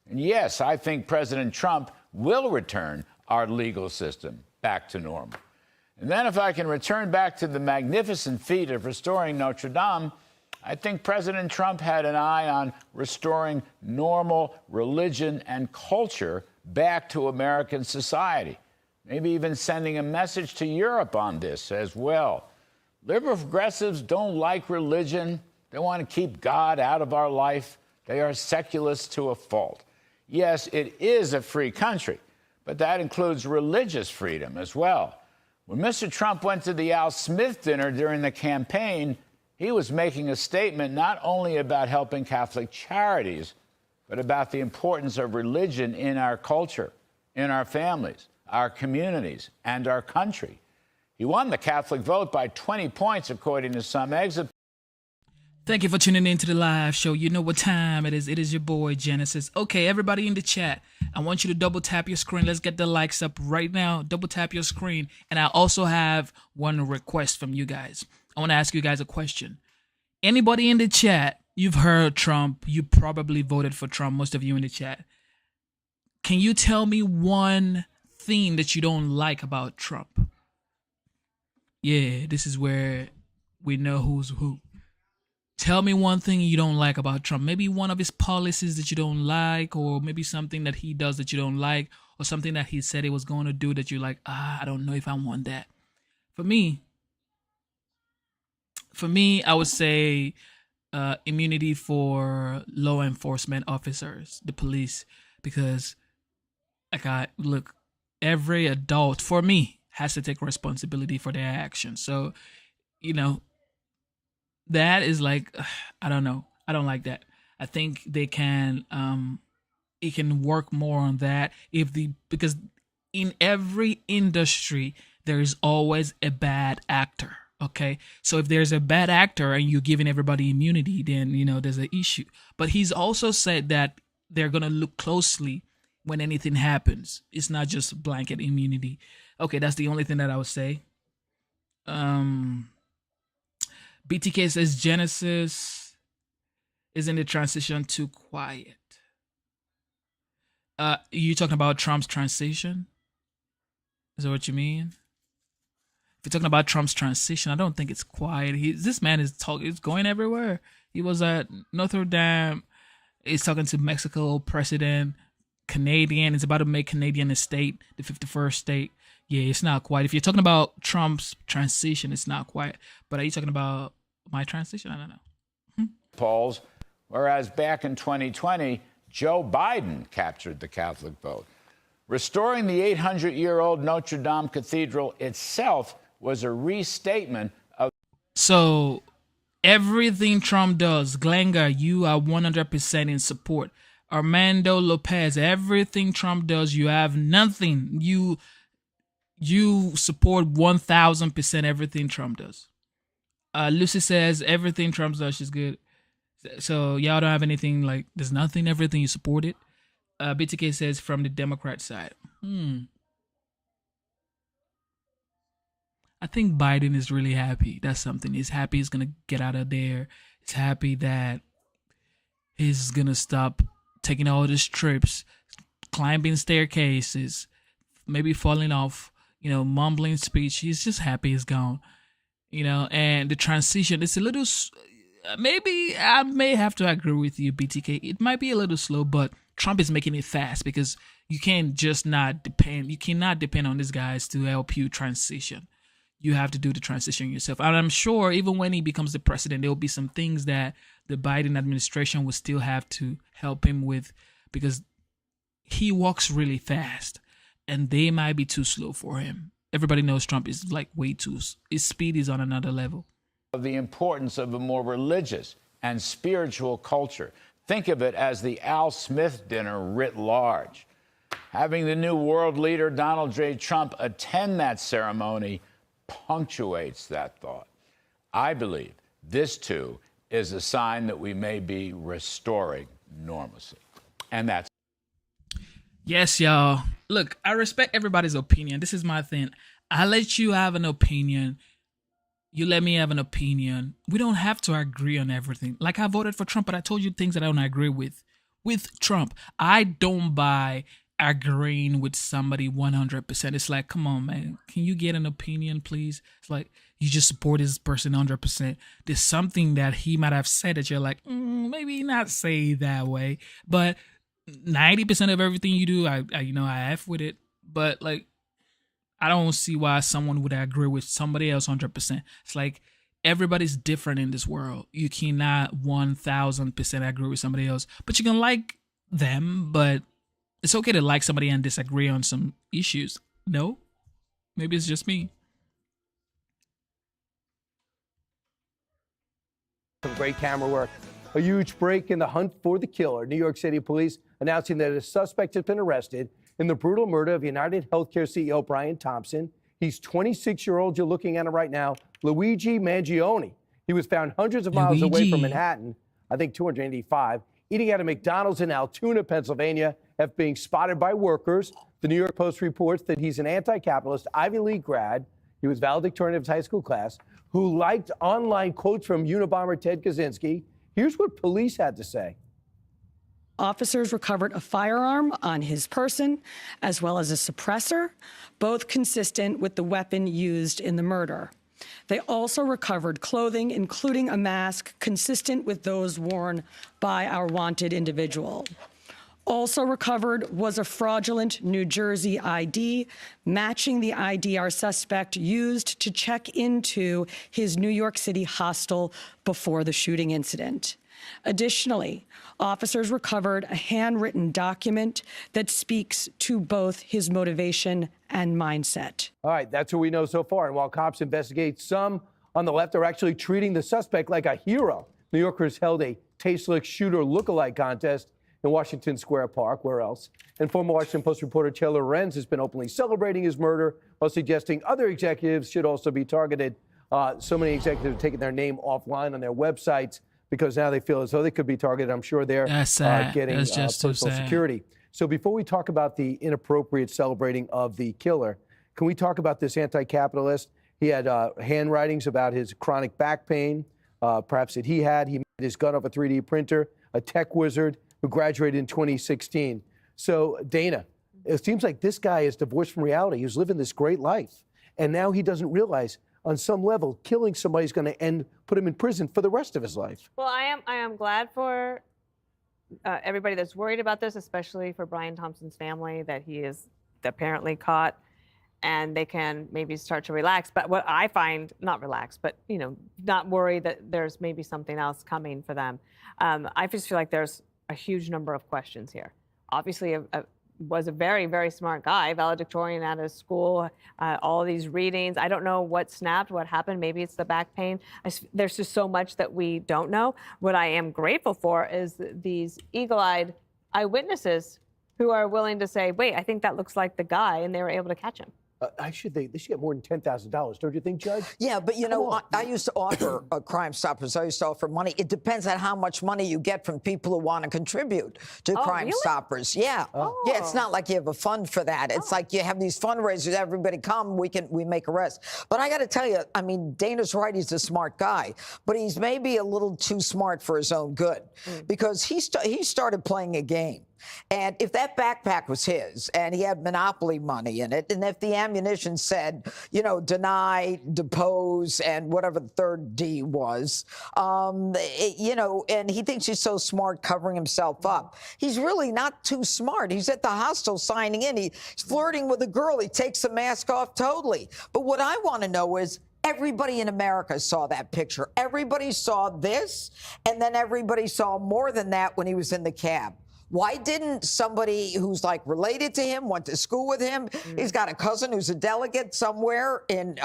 And yes, I think President Trump will return our legal system back to normal. And then if I can return back to the magnificent feat of restoring Notre Dame, I think President Trump had an eye on restoring normal religion and culture back to American society. Maybe even sending a message to Europe on this as well. Liberal progressives don't like religion. They want to keep God out of our life. They are secularists to a fault. Yes, it is a free country, but that includes religious freedom as well. When Mr. Trump went to the Al Smith dinner during the campaign, he was making a statement not only about helping Catholic charities, but about the importance of religion in our culture, in our families, our communities, and our country. He won the Catholic vote by 20 points, according to some exit. Thank you for tuning in to the live show. You know what time it is. It is your boy, Genesis. Okay, everybody in the chat, I want you to double tap your screen. Let's get the likes up right now. Double tap your screen. And I also have one request from you guys. I want to ask you guys a question. Anybody in the chat, you've heard Trump. You probably voted for Trump, most of you in the chat. Can you tell me one thing that you don't like about Trump? Yeah, this is where we know who's who. Tell me one thing you don't like about Trump. Maybe one of his policies that you don't like, or maybe something that he does that you don't like, or something that he said he was going to do that you're like, I don't know if I want that. For me, I would say immunity for law enforcement officers, the police, because look, every adult, for me, has to take responsibility for their actions. So, that is like, I don't know. I don't like that. I think they can, it can work more on that because in every industry, there is always a bad actor. Okay. So if there's a bad actor and you're giving everybody immunity, then, there's an issue. But he's also said that they're going to look closely when anything happens. It's not just blanket immunity. Okay. That's the only thing that I would say. BTK says Genesis is in the transition too quiet. You talking about Trump's transition? Is that what you mean? If you're talking about Trump's transition, I don't think it's quiet. This man is going everywhere. He was at Notre Dame. He's talking to Mexico president, Canadian. He's about to make Canadian a state, the 51st state. Yeah, it's not quiet. If you're talking about Trump's transition, it's not quiet. But are you talking about my transition? I don't know. Polls, whereas back in 2020, Joe Biden captured the Catholic vote. Restoring the 800-year-old Notre Dame Cathedral itself was a restatement of. So everything Trump does, Glengar, you are 100% in support. Armando Lopez, everything Trump does, you have nothing. You support 1,000% everything Trump does. Lucy says everything Trump does is good. So y'all don't have anything like, there's nothing, everything you support it. BTK says from the Democrat side. I think Biden is really happy. That's something. He's happy he's going to get out of there. He's happy that he's going to stop taking all these trips, climbing staircases, maybe falling off, mumbling speech. He's just happy he's gone, and the transition, it's a little, maybe I may have to agree with you, BTK. It might be a little slow, but Trump is making it fast because you cannot depend on these guys to help you transition. You have to do the transition yourself. And I'm sure even when he becomes the president, there will be some things that the Biden administration will still have to help him with because he walks really fast and they might be too slow for him. Everybody knows Trump is like way too, his speed is on another level. The importance of a more religious and spiritual culture. Think of it as the Al Smith dinner writ large. Having the new world leader, Donald J. Trump, attend that ceremony punctuates that thought. I believe this, too, is a sign that we may be restoring normalcy. And that's. Yes, y'all. Look, I respect everybody's opinion. This is my thing. I let you have an opinion. You let me have an opinion. We don't have to agree on everything. Like I voted for Trump, but I told you things that I don't agree with Trump. I don't buy agreeing with somebody 100%. It's like, come on, man. Can you get an opinion, please? It's like you just support this person 100%. There's something that he might have said that you're like, maybe not say that way. But 90% of everything you do, I F with it. But like, I don't see why someone would agree with somebody else 100%. It's like everybody's different in this world. You cannot 1,000% agree with somebody else, but you can like them. But it's okay to like somebody and disagree on some issues. No? Maybe it's just me. Some great camera work. A huge break in the hunt for the killer. New York City police announcing that a suspect has been arrested in the brutal murder of United Healthcare CEO Brian Thompson. He's 26-year-old. You're looking at him right now, Luigi Mangione. He was found hundreds of miles away from Manhattan, I think 285, eating at a McDonald's in Altoona, Pennsylvania, after being spotted by workers. The New York Post reports that he's an anti-capitalist Ivy League grad. He was valedictorian of his high school class, who liked online quotes from Unabomber Ted Kaczynski. Here's what police had to say. Officers recovered a firearm on his person, as well as a suppressor, both consistent with the weapon used in the murder. They also recovered clothing, including a mask consistent with those worn by our wanted individual. Also recovered was a fraudulent New Jersey ID, matching the ID our suspect used to check into his New York City hostel before the shooting incident. Additionally, officers recovered a handwritten document that speaks to both his motivation and mindset. All right, that's what we know so far. And while cops investigate, some on the left are actually treating the suspect like a hero. New Yorkers held a tasteless shooter lookalike contest in Washington Square Park. Where else? And former Washington Post reporter Taylor Lorenz has been openly celebrating his murder while suggesting other executives should also be targeted. So many executives have taken their name offline on their websites because now they feel as though they could be targeted. I'm sure they're getting personal security. So before we talk about the inappropriate celebrating of the killer, can we talk about this anti-capitalist? He had handwritings about his chronic back pain, perhaps that he had. He made his gun off a 3D printer, a tech wizard who graduated in 2016. So, Dana, it seems like this guy is divorced from reality. He was living this great life. And now he doesn't realize on some level killing somebody is going to put him in prison for the rest of his life. Well, I am glad for everybody that's worried about this, especially for Brian Thompson's family, that he is apparently caught and they can maybe start to relax. But what I find, not relax, but, not worry that there's maybe something else coming for them. I just feel like there's a huge number of questions here. Obviously, was a very, very smart guy, valedictorian at his school, all these readings. I don't know what snapped, what happened. Maybe it's the back pain. There's just so much that we don't know. What I am grateful for is these eagle-eyed eyewitnesses who are willing to say, wait, I think that looks like the guy, and they were able to catch him. They should get more than $10,000, don't you think, Judge? Yeah, but I used to offer Crime Stoppers. I used to offer money. It depends on how much money you get from people who want to contribute to Crime Stoppers. Yeah, yeah. It's not like you have a fund for that. It's like you have these fundraisers. Everybody come, we make arrests. But I got to tell you, I mean, Dana's right. He's a smart guy, but he's maybe a little too smart for his own good, because he started playing a game. And if that backpack was his and he had Monopoly money in it, and if the ammunition said, deny, depose, and whatever the third D was, and he thinks he's so smart covering himself up. He's really not too smart. He's at the hostel signing in. He's flirting with a girl. He takes the mask off totally. But what I want to know is, everybody in America saw that picture. Everybody saw this, and then everybody saw more than that when he was in the cab. Why didn't somebody who's related to him, went to school with him? He's got a cousin who's a delegate somewhere in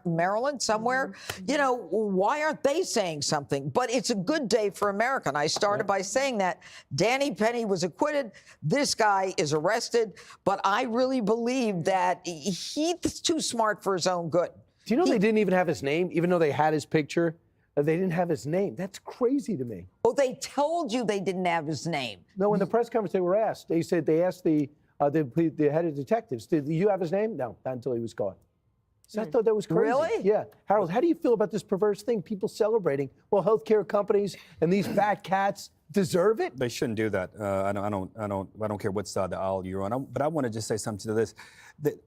Maryland somewhere. Why aren't they saying something? But it's a good day for America. And I started by saying that Danny Penny was acquitted. This guy is arrested. But I really believe that he's too smart for his own good. Do you know they didn't even have his name, even though they had his picture? They didn't have his name. That's crazy to me. Oh, they told you they didn't have his name. No, in the press conference they were asked. They asked the head of detectives, did you have his name? No, not until he was caught. So I thought that was crazy. Really? Yeah. Harold, how do you feel about this perverse thing? People celebrating. Well, healthcare companies and these fat cats deserve it? They shouldn't do that. I don't care what side of the aisle you're on. But I want to just say something to this.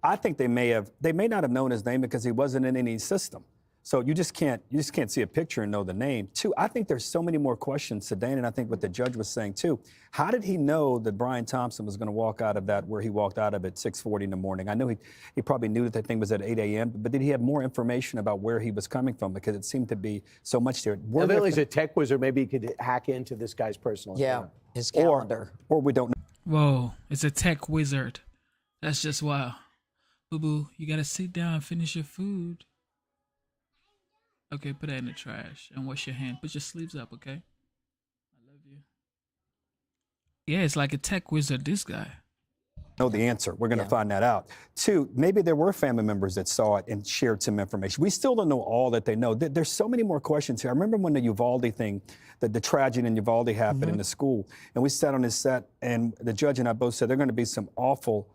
I think they may not have known his name because he wasn't in any system. So you just can't see a picture and know the name. Two, I think there's so many more questions today, and I think what the judge was saying too. How did he know that Brian Thompson was going to walk out of that where he walked out of at 6:40 in the morning? I know he probably knew that thing was at 8 a.m., but did he have more information about where he was coming from? Because it seemed to be so much there. Evidently, he's a tech wizard. Maybe he could hack into this guy's personal account. His calendar. Or we don't know. Whoa, it's a tech wizard. That's just wow. Boo-boo, you got to sit down and finish your food. Okay, put that in the trash and wash your hand. Put your sleeves up, okay? I love you. Yeah, it's like a tech wizard, this guy. Know the answer. We're going to find that out. Two, maybe there were family members that saw it and shared some information. We still don't know all that they know. There's so many more questions here. I remember when the Uvalde thing, the tragedy in Uvalde happened in the school, and we sat on this set, and the judge and I both said there are going to be some awful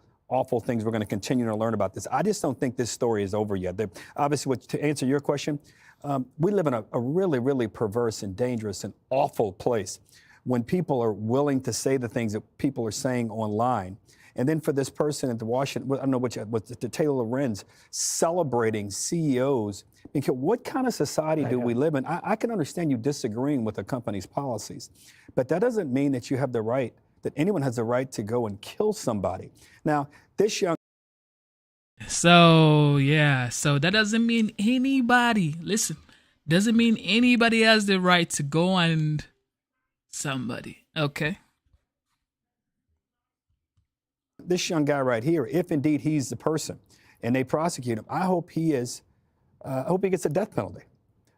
things we're going to continue to learn about this. I just don't think this story is over yet. Obviously, to answer your question, we live in a really, really perverse and dangerous and awful place when people are willing to say the things that people are saying online. And then for this person at the Washington, I don't know the Taylor Lorenz, celebrating CEOs. Because what kind of society do we live in? I can understand you disagreeing with a company's policies, but that doesn't mean that you have the right, that anyone has the right to go and kill somebody. Now, this young... So that doesn't mean anybody, listen, doesn't mean anybody has the right to go on somebody, okay? This young guy right here, if indeed he's the person and they prosecute him, I hope he gets a death penalty.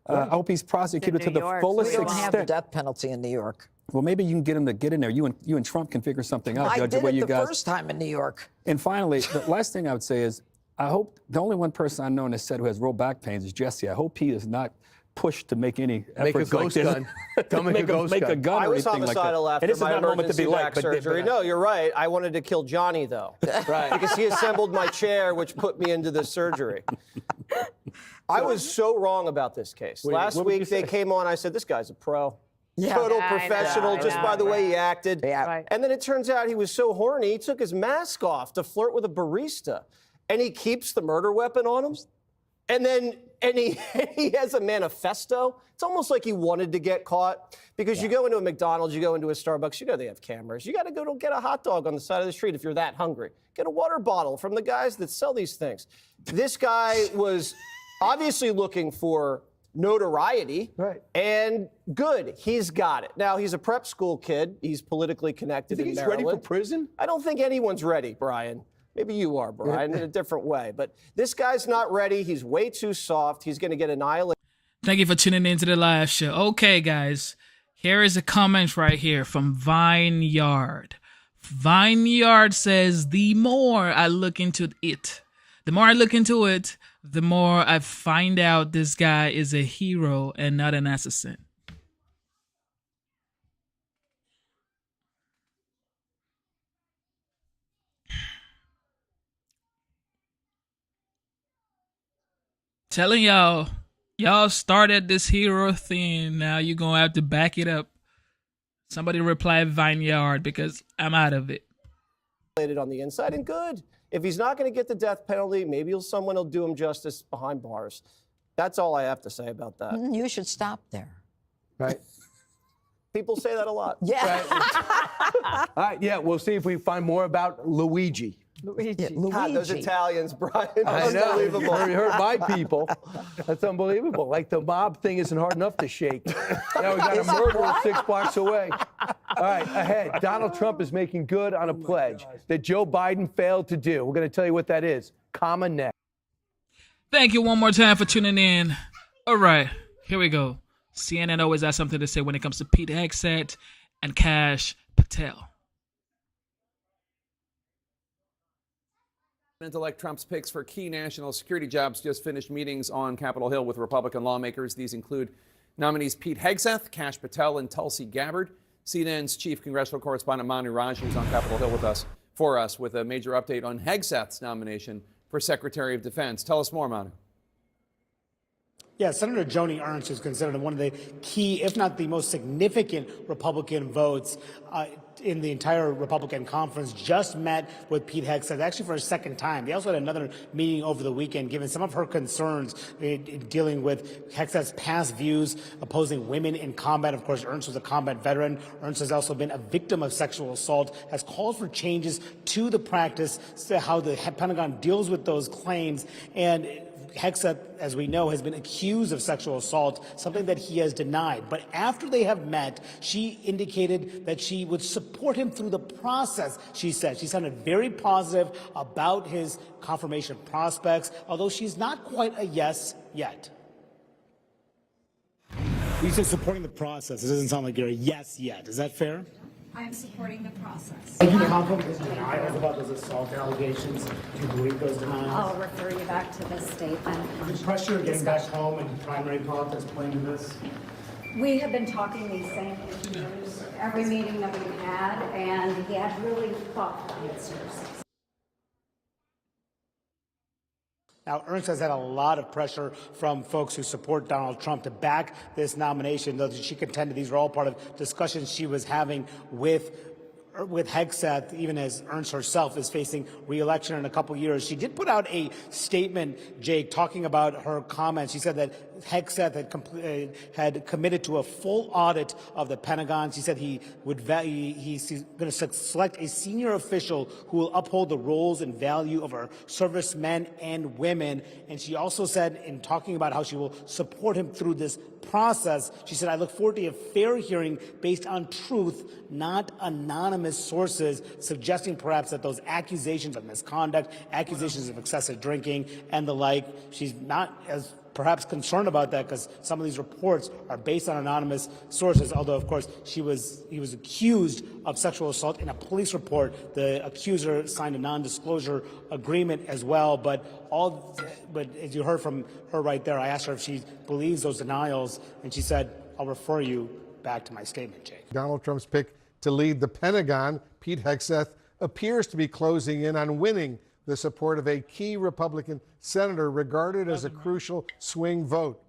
I hope he's prosecuted to the fullest extent. We don't have a death penalty in New York. Well, maybe you can get him to get in there. You and Trump can figure something out, Judge. I did it the first time in New York. And finally, the last thing I would say is, I hope the only one person I know in this set who has real back pains is Jesse. I hope he is not pushed to make any efforts like this. Don't make a ghost gun. Make a gun I or was anything homicidal like that. after my emergency back surgery. No, you're right. I wanted to kill Johnny, though. Right. Because he assembled my chair, which put me into the surgery. I was so wrong about this case. Last week, they came on. I said, this guy's a pro. Yeah. Total professional, just by the way he acted. Yeah. And then it turns out he was so horny, he took his mask off to flirt with a barista. and he keeps the murder weapon on him, and he has a manifesto. It's almost like he wanted to get caught, because you go into a McDonald's, you go into a Starbucks, you know they have cameras. You got to go to get a hot dog on the side of the street if you're that hungry. Get a water bottle from the guys that sell these things. This guy was obviously looking for notoriety, and good, he's got it. Now, he's a prep school kid. He's politically connected You think in he's Maryland. ready for prison? I don't think anyone's ready, Brian. Maybe you are, Brian, in a different way. But this guy's not ready. He's way too soft. He's going to get annihilated. Thank you for tuning in to the live show. Okay, guys, here is a comment right here from Vineyard. Vineyard says, the more I look into it, the more I find out this guy is a hero and not an assassin. Telling y'all started this hero thing. Now you're going to have to back it up. Somebody reply Vineyard, because I'm out of it. On the inside, and good. If he's not going to get the death penalty, maybe someone will do him justice behind bars. That's all I have to say about that. You should stop there. Right. People say that a lot. Yeah. All right, yeah, we'll see if we find more about Luigi. God, those Italians, Brian. I know. Unbelievable. You hurt my people. That's unbelievable. Like the mob thing isn't hard enough to shake. Now we got a murderer 6 blocks away. All right, ahead. Donald Trump is making good on a pledge that Joe Biden failed to do. We're going to tell you what that is. Comma next. Thank you one more time for tuning in. All right, here we go. CNN always has something to say when it comes to Pete Hegseth and Kash Patel. President-elect Trump's picks for key national security jobs just finished meetings on Capitol Hill with Republican lawmakers. These include nominees Pete Hegseth, Kash Patel, and Tulsi Gabbard. CNN's chief congressional correspondent Manu Raju is on Capitol Hill for us with a major update on Hegseth's nomination for Secretary of Defense. Tell us more, Manu. Yeah, Senator Joni Ernst is considered one of the key, if not the most significant Republican votes in the entire Republican conference. Just met with Pete Hegseth, actually for a second time. They also had another meeting over the weekend, given some of her concerns in dealing with Hegseth's past views opposing women in combat. Of course, Ernst was a combat veteran. Ernst has also been a victim of sexual assault, has called for changes to the practice, to how the Pentagon deals with those claims. And Hegseth, as we know, has been accused of sexual assault, something that he has denied. But after they have met, she indicated that she would support him through the process, she said. She sounded very positive about his confirmation prospects, although she's not quite a yes yet. You said supporting the process. It doesn't sound like you're a yes yet. Is that fair? I'm supporting the process. Are you confident with denials about those assault allegations? Do you believe those denials? I'll refer you back to this statement. The pressure of getting back home and primary politics playing into this? We have been talking these same issues every meeting that we've had, and he had really thoughtful answers. Now, Ernst has had a lot of pressure from folks who support Donald Trump to back this nomination, though she contended these were all part of discussions she was having with Hegseth, even as Ernst herself is facing re-election in a couple years. She did put out a statement, Jake, talking about her comments. She said that Hegseth had committed to a full audit of the Pentagon. She said he's going to select a senior official who will uphold the roles and value of our servicemen and women. And she also said, in talking about how she will support him through this process, she said, I look forward to a fair hearing based on truth, not anonymous sources, suggesting perhaps that those accusations of misconduct, accusations of excessive drinking and the like, she's not as perhaps concerned about that because some of these reports are based on anonymous sources, although, of course, he was accused of sexual assault in a police report. The accuser signed a non-disclosure agreement as well, but as you heard from her right there, I asked her if she believes those denials, and she said, I'll refer you back to my statement, Jake. Donald Trump's pick to lead the Pentagon, Pete Hegseth, appears to be closing in on winning the support of a key Republican senator regarded as a crucial swing vote.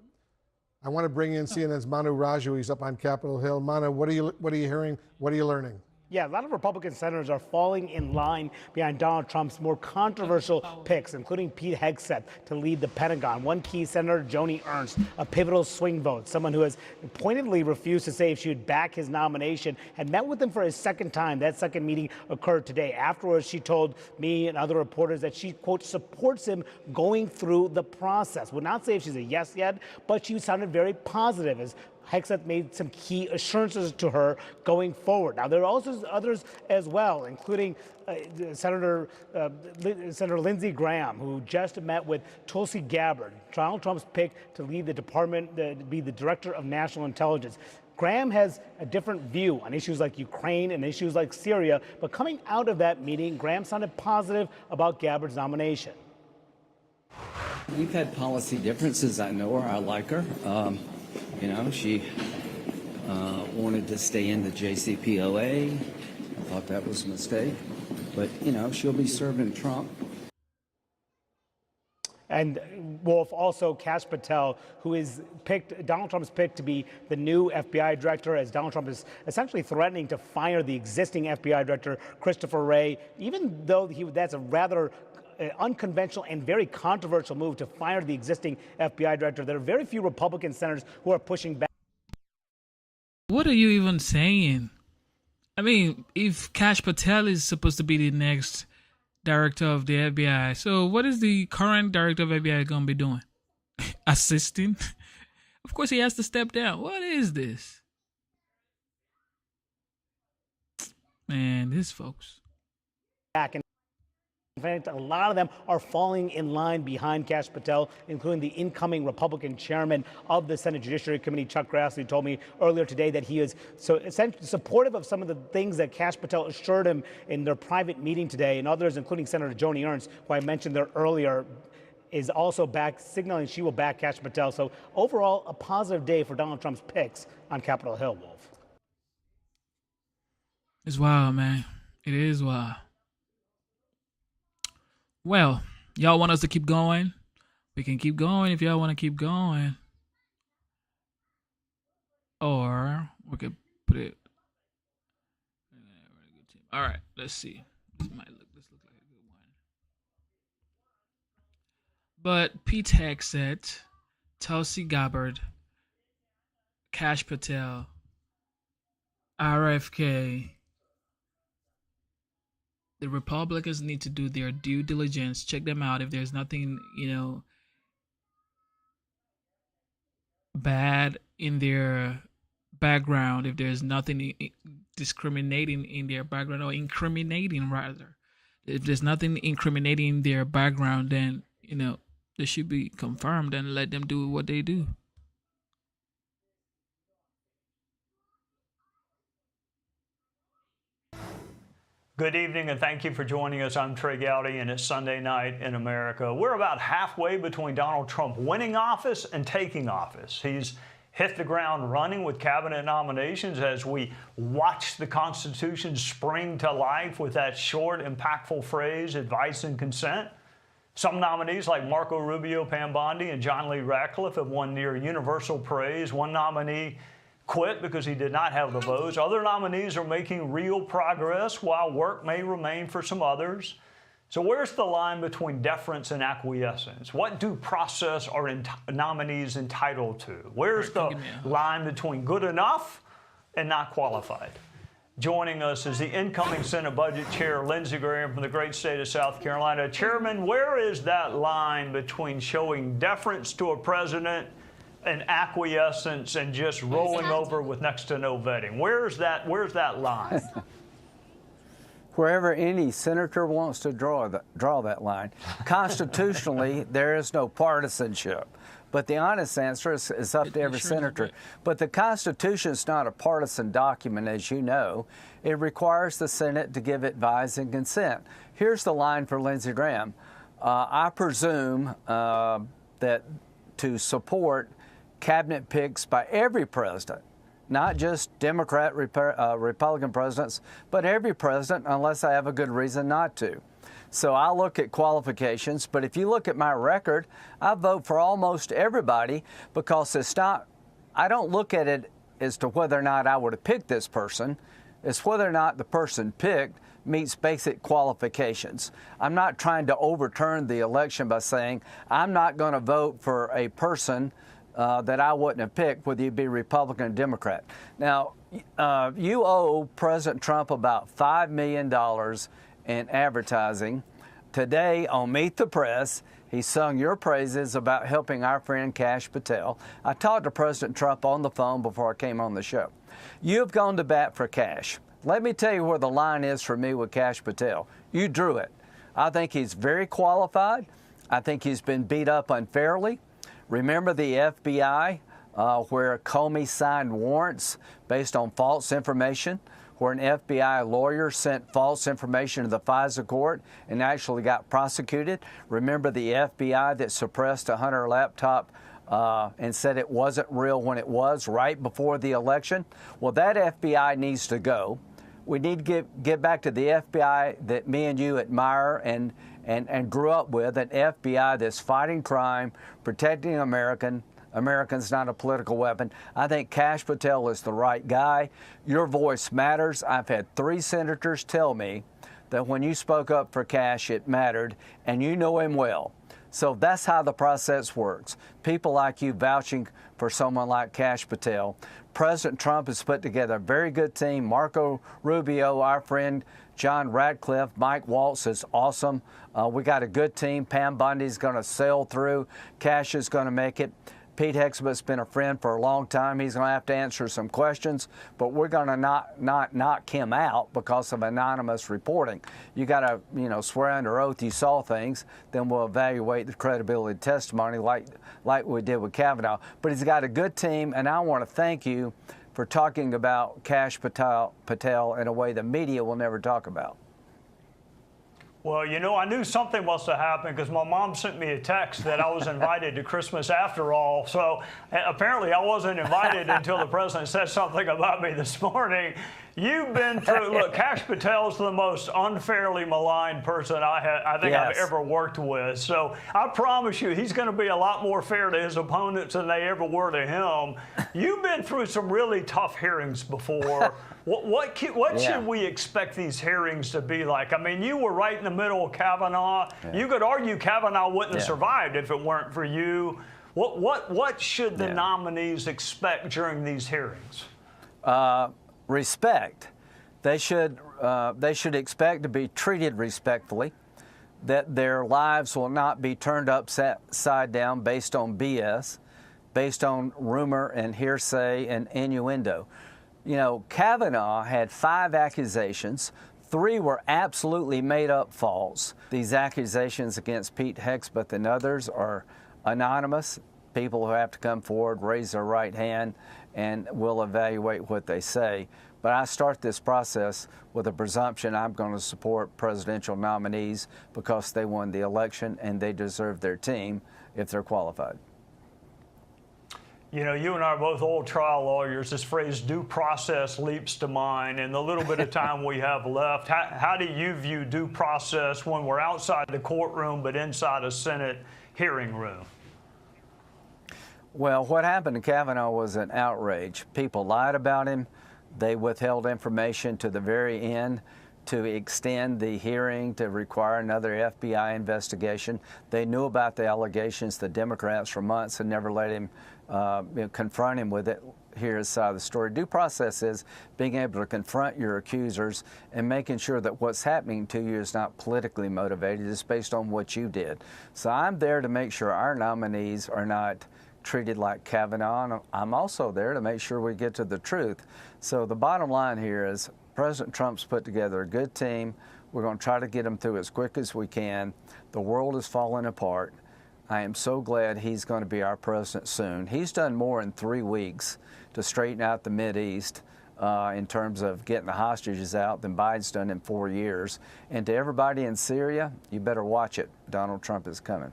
I want to bring in CNN's Manu Raju. He's up on Capitol Hill. Manu, what are you hearing? What are you learning? Yeah, a lot of Republican senators are falling in line behind Donald Trump's more controversial picks, including Pete Hegseth to lead the Pentagon. One key senator, Joni Ernst, a pivotal swing vote, someone who has pointedly refused to say if she would back his nomination, had met with him for his second time. That second meeting occurred today. Afterwards, she told me and other reporters that she, quote, supports him going through the process. Would not say if she's a yes yet, but she sounded very positive as Hegseth made some key assurances to her going forward. Now, there are also others as well, including Senator Lindsey Graham, who just met with Tulsi Gabbard, Donald Trump's pick to lead the department, to be the director of national intelligence. Graham has a different view on issues like Ukraine and issues like Syria, but coming out of that meeting, Graham sounded positive about Gabbard's nomination. We've had policy differences. I know her. I like her. You know, she wanted to stay in the JCPOA. I thought that was a mistake. But, you know, she'll be serving Trump. And Wolf, also Kash Patel, who is Donald Trump's pick to be the new FBI director, as Donald Trump is essentially threatening to fire the existing FBI director, Christopher Wray, even though that's a rather unconventional and very controversial move to fire the existing FBI director. There are very few Republican senators who are pushing back. What are you even saying? I mean, if Kash Patel is supposed to be the next director of the FBI, so what is the current director of FBI going to be doing? Assisting? Of course he has to step down. What is this? Man, these folks. In fact, a lot of them are falling in line behind Kash Patel, including the incoming Republican chairman of the Senate Judiciary Committee, Chuck Grassley, told me earlier today that he is so essentially supportive of some of the things that Kash Patel assured him in their private meeting today, and others, including Senator Joni Ernst, who I mentioned there earlier, is also back, signaling she will back Kash Patel. So overall, a positive day for Donald Trump's picks on Capitol Hill, Wolf. It's wild, man. It is wild. Well, y'all want us to keep going? We can keep going if y'all want to keep going. Or we could put it. All right, let's see. This look like a good one. But Pete Hegseth, Tulsi Gabbard, Kash Patel, RFK. The Republicans need to do their due diligence, check them out. If there's nothing, bad in their background, if there's nothing discriminating in their background, or incriminating rather, if there's nothing incriminating in their background, then, they should be confirmed and let them do what they do. Good evening, and thank you for joining us. I'm Trey Gowdy, and it's Sunday night in America. We're about halfway between Donald Trump winning office and taking office. He's hit the ground running with cabinet nominations as we watch the Constitution spring to life with that short, impactful phrase, advice and consent. Some nominees like Marco Rubio, Pam Bondi, and John Lee Ratcliffe have won near universal praise. One nominee quit because he did not have the votes. Other nominees are making real progress, while work may remain for some others. So where's the line between deference and acquiescence? What due process are nominees entitled to? Where's the line between good enough and not qualified? Joining us is the incoming Senate Budget Chair, Lindsey Graham, from the great state of South Carolina. Chairman, where is that line between showing deference to a president and acquiescence and just rolling over with next to no vetting? Where's that line? Wherever any senator wants to draw that line. Constitutionally, there is no partisanship. But the honest answer is up to every senator. But the Constitution is not a partisan document, as you know. It requires the Senate to give advice and consent. Here's the line for Lindsey Graham. I presume that to support cabinet picks by every president, not just Democrat, Republican presidents, but every president, unless I have a good reason not to. So I look at qualifications, but if you look at my record, I vote for almost everybody, because I don't look at it as to whether or not I would have picked this person. It's whether or not the person picked meets basic qualifications. I'm not trying to overturn the election by saying I'm not going to vote for a person that I wouldn't have picked, whether you be Republican or Democrat. Now, you owe President Trump about $5 million in advertising. Today on Meet the Press, he sung your praises about helping our friend Kash Patel. I talked to President Trump on the phone before I came on the show. You've gone to bat for Kash. Let me tell you where the line is for me with Kash Patel. You drew it. I think he's very qualified. I think he's been beat up unfairly. Remember the FBI, where Comey signed warrants based on false information, where an FBI lawyer sent false information to the FISA court and actually got prosecuted. Remember the FBI that suppressed a Hunter laptop and said it wasn't real when it was right before the election? Well, that FBI needs to go. We need to get back to the FBI that me and you admire and grew up with, an FBI that's fighting crime, protecting Americans, not a political weapon. I think Kash Patel is the right guy. Your voice matters. I've had 3 senators tell me that when you spoke up for Kash, it mattered, and you know him well. So that's how the process works. People like you vouching for someone like Kash Patel. President Trump has put together a very good team. Marco Rubio, our friend, John Ratcliffe, Mike Waltz is awesome. We got a good team. Pam Bundy's going to sail through. Kash is going to make it. Pete Hegseth's been a friend for a long time. He's going to have to answer some questions, but we're going to not knock him out because of anonymous reporting. You got to, swear under oath you saw things, then we'll evaluate the credibility of testimony like we did with Kavanaugh. But he's got a good team, and I want to thank you for talking about Kash Patel in a way the media will never talk about. Well, I knew something must have happened because my mom sent me a text that I was invited to Christmas after all. So apparently I wasn't invited until the president said something about me this morning. You've been through, look, Kash Patel's the most unfairly maligned person I think I've ever worked with. So I promise you, he's going to be a lot more fair to his opponents than they ever were to him. You've been through some really tough hearings before. What should we expect these hearings to be like? I mean, you were right in the middle of Kavanaugh. Yeah. You could argue Kavanaugh wouldn't have survived if it weren't for you. What should the nominees expect during these hearings? Respect. They should expect to be treated respectfully, that their lives will not be turned upside down based on BS, based on rumor and hearsay and innuendo. Kavanaugh had 5 accusations. 3 were absolutely made up false. These accusations against Pete Hegseth and others are anonymous. People who have to come forward, raise their right hand, and we'll evaluate what they say. But I start this process with a presumption I'm going to support presidential nominees because they won the election and they deserve their team if they're qualified. You and I are both old trial lawyers. This phrase due process leaps to mind. In the little bit of time we have left, how do you view due process when we're outside the courtroom but inside a Senate hearing room? Well, what happened to Kavanaugh was an outrage. People lied about him. They withheld information to the very end to extend the hearing to require another FBI investigation. They knew about the allegations. The Democrats for months had never let him confront him with it. Here's side of the story. Due process is being able to confront your accusers and making sure that what's happening to you is not politically motivated. It's based on what you did. So I'm there to make sure our nominees are not treated like Kavanaugh. And I'm also there to make sure we get to the truth. So the bottom line here is President Trump's put together a good team. We're going to try to get them through as quick as we can. The world is falling apart. I am so glad he's going to be our president soon. He's done more in 3 weeks to straighten out the Mideast in terms of getting the hostages out than Biden's done in 4 years. And to everybody in Syria, you better watch it. Donald Trump is coming.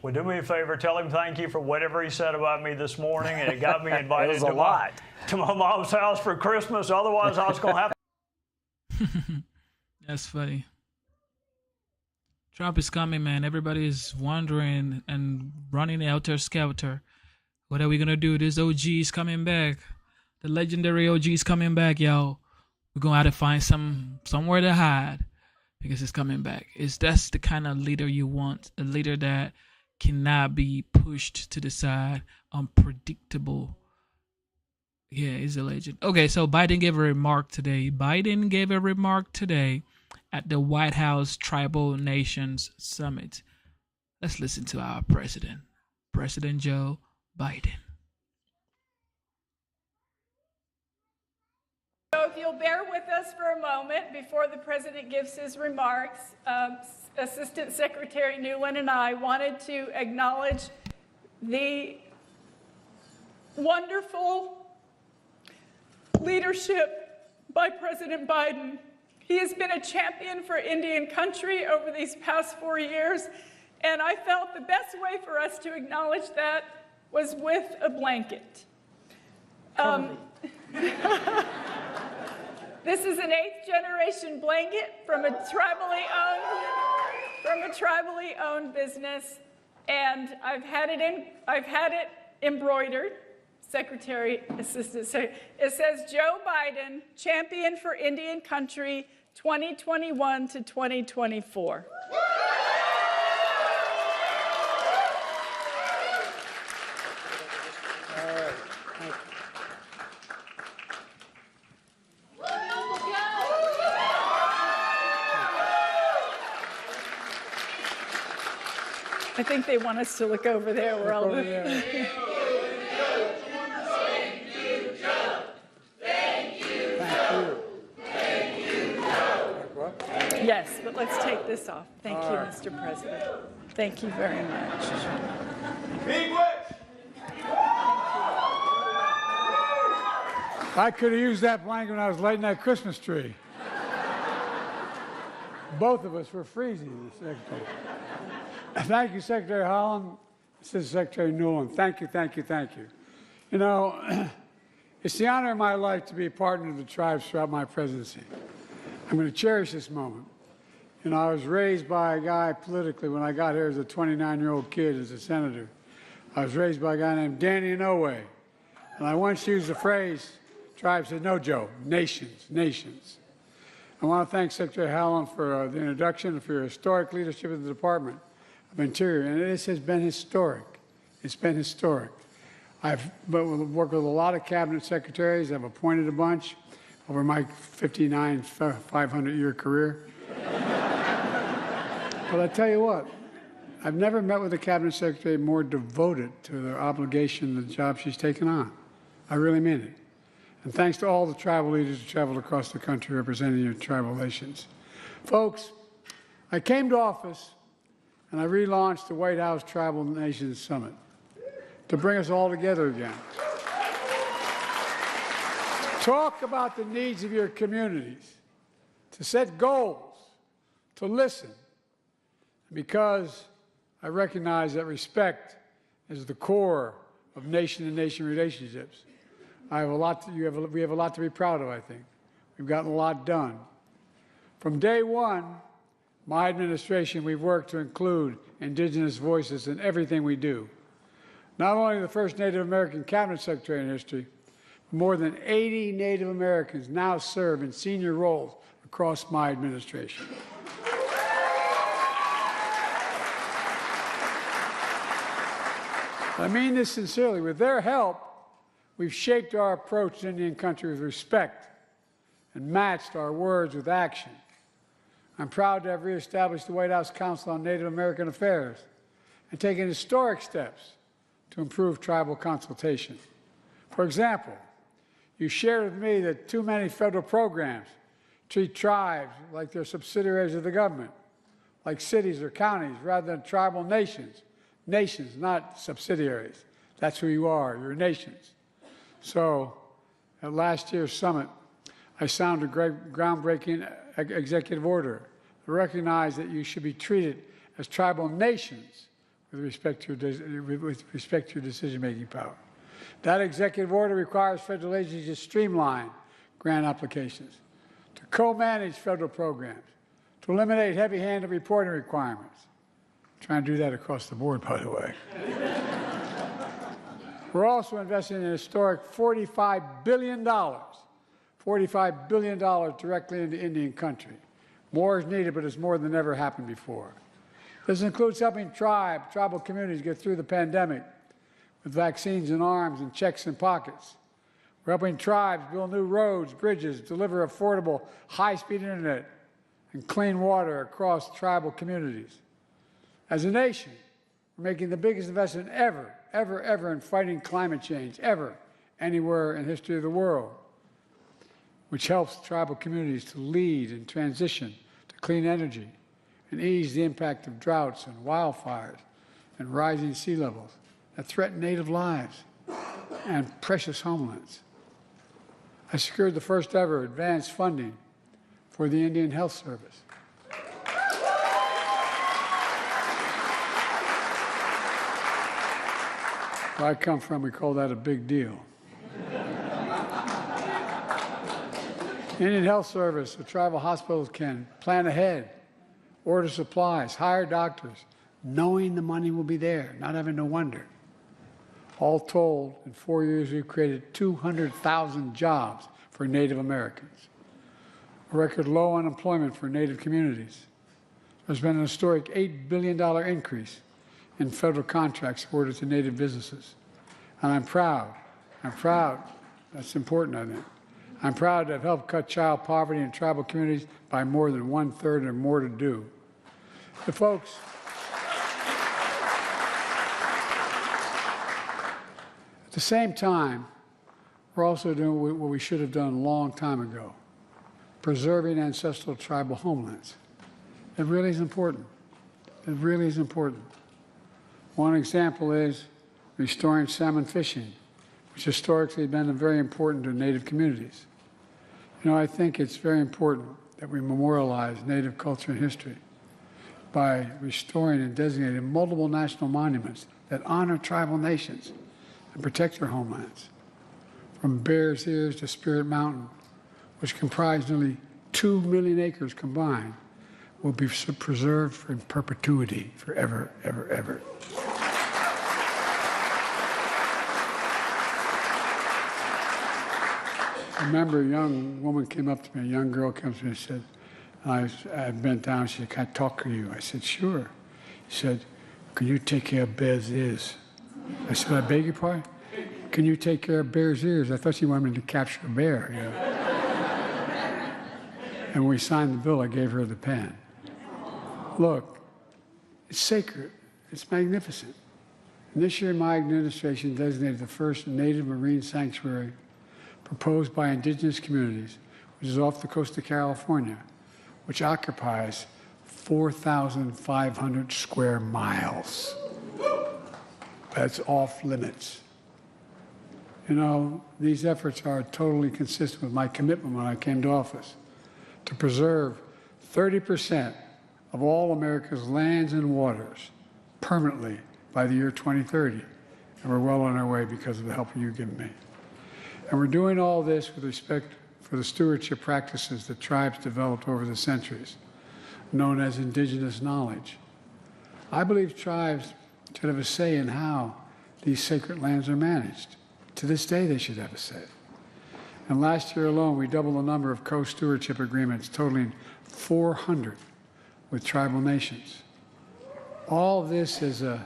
Well, do me a favor, tell him thank you for whatever he said about me this morning, and it got me invited to my mom's house for Christmas. Otherwise, I was going to have to. That's funny. Trump is coming, man. Everybody's wondering and running helter-skelter. What are we going to do? This OG is coming back. The legendary OG's coming back, yo. We're gonna have to find somewhere to hide because it's coming back. That's the kind of leader you want, a leader that cannot be pushed to the side, unpredictable. Yeah, he's a legend. Okay, so Biden gave a remark today. At the White House Tribal Nations Summit. Let's listen to our president, President Joe Biden. So if you'll bear with us for a moment before the president gives his remarks, Assistant Secretary Nuland and I wanted to acknowledge the wonderful leadership by President Biden. He has been a champion for Indian country over these past 4 years, and I felt the best way for us to acknowledge that was with a blanket. This is an 8th generation blanket from a tribally owned business, and I've had it embroidered. Assistant Secretary. It says Joe Biden, champion for Indian country, 2021 to 2024. All right. I think they want us to look over there. We're all over there. Yes, but let's take this off. Thank you, Mr. President. Thank you very much. I could have used that blanket when I was lighting that Christmas tree. Both of us were freezing, Secretary. Thank you, Secretary Haaland. This is Secretary Nuland. Thank you, thank you, thank you. You know, it's the honor of my life to be a partner of the tribes throughout my presidency. I'm going to cherish this moment. You know, I was raised by a guy politically when I got here as a 29-year-old kid as a senator. I was raised by a guy named Danny Inouye. And I once used the phrase, tribe said, no, Joe, nations, nations. I want to thank Secretary Haaland for the introduction and for your historic leadership of the Department of Interior. And this has been historic. It's been historic. I've worked with a lot of cabinet secretaries. I've appointed a bunch over my 500-year career. But I tell you what, I've never met with a cabinet secretary more devoted to their obligation, the job she's taken on. I really mean it. And thanks to all the tribal leaders who traveled across the country representing your tribal nations. Folks, I came to office and I relaunched the White House Tribal Nations Summit to bring us all together again. Talk about the needs of your communities, to set goals, to listen. Because I recognize that respect is the core of nation-to-nation relationships. We have a lot to be proud of, I think. We've gotten a lot done. From day one, my administration, we've worked to include indigenous voices in everything we do. Not only the first Native American cabinet secretary in history, but more than 80 Native Americans now serve in senior roles across my administration. I mean this sincerely. With their help, we've shaped our approach to Indian country with respect and matched our words with action. I'm proud to have reestablished the White House Council on Native American Affairs and taken historic steps to improve tribal consultation. For example, you shared with me that too many federal programs treat tribes like they're subsidiaries of the government, like cities or counties, rather than tribal nations. Nations, not subsidiaries. That's who you are, you're nations. So, at last year's summit, I signed a groundbreaking executive order to recognize that you should be treated as tribal nations with respect to your decision-making power. That executive order requires federal agencies to streamline grant applications, to co-manage federal programs, to eliminate heavy-handed reporting requirements. Trying to do that across the board, by the way. We're also investing in a historic $45 billion directly into Indian country. More is needed, but it's more than ever happened before. This includes helping tribal communities get through the pandemic with vaccines and arms and checks in pockets. We're helping tribes build new roads, bridges, deliver affordable, high-speed internet, and clean water across tribal communities. As a nation, we're making the biggest investment ever in fighting climate change, anywhere in the history of the world, which helps tribal communities to lead in transition to clean energy and ease the impact of droughts and wildfires and rising sea levels that threaten native lives and precious homelands. I secured the first ever advanced funding for the Indian Health Service. Where I come from, we call that a big deal. Indian Health Service, the tribal hospitals can plan ahead, order supplies, hire doctors, knowing the money will be there, not having to wonder. All told, in 4 years, we've created 200,000 jobs for Native Americans. A record low unemployment for Native communities. There's been an historic $8 billion increase in federal contracts awarded to Native businesses. And I'm proud, that's important, I think. I'm proud to have helped cut child poverty in tribal communities by more than 1/3 and more to do. The folks, at the same time, we're also doing what we should have done a long time ago, preserving ancestral tribal homelands. It really is important. It really is important. One example is restoring salmon fishing, which historically has been very important to Native communities. You know, I think it's very important that we memorialize Native culture and history by restoring and designating multiple national monuments that honor tribal nations and protect their homelands. From Bears Ears to Spirit Mountain, which comprise nearly 2 million acres combined, will be preserved in perpetuity forever, ever, ever. I remember a young woman came up to me, a young girl comes to me and said, I bent down, she said, "Can I talk to you?" I said, "Sure." She said, "Can you take care of Bears Ears?" I said, "I beg your pardon? Can you take care of Bears Ears?" I thought she wanted me to capture a bear, you know. And when we signed the bill, I gave her the pen. Look, it's sacred, it's magnificent. And this year, my administration designated the first Native Marine Sanctuary proposed by indigenous communities, which is off the coast of California, which occupies 4,500 square miles. That's off limits. You know, these efforts are totally consistent with my commitment when I came to office to preserve 30% of all America's lands and waters permanently by the year 2030. And we're well on our way because of the help you've given me. And we're doing all this with respect for the stewardship practices that tribes developed over the centuries, known as indigenous knowledge. I believe tribes should have a say in how these sacred lands are managed. To this day, they should have a say. And last year alone, we doubled the number of co-stewardship agreements, totaling 400 with tribal nations. All of this is a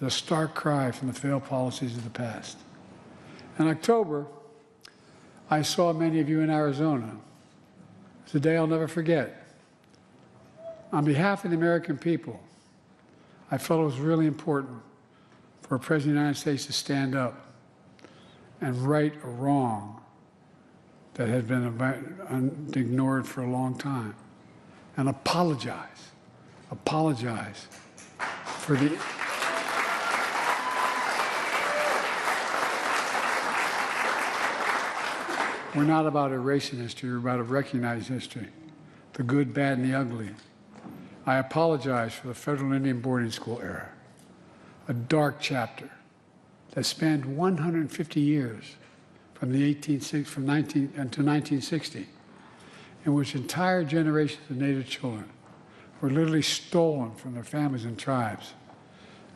stark cry from the failed policies of the past. In October, I saw many of you in Arizona. It's a day I'll never forget. On behalf of the American people, I felt it was really important for a President of the United States to stand up and right a wrong that had been ignored for a long time and apologize for the We're not about erasing history, we're about recognizing history, the good, bad, and the ugly. I apologize for the federal Indian boarding school era, a dark chapter that spanned 150 years from the 1960, in which entire generations of Native children were literally stolen from their families and tribes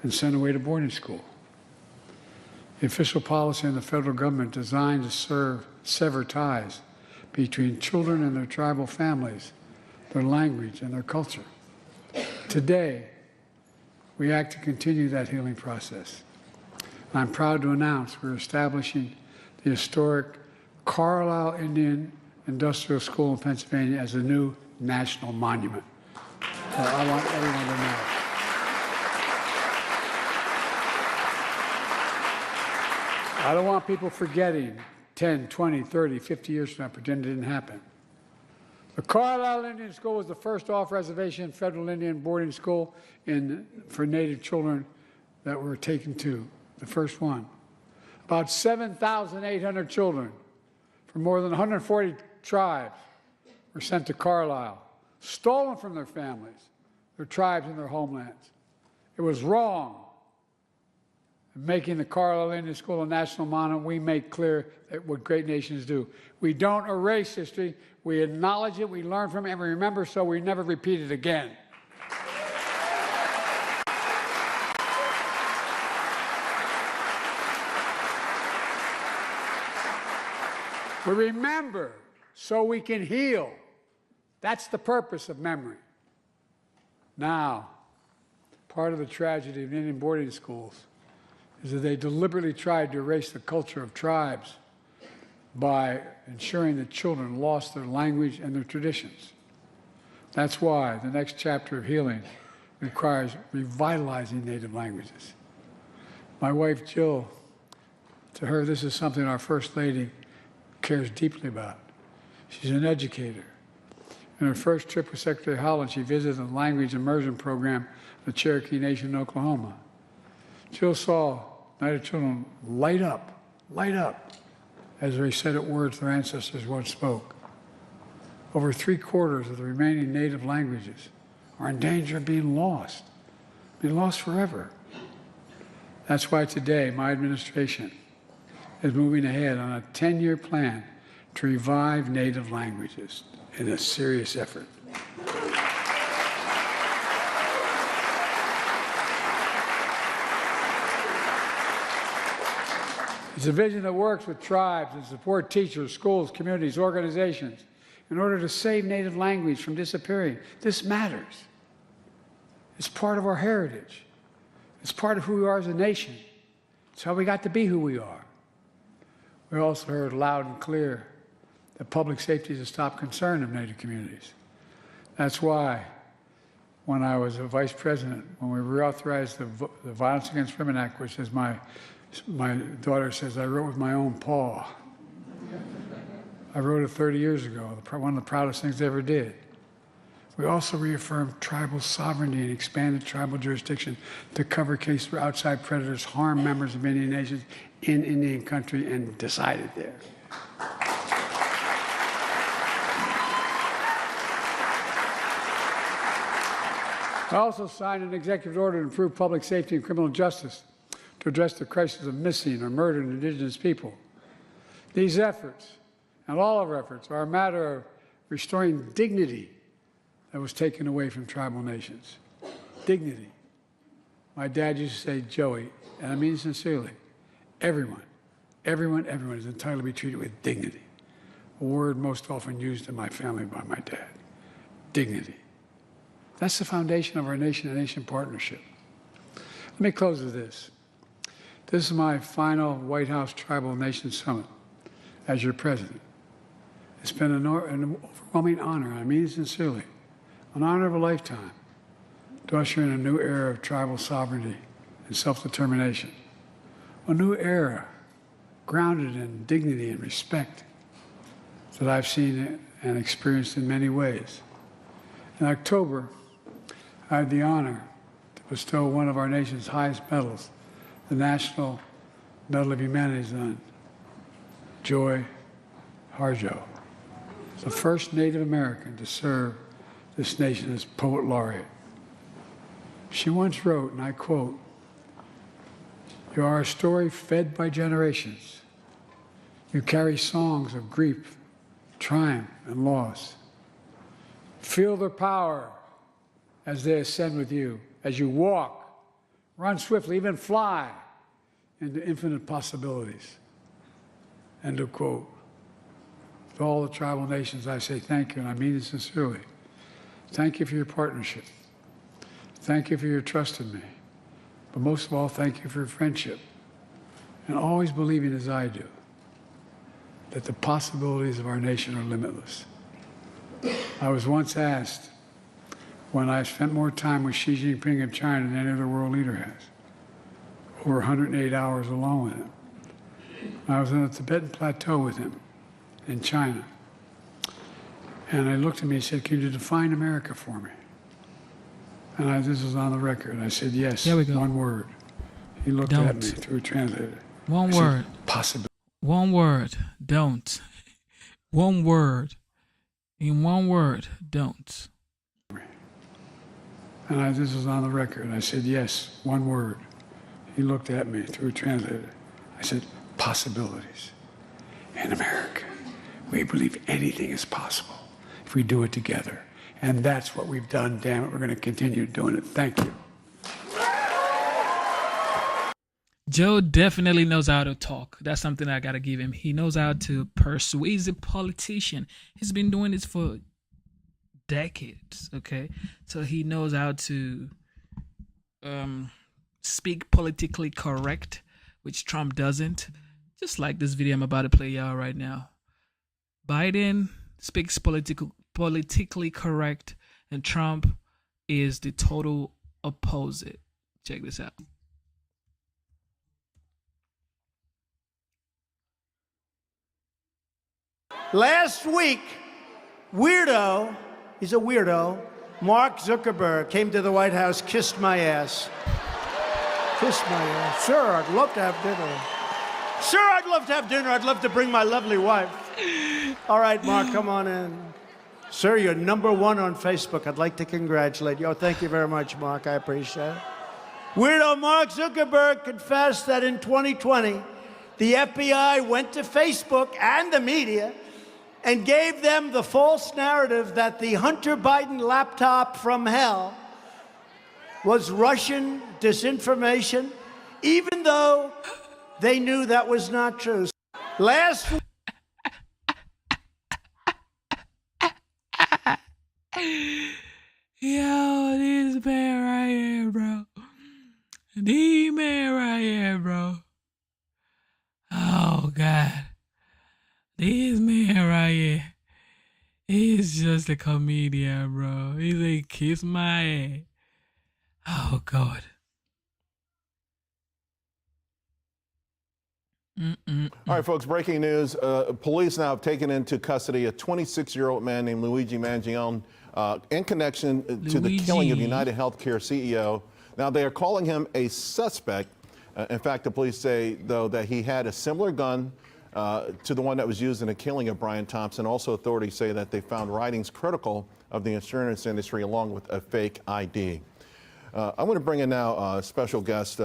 and sent away to boarding school. The official policy in the federal government designed to sever ties between children and their tribal families, their language, and their culture. Today, we act to continue that healing process. And I'm proud to announce we're establishing the historic Carlisle Indian Industrial School in Pennsylvania as a new national monument. I want everyone to know. I don't want people forgetting 10, 20, 30, 50 years from now, pretend it didn't happen. The Carlisle Indian School was the first off-reservation federal Indian boarding school for Native children that were taken to, the first one. About 7,800 children from more than 140 tribes were sent to Carlisle, stolen from their families, their tribes, and their homelands. It was wrong. In making the Carlisle Indian School a national monument, we make clear that what great nations do. We don't erase history. We acknowledge it, we learn from it, and we remember so we never repeat it again. We remember so we can heal. That's the purpose of memory. Now, part of the tragedy of Indian boarding schools is that they deliberately tried to erase the culture of tribes by ensuring that children lost their language and their traditions. That's why the next chapter of healing requires revitalizing native languages. My wife, Jill, to her, this is something our First Lady cares deeply about. She's an educator. In her first trip with Secretary Haaland, she visited the language immersion program of the Cherokee Nation in Oklahoma. Jill saw Native children light up, as they recited words their ancestors once spoke. Over 3/4 of the remaining native languages are in danger of being lost forever. That's why today my administration is moving ahead on a 10-year plan to revive native languages in a serious effort. It's a vision that works with tribes and support teachers, schools, communities, organizations in order to save native language from disappearing. This matters. It's part of our heritage. It's part of who we are as a nation. It's how we got to be who we are. We also heard loud and clear that public safety is a top concern of Native communities. That's why when I was a vice president, when we reauthorized the Violence Against Women Act, which is my daughter says I wrote with my own paw. I wrote it 30 years ago, one of the proudest things I ever did. We also reaffirmed tribal sovereignty and expanded tribal jurisdiction to cover cases where outside predators harm members of Indian nations in Indian country and decided there. I also signed an executive order to improve public safety and criminal justice to address the crisis of missing or murdered Indigenous people. These efforts, and all of our efforts, are a matter of restoring dignity that was taken away from tribal nations. Dignity. My dad used to say, Joey, and I mean it sincerely, everyone is entitled to be treated with dignity. A word most often used in my family by my dad. Dignity. That's the foundation of our nation-to-nation partnership. Let me close with this. This is my final White House Tribal Nations Summit as your president. It's been an overwhelming honor, I mean it sincerely, an honor of a lifetime to usher in a new era of tribal sovereignty and self-determination. A new era grounded in dignity and respect that I've seen and experienced in many ways. In October, I had the honor to bestow one of our nation's highest medals, the National Medal of Humanities, on Joy Harjo, the first Native American to serve this nation as Poet Laureate. She once wrote, and I quote, "You are a story fed by generations. You carry songs of grief, triumph, and loss. Feel their power as they ascend with you, as you walk, run swiftly, even fly. into infinite possibilities. End of quote. To all the tribal nations, I say thank you, and I mean it sincerely. Thank you for your partnership. Thank you for your trust in me. But most of all, thank you for your friendship. And always believing, as I do, that the possibilities of our nation are limitless. I was once asked when I spent more time with Xi Jinping of China than any other world leader has, over 108 hours alone with him. I was on the Tibetan Plateau with him in China. And I looked at me and said, "Can you define America for me?" And this was on the record. I said, "Yes, There we go. one word." He looked at me through a translator. One I said, word. Possibility. One word. Don't. One word. In one word. Don't. And this was on the record. I said, "Yes, one word." He looked at me through a translator. I said, "Possibilities." In America, we believe anything is possible if we do it together. And that's what we've done. Damn it, we're going to continue doing it. Thank you. Joe definitely knows how to talk. That's something I gotta give him. He knows how to persuade a politician. He's been doing this for decades, okay? So he knows how to speak politically correct, which Trump doesn't. Just like this video I'm about to play y'all right now. Biden speaks politically correct, and Trump is the total opposite. Check this out. Last week, he's a weirdo, Mark Zuckerberg came to the White House, kissed my ass. Kissed my ass. Sir, I'd love to have dinner. Sir, I'd love to have dinner. I'd love to bring my lovely wife. All right, Mark, come on in. Sir, you're #1 on Facebook. I'd like to congratulate you. Oh, thank you very much, Mark. I appreciate it. Weirdo Mark Zuckerberg confessed that in 2020, the FBI went to Facebook and the media and gave them the false narrative that the Hunter Biden laptop from hell was Russian disinformation, even though they knew that was not true. Last Yo, this man right here, bro. This man right here, bro. Oh, God. This man right here. He's just a comedian, bro. He's like, kiss my ass. Oh, God. All right, folks, breaking news. Police now have taken into custody a 26-year-old man named Luigi Mangione in connection to the killing of United Healthcare CEO. Now, they are calling him a suspect. In fact, the police say, though, that he had a similar gun to the one that was used in the killing of Brian Thompson. Also, authorities say that they found writings critical of the insurance industry along with a fake ID. I'm going to bring in now a special guest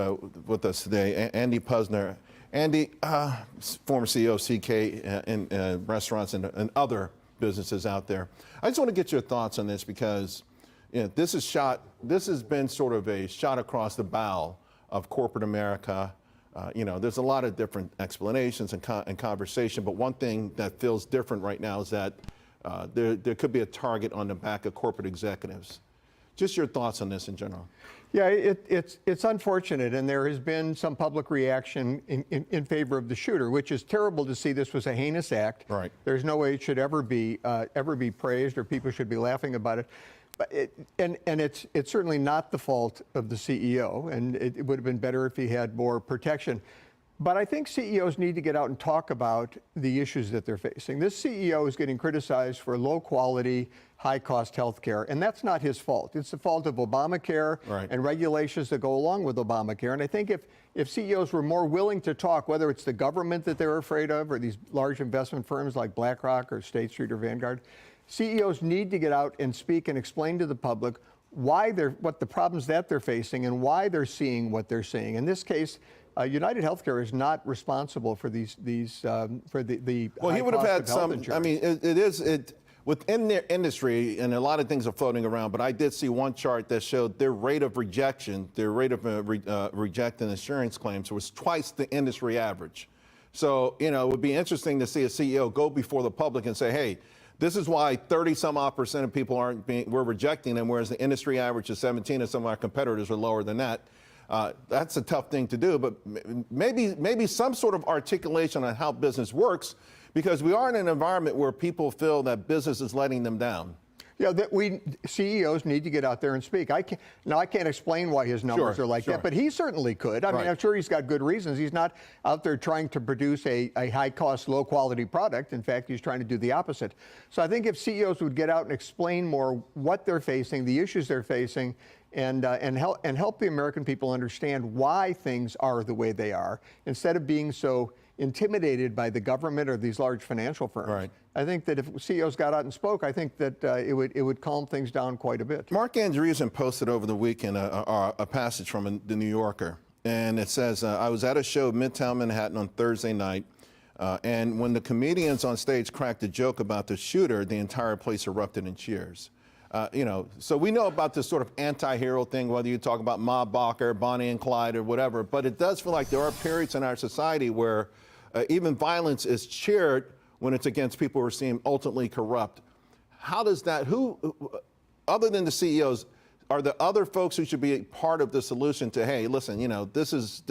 with us today, Andy Puzner. Andy, former CEO of CK in restaurants and other businesses out there. I just want to get your thoughts on this because this has been sort of a shot across the bow of corporate America. There's a lot of different explanations and conversation, but one thing that feels different right now is that there could be a target on the back of corporate executives. Just your thoughts on this in general. Yeah, it's unfortunate, and there has been some public reaction in favor of the shooter, which is terrible to see. This was a heinous act. Right. There's no way it should ever be praised, or people should be laughing about it. But it's certainly not the fault of the CEO, and it would have been better if he had more protection. But I think CEOs need to get out and talk about the issues that they're facing. This CEO is getting criticized for low-quality, high-cost health care, and that's not his fault. It's the fault of Obamacare and regulations that go along with Obamacare. And I think if CEOs were more willing to talk, whether it's the government that they're afraid of or these large investment firms like BlackRock or State Street or Vanguard, CEOs need to get out and speak and explain to the public what the problems that they're facing and why they're seeing what they're seeing. In this case, United Healthcare is not responsible for these for the Well, he would have had some. I mean, within their industry, and a lot of things are floating around, but I did see one chart that showed their rate of rejection, their rate of rejecting insurance claims was twice the industry average. So, you know, it would be interesting to see a CEO go before the public and say, hey, this is why 30-some-odd% of people we're rejecting them, whereas the industry average is 17, and some of our competitors are lower than that. That's a tough thing to do, but maybe some sort of articulation on how business works, because we are in an environment where people feel that business is letting them down. Yeah, CEOs need to get out there and speak. I can't explain why his numbers are like that, but he certainly could. I mean, I'm sure he's got good reasons. He's not out there trying to produce a high-cost, low-quality product. In fact, he's trying to do the opposite. So I think if CEOs would get out and explain more what they're facing, the issues they're facing, and help the American people understand why things are the way they are, instead of being so intimidated by the government or these large financial firms. Right. I think that if CEOs got out and spoke, I think that it would calm things down quite a bit. Mark Andreessen posted over the weekend a passage from the New Yorker, and it says, I was at a show Midtown Manhattan on Thursday night, and when the comedians on stage cracked a joke about the shooter, the entire place erupted in cheers. You know, so we know about this sort of anti-hero thing, whether you talk about Ma Barker, Bonnie and Clyde, or whatever, but it does feel like there are periods in our society where even violence is cheered when it's against people who are seen ultimately corrupt. How does that, other than the CEOs, are there other folks who should be a part of the solution to, hey, listen, you know, this is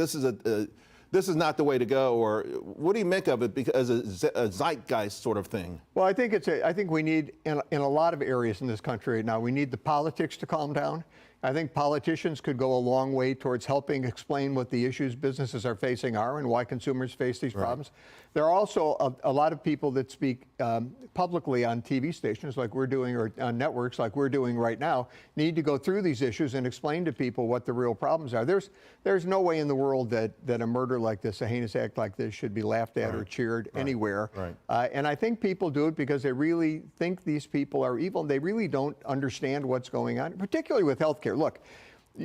not the way to go, or what do you make of it because a zeitgeist sort of thing? Well, I think we need, in a lot of areas in this country right now, we need the politics to calm down. I think politicians could go a long way towards helping explain what the issues businesses are facing are and why consumers face these problems. There are also a lot of people that speak publicly on TV stations like we're doing, or on networks like we're doing right now, need to go through these issues and explain to people what the real problems are. There's no way in the world that a murder like this, a heinous act like this, should be laughed at or cheered anywhere. And I think people do it because they really think these people are evil. They really don't understand what's going on, particularly with healthcare. Look,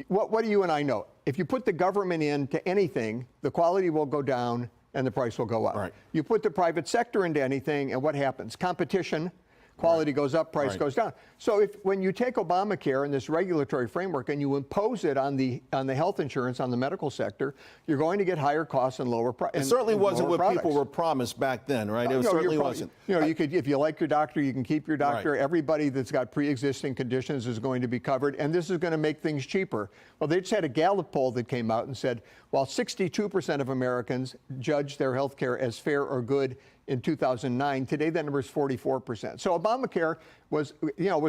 what do you and I know? If you put the government into anything, the quality will go down and the price will go up. You put the private sector into anything, and what happens? Competition, quality goes up, price goes down. So when you take Obamacare and this regulatory framework and you impose it on the health insurance, on the medical sector, you're going to get higher costs and lower prices. It certainly wasn't what people were promised back then, right? It certainly wasn't. You know, you could, if you like your doctor, you can keep your doctor. Everybody that's got pre-existing conditions is going to be covered, and this is going to make things cheaper. Well, they just had a Gallup poll that came out and said, while 62% of Americans judge their health care as fair or good in 2009, today that number is 44%. So Obamacare was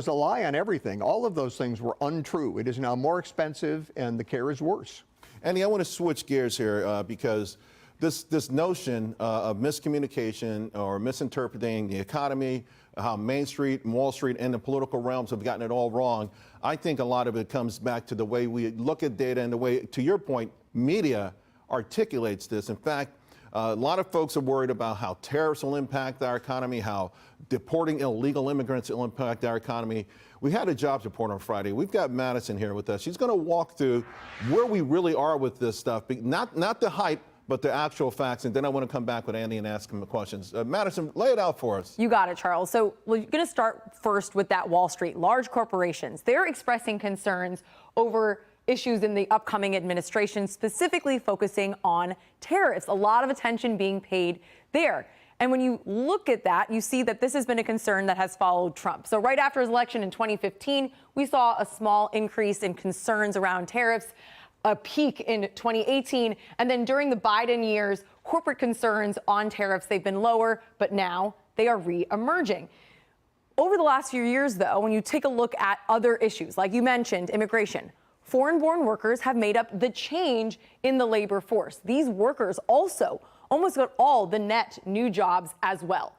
a lie on everything. All of those things were untrue. It is now more expensive, and the care is worse. Andy, I want to switch gears here because this notion of miscommunication or misinterpreting the economy, how Main Street, Wall Street, and the political realms have gotten it all wrong, I think a lot of it comes back to the way we look at data and the way, to your point, media articulates this. In fact, a lot of folks are worried about how tariffs will impact our economy, how deporting illegal immigrants will impact our economy. We had a jobs report on Friday. We've got Madison here with us. She's going to walk through where we really are with this stuff, not the hype, but the actual facts. And then I want to come back with Andy and ask him the questions. Madison, lay it out for us. You got it, Charles. So we're going to start first with that Wall Street. Large corporations, they're expressing concerns over issues in the upcoming administration, specifically focusing on tariffs. A lot of attention being paid there. And when you look at that, you see that this has been a concern that has followed Trump. So right after his election in 2015, we saw a small increase in concerns around tariffs, a peak in 2018. And then during the Biden years, corporate concerns on tariffs, they've been lower, but now they are re-emerging. Over the last few years, though, when you take a look at other issues, like you mentioned, immigration, foreign-born workers have made up the change in the labor force. These workers also almost got all the net new jobs as well.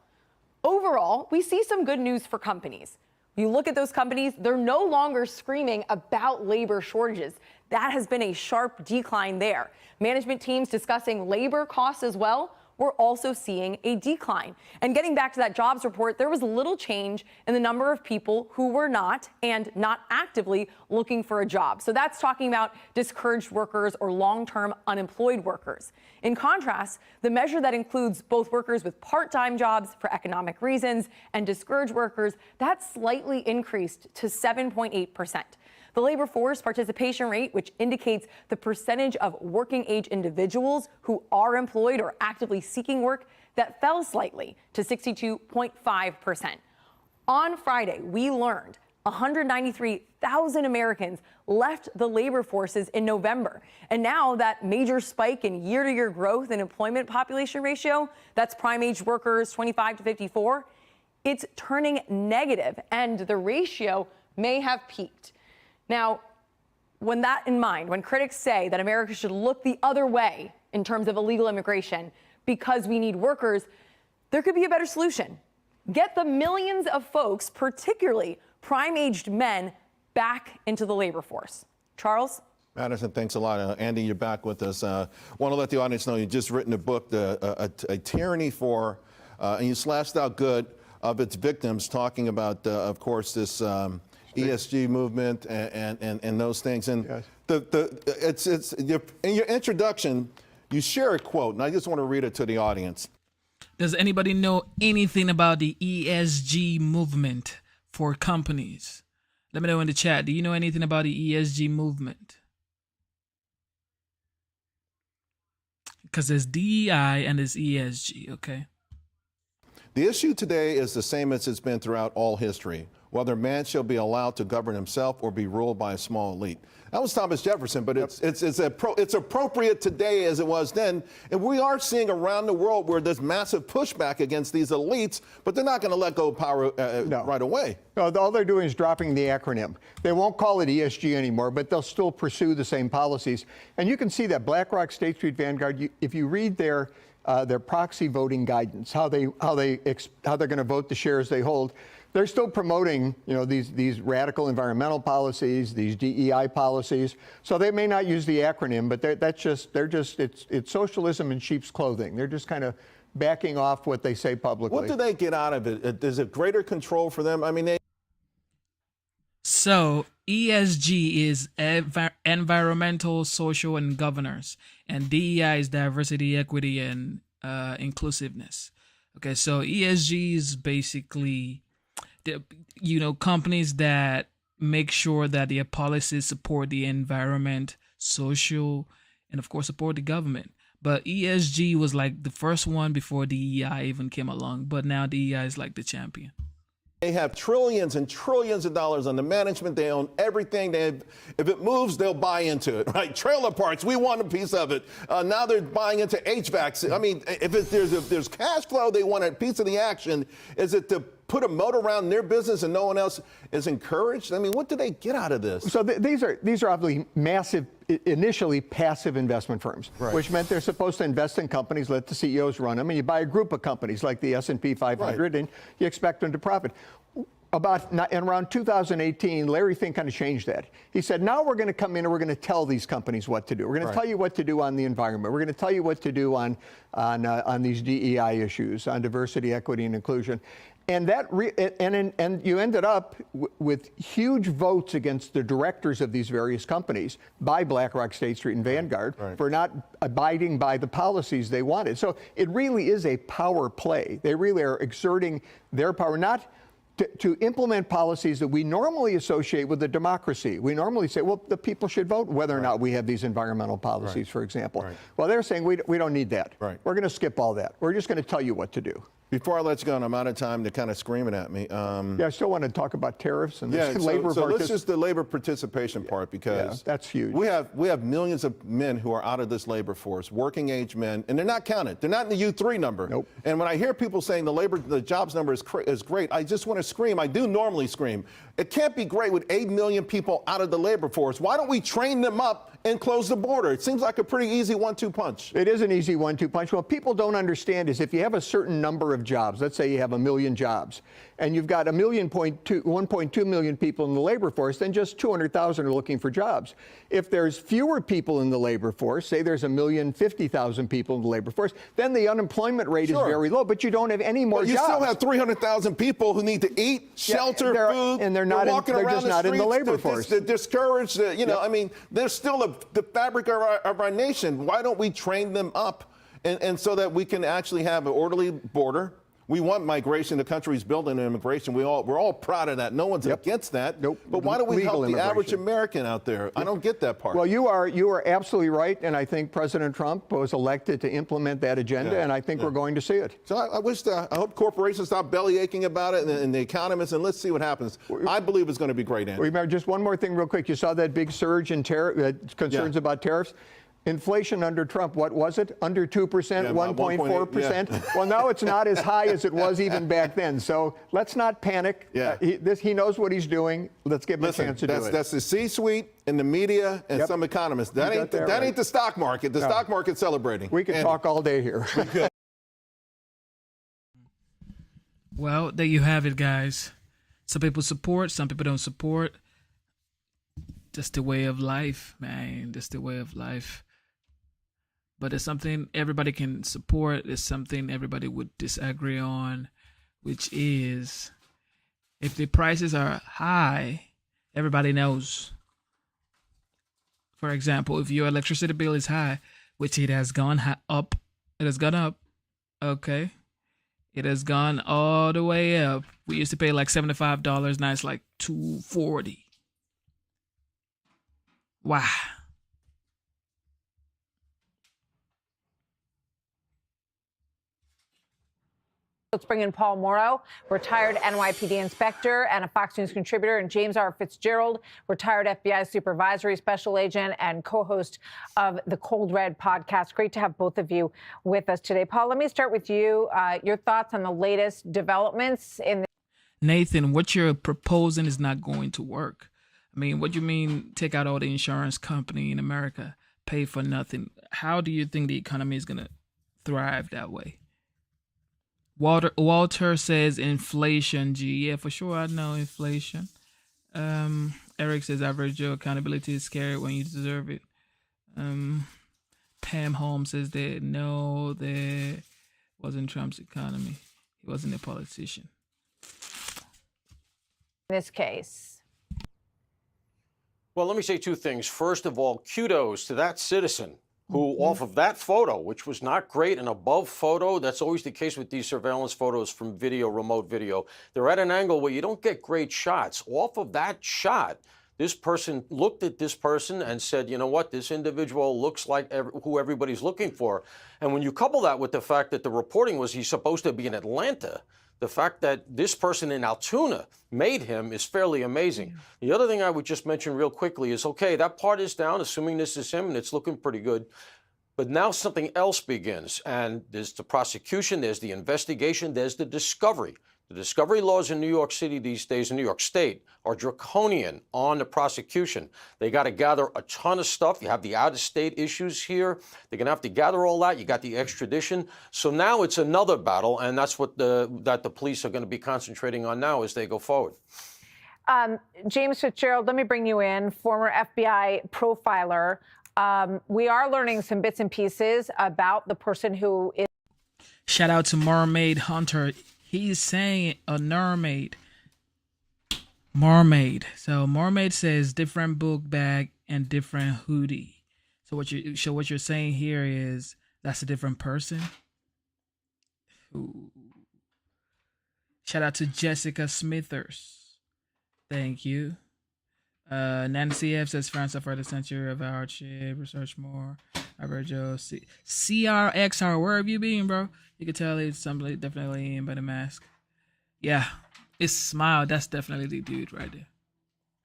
Overall, we see some good news for companies. You look at those companies, they're no longer screaming about labor shortages. That has been a sharp decline there. Management teams discussing labor costs as well. we're also seeing a decline. And getting back to that jobs report, there was little change in the number of people who were not actively looking for a job. So that's talking about discouraged workers or long-term unemployed workers. In contrast, the measure that includes both workers with part-time jobs for economic reasons and discouraged workers, that's slightly increased to 7.8%. The labor force participation rate, which indicates the percentage of working age individuals who are employed or actively seeking work, that fell slightly to 62.5%. On Friday, we learned 193,000 Americans left the labor forces in November. And now that major spike in year-to-year growth in employment population ratio, that's prime-age workers 25 to 54, it's turning negative, and the ratio may have peaked. Now, when that in mind, when critics say that America should look the other way in terms of illegal immigration because we need workers, there could be a better solution. Get the millions of folks, particularly prime-aged men, back into the labor force. Charles? Madison, thanks a lot. Andy, you're back with us. Want to let the audience know you've just written a book, A Tyranny for, and you slashed out good of its victims, talking about, of course, this ESG movement and those things. And yes. In your introduction, you share a quote, and I just want to read it to the audience. Does anybody know anything about the ESG movement for companies? Let me know in the chat. Do you know anything about the ESG movement? Because there's DEI and there's ESG, okay? The issue today is the same as it's been throughout all history. Whether man shall be allowed to govern himself or be ruled by a small elite. That was Thomas Jefferson, but it's appropriate today as it was then. And we are seeing around the world where there's massive pushback against these elites, but they're not going to let go of power right away. No, all they're doing is dropping the acronym. They won't call it ESG anymore, but they'll still pursue the same policies. And you can see that BlackRock, State Street, Vanguard, if you read their proxy voting guidance, how they're going to vote the shares they hold, they're still promoting, these radical environmental policies, these DEI policies. So they may not use the acronym, but it's socialism in sheep's clothing. They're just kind of backing off what they say publicly. What do they get out of it? Is it greater control for them? I mean, So ESG is environmental, social, and governance, and DEI is diversity, equity, and inclusiveness. Okay, so ESG is basically companies that make sure that their policies support the environment, social, and of course support the government. But ESG was like the first one before DEI even came along. But now DEI is like the champion. They have trillions and trillions of dollars on the management. They own everything. If it moves, they'll buy into it, right? Trailer parks, we want a piece of it. Now they're buying into HVACs. I mean, if there's cash flow, they want a piece of the action. Is it to put a moat around their business and no one else is encouraged? I mean, what do they get out of this? So these are obviously massive, initially passive investment firms, right, which meant they're supposed to invest in companies, let the CEOs run them, and you buy a group of companies like the S&P 500, right, and you expect them to profit. In around 2018, Larry Fink kind of changed that. He said, now we're going to come in and we're going to tell these companies what to do. We're going to tell you what to do on the environment. We're going to tell you what to do on these DEI issues, on diversity, equity, and inclusion. And and you ended up with huge votes against the directors of these various companies by BlackRock, State Street, and Vanguard for not abiding by the policies they wanted. So it really is a power play. They really are exerting their power, not to implement policies that we normally associate with a democracy. We normally say, well, the people should vote whether or not we have these environmental policies, for example. Well, they're saying we don't need that. We're going to skip all that. We're just going to tell you what to do. Before I let you go, and I'm out of time to kind of screaming at me. I still want to talk about tariffs and labor. So let's just the labor participation part, because that's huge. We have millions of men who are out of this labor force, working age men, and they're not counted. They're not in the U3 number. Nope. And when I hear people saying the jobs number is great, I just want to scream. I do normally scream. It can't be great with 8 million people out of the labor force. Why don't we train them up and close the border? It seems like a pretty easy 1-2 punch. It is an easy 1-2 punch. What people don't understand is if you have a certain number of jobs, let's say you have 1 million jobs, and you've got 1.2 million people in the labor force, then just 200,000 are looking for jobs. If there's fewer people in the labor force, say there's 1,050,000 people in the labor force, then the unemployment rate is very low, but you don't have any more But you jobs. still have 300,000 people who need to eat, shelter, food, and they're just not in the labor force. They're discouraged. I mean, they're still the fabric of our nation. Why don't we train them up, and so that we can actually have an orderly border? We want migration. The country's building immigration. We're all proud of that. No one's against that. Nope. But why don't we help the average American out there? I don't get that part. Well, you are absolutely right, and I think President Trump was elected to implement that agenda, and I think we're going to see it. So I hope corporations stop belly aching about it, and the economists, and let's see what happens. I believe it's going to be great, Andy. Remember, just one more thing real quick. You saw that big surge in concerns about tariffs. Inflation under Trump, what was it? Under 2%, 1.4%? Yeah. Well, now it's not as high as it was even back then. So let's not panic. Yeah. He knows what he's doing. Let's give him a chance to do it. That's the C-suite and the media and some economists. That ain't the stock market. The stock market's celebrating. We can talk all day here. Well, there you have it, guys. Some people support, some people don't support. Just the way of life, man. Just the way of life. But it's something everybody can support. It's something everybody would disagree on, which is if the prices are high, everybody knows. For example, if your electricity bill is high, which it has gone up, okay? It has gone all the way up. We used to pay like $75, now it's like $240. Wow. Let's bring in Paul Morrow, retired NYPD inspector and a Fox News contributor, and James R. Fitzgerald, retired FBI supervisory special agent and co-host of the Cold Red podcast. Great to have both of you with us today. Paul, let me start with you. Your thoughts on the latest developments in Nathan, what you're proposing is not going to work. I mean, what do you mean take out all the insurance company in America, pay for nothing? How do you think the economy is going to thrive that way? Walter says inflation, G. Yeah, for sure, I know inflation. Eric says average Joe accountability is scary when you deserve it. Pam Holmes says that no, there wasn't Trump's economy. He wasn't a politician. this case? Well, let me say two things. First of all, kudos to that citizen who, off of that photo, which was not great, an above photo, that's always the case with these surveillance photos from video, remote video. They're at an angle where you don't get great shots. Off of that shot, this person looked at this person and said, you know what, this individual looks like who everybody's looking for. And when you couple that with the fact that the reporting was he's supposed to be in Atlanta, the fact that this person in Altoona made him is fairly amazing. The other thing I would just mention real quickly is, okay, that part is down, assuming this is him, and it's looking pretty good. But now something else begins, and there's the prosecution, there's the investigation, there's the discovery. The discovery laws in New York City these days, in New York State, are draconian on the prosecution. They got to gather a ton of stuff. You have the out-of-state issues here. They're going to have to gather all that. You got the extradition. So now it's another battle, and that's what the police are going to be concentrating on now as they go forward. James Fitzgerald, let me bring you in, former FBI profiler. We are learning some bits and pieces about the person who is. Shout out to Mermaid Hunter. He's saying a mermaid. So Mermaid says different book bag and different hoodie. So what you're saying here is that's a different person. Ooh. Shout out to Jessica Smithers. Thank you. Nancy F says France for the century of hardship. Research more. Alberto CRXR. Where have you been, bro? You can tell it's somebody definitely in by the mask. Yeah, it's Smile. That's definitely the dude right there.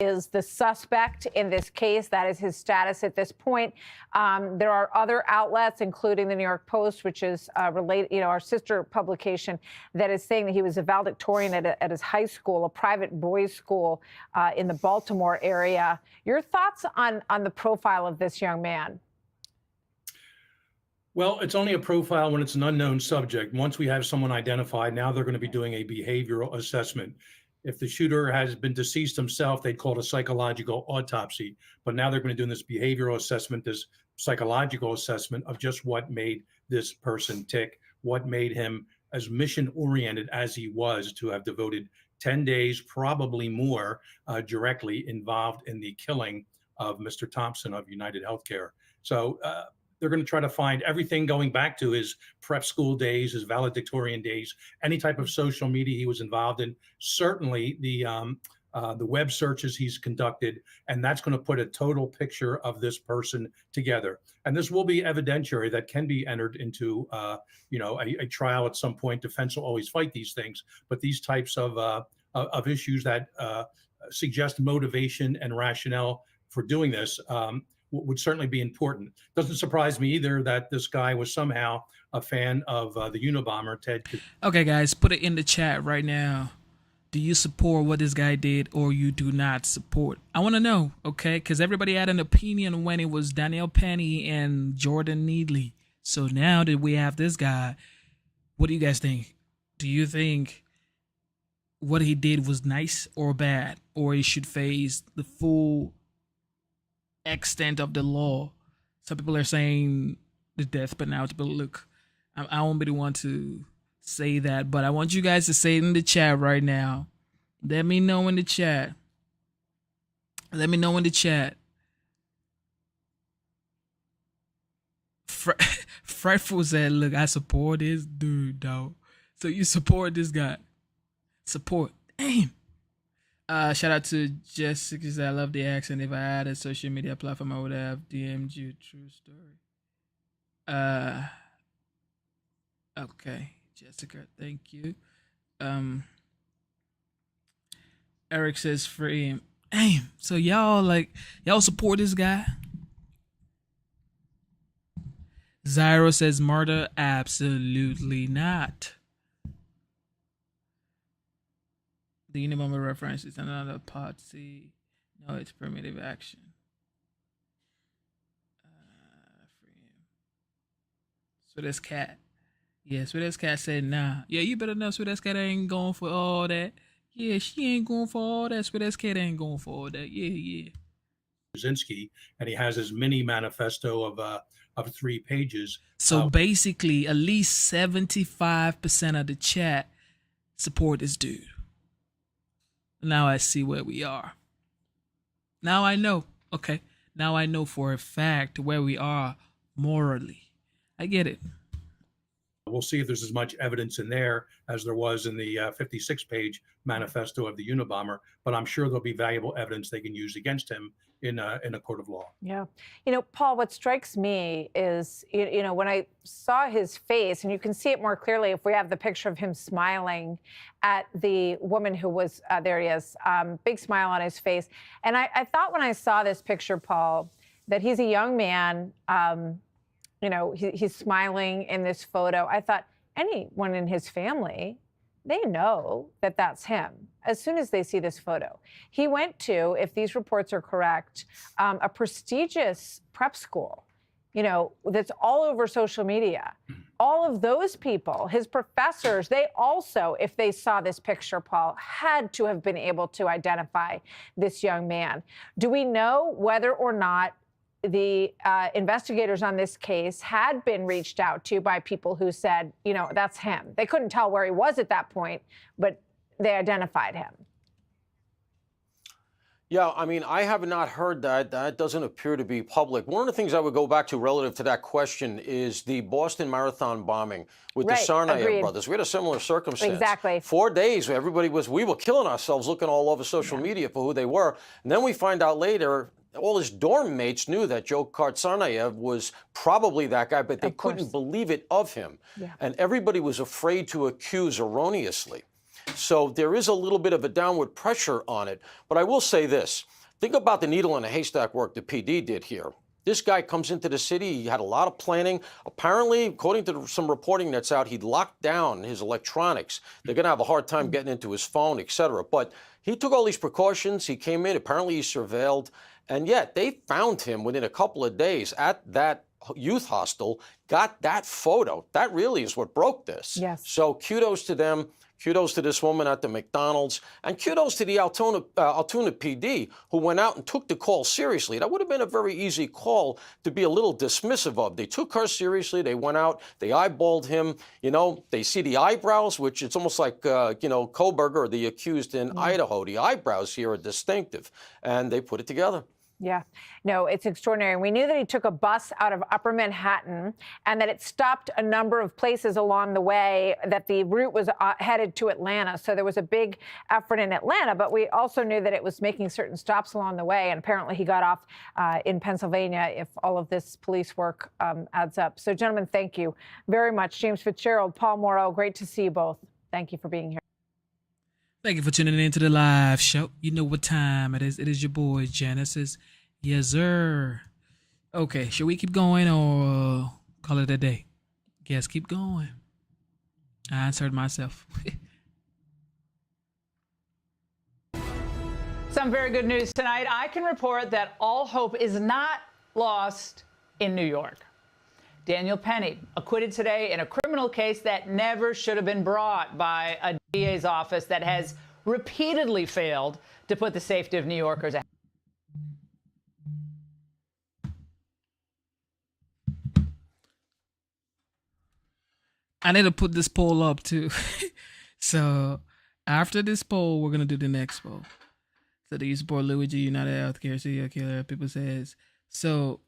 Is the suspect in this case. That is his status at this point. There are other outlets, including the New York Post, which is related, our sister publication, that is saying that he was a valedictorian at his high school, a private boys' school in the Baltimore area. Your thoughts on the profile of this young man? Well, it's only a profile when it's an unknown subject. Once we have someone identified, now they're going to be doing a behavioral assessment. If the shooter has been deceased himself, they'd call it a psychological autopsy. But now they're going to do this behavioral assessment, this psychological assessment of just what made this person tick, what made him as mission-oriented as he was to have devoted 10 days, probably more, directly involved in the killing of Mr. Thompson of United Healthcare. So they're going to try to find everything going back to his prep school days, his valedictorian days, any type of social media he was involved in, certainly the web searches he's conducted, and that's going to put a total picture of this person together. And this will be evidentiary that can be entered into, a trial at some point. Defense will always fight these things, but these types of issues that suggest motivation and rationale for doing this would certainly be important. Doesn't surprise me either that this guy was somehow a fan of the Unabomber, Ted. Okay, guys, put it in the chat right now. Do you support what this guy did, or you do not support? I want to know, okay? Because everybody had an opinion when it was Danielle Penny and Jordan Needley. So now that we have this guy, what do you guys think? Do you think what he did was nice or bad, or he should face the full extent of the law? Some people are saying the death penalty, but look, I won't be the one to say that, but I want you guys to say it in the chat right now. Let me know in the chat. Let me know in the chat. Frightful said, look, I support this dude, dog. So you support this guy. Support. Damn. Shout out to Jessica. I love the accent. If I had a social media platform, I would have DM'd you. True story. Okay, Jessica, thank you. Eric says free him. Damn. So y'all support this guy? Zyro says murder. Absolutely not. The Unabomber reference is another part C. No, it's primitive action. Sweet Cat. Yeah, Sweet Cat said nah. Yeah, you better know Sweet Cat ain't going for all that. Yeah, she ain't going for all that. Sweet Cat ain't going for all that. Yeah. Brzezinski, and he has his mini manifesto of 3 pages. So basically, at least 75% of the chat support this dude. Now I see where we are. Now I know. Okay. Now I know for a fact where we are morally. I get it. We'll see if there's as much evidence in there as there was in the 56-page manifesto of the Unabomber, but I'm sure there'll be valuable evidence they can use against him in a court of law. Yeah. Paul, what strikes me is, when I saw his face, and you can see it more clearly if we have the picture of him smiling at the woman who was, there he is, big smile on his face. And I thought when I saw this picture, Paul, that he's a young man, he's smiling in this photo. I thought anyone in his family, they know that that's him as soon as they see this photo. He went to, if these reports are correct, a prestigious prep school, that's all over social media. All of those people, his professors, they also, if they saw this picture, Paul, had to have been able to identify this young man. Do we know whether or not the investigators on this case had been reached out to by people who said, that's him? They couldn't tell where he was at that point, but they identified him. Yeah, I have not heard that. That doesn't appear to be public. One of the things I would go back to relative to that question is the Boston Marathon bombing with the Tsarnaev brothers. We had a similar circumstance. Exactly. 4 days, we were killing ourselves looking all over social media for who they were. And then we find out later, all his dorm mates knew that Dzhokhar Tsarnaev was probably that guy, but they couldn't believe it of him. Yeah. And everybody was afraid to accuse erroneously. So there is a little bit of a downward pressure on it. But I will say this. Think about the needle in a haystack work the PD did here. This guy comes into the city. He had a lot of planning. Apparently, according to some reporting that's out, he locked down his electronics. They're going to have a hard time getting into his phone, et cetera. But he took all these precautions. He came in. Apparently, he surveilled. And yet, they found him within a couple of days at that youth hostel got that photo. That really is what broke this. Yes. So kudos to them. Kudos to this woman at the McDonald's, and kudos to the Altoona PD, who went out and took the call seriously. That would have been a very easy call to be a little dismissive of. They took her seriously. They went out, they eyeballed him. You know, they see the eyebrows, which it's almost like, Koberger, the accused in Idaho. The eyebrows here are distinctive, and they put it together. Yeah, no, it's extraordinary. We knew that he took a bus out of Upper Manhattan and that it stopped a number of places along the way, that the route was headed to Atlanta. So there was a big effort in Atlanta, but we also knew that it was making certain stops along the way. And apparently he got off in Pennsylvania, if all of this police work adds up. So, gentlemen, thank you very much. James Fitzgerald, Paul Moreau, great to see you both. Thank you for being here. Thank you for tuning in to the live show. You know what time it is. It is your boy, Genesis. Yes, sir. Okay, should we keep going or call it a day? Yes, keep going. I answered myself. Some very good news tonight. I can report that all hope is not lost in New York. Daniel Penny acquitted today in a criminal case that never should have been brought by a DA's office that has repeatedly failed to put the safety of New Yorkers ahead. I need to put this poll up too. So after this poll, we're gonna do the next poll. So do you support Luigi United Healthcare serial killer? People says so.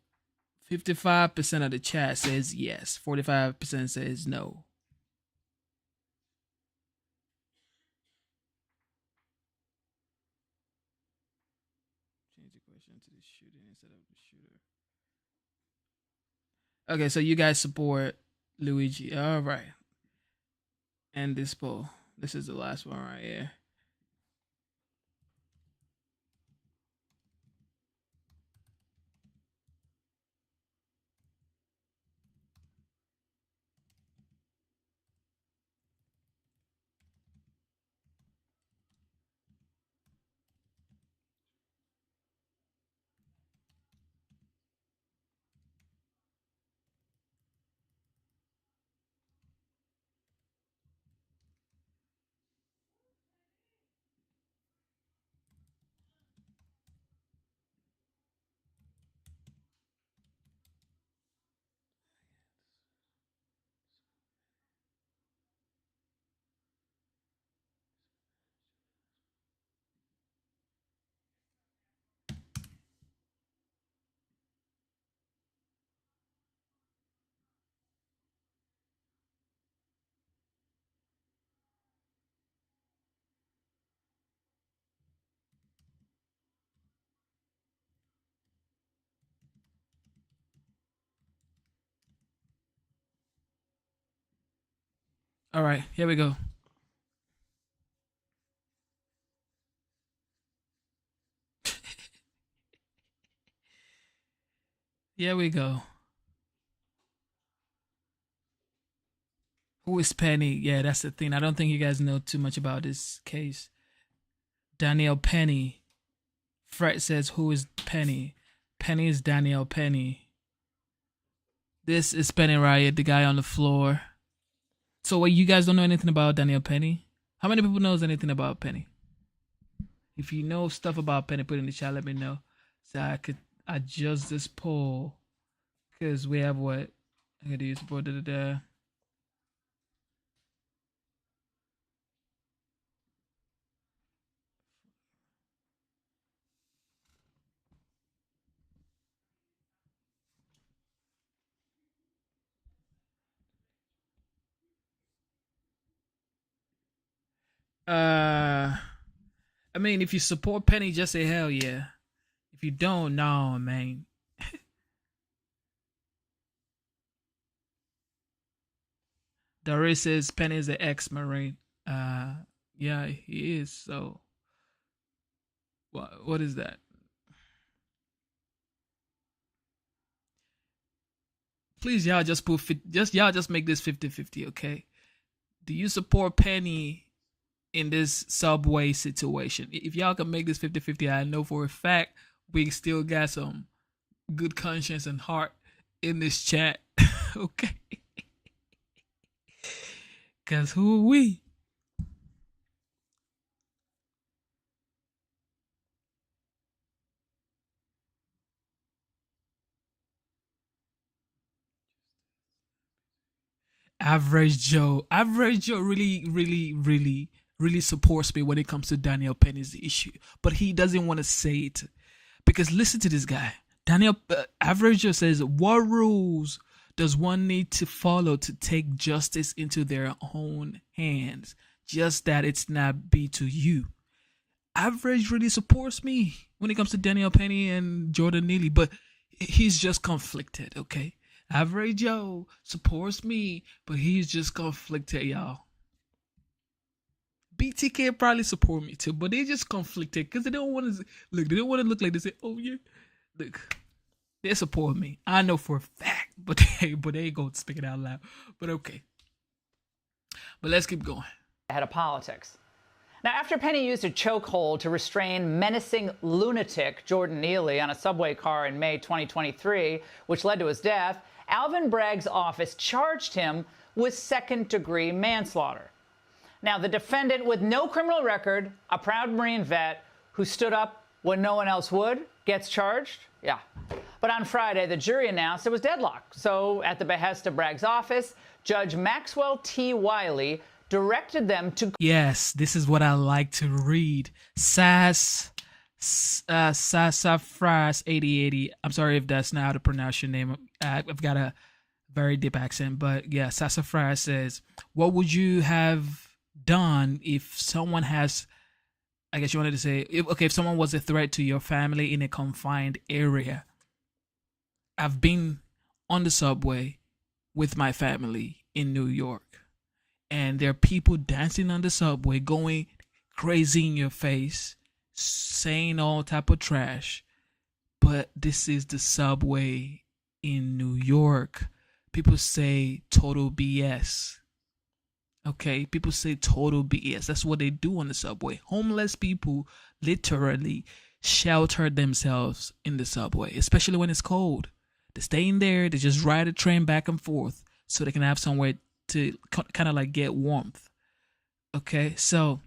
55% of the chat says yes. 45% says no. Change the question to the shooting instead of the shooter. Okay, so you guys support Luigi. All right. And this poll. This is the last one right here. All right, here we go. Here we go. Who is Penny? Yeah, that's the thing. I don't think you guys know too much about this case. Danielle Penny. Fred says, who is Penny? Penny is Danielle Penny. This is Penny Riot, the guy on the floor. So what, you guys don't know anything about Danielle Penny? How many people knows anything about Penny? If you know stuff about Penny, put it in the chat, let me know. So I could adjust this poll. Because we have what? I gotta use support da. I mean, if you support Penny, just say hell yeah. If you don't, no, man. Doris says Penny is an ex-Marine. Yeah, he is. So, what is that? Please, y'all just put just make this 50-50, okay? Do you support Penny in this subway situation? If y'all can make this 50-50, I know for a fact we still got some good conscience and heart in this chat. Okay. Because who are we? Average Joe really supports me when it comes to Daniel Penny's issue, but he doesn't want to say it because listen to this guy. Average Joe says, what rules does one need to follow to take justice into their own hands? Just that it's not be to you. Average really supports me when it comes to Daniel Penny and Jordan Neely, but he's just conflicted, okay? Average Joe supports me, but he's just conflicted, y'all. BTK probably support me too, but they just conflicted because they don't want to look. They don't want to look like they say, "Oh yeah, look, they support me." I know for a fact, but they ain't gonna speak it out loud. But okay, but let's keep going. Ahead of politics. Now, after Penny used a chokehold to restrain menacing lunatic Jordan Neely on a subway car in May 2023, which led to his death, Alvin Bragg's office charged him with second-degree manslaughter. Now, the defendant with no criminal record, a proud Marine vet who stood up when no one else would, gets charged? Yeah. But on Friday, the jury announced it was deadlocked. So, at the behest of Bragg's office, Judge Maxwell T. Wiley directed them to... Yes, this is what I like to read. Sassafras 8080. I'm sorry if that's not how to pronounce your name. I've got a very deep accent, but yeah, Sassafras says, what would you have done if someone has, I guess you wanted to say, if someone was a threat to your family in a confined area? I've been on the subway with my family in New York, and there are people dancing on the subway, going crazy in your face, saying all type of trash. But this is the subway in New York. People say total BS. Okay, people say total BS. That's what they do on the subway. Homeless people literally shelter themselves in the subway, especially when it's cold. They stay in there. They just ride a train back and forth so they can have somewhere to kind of like get warmth. Okay, so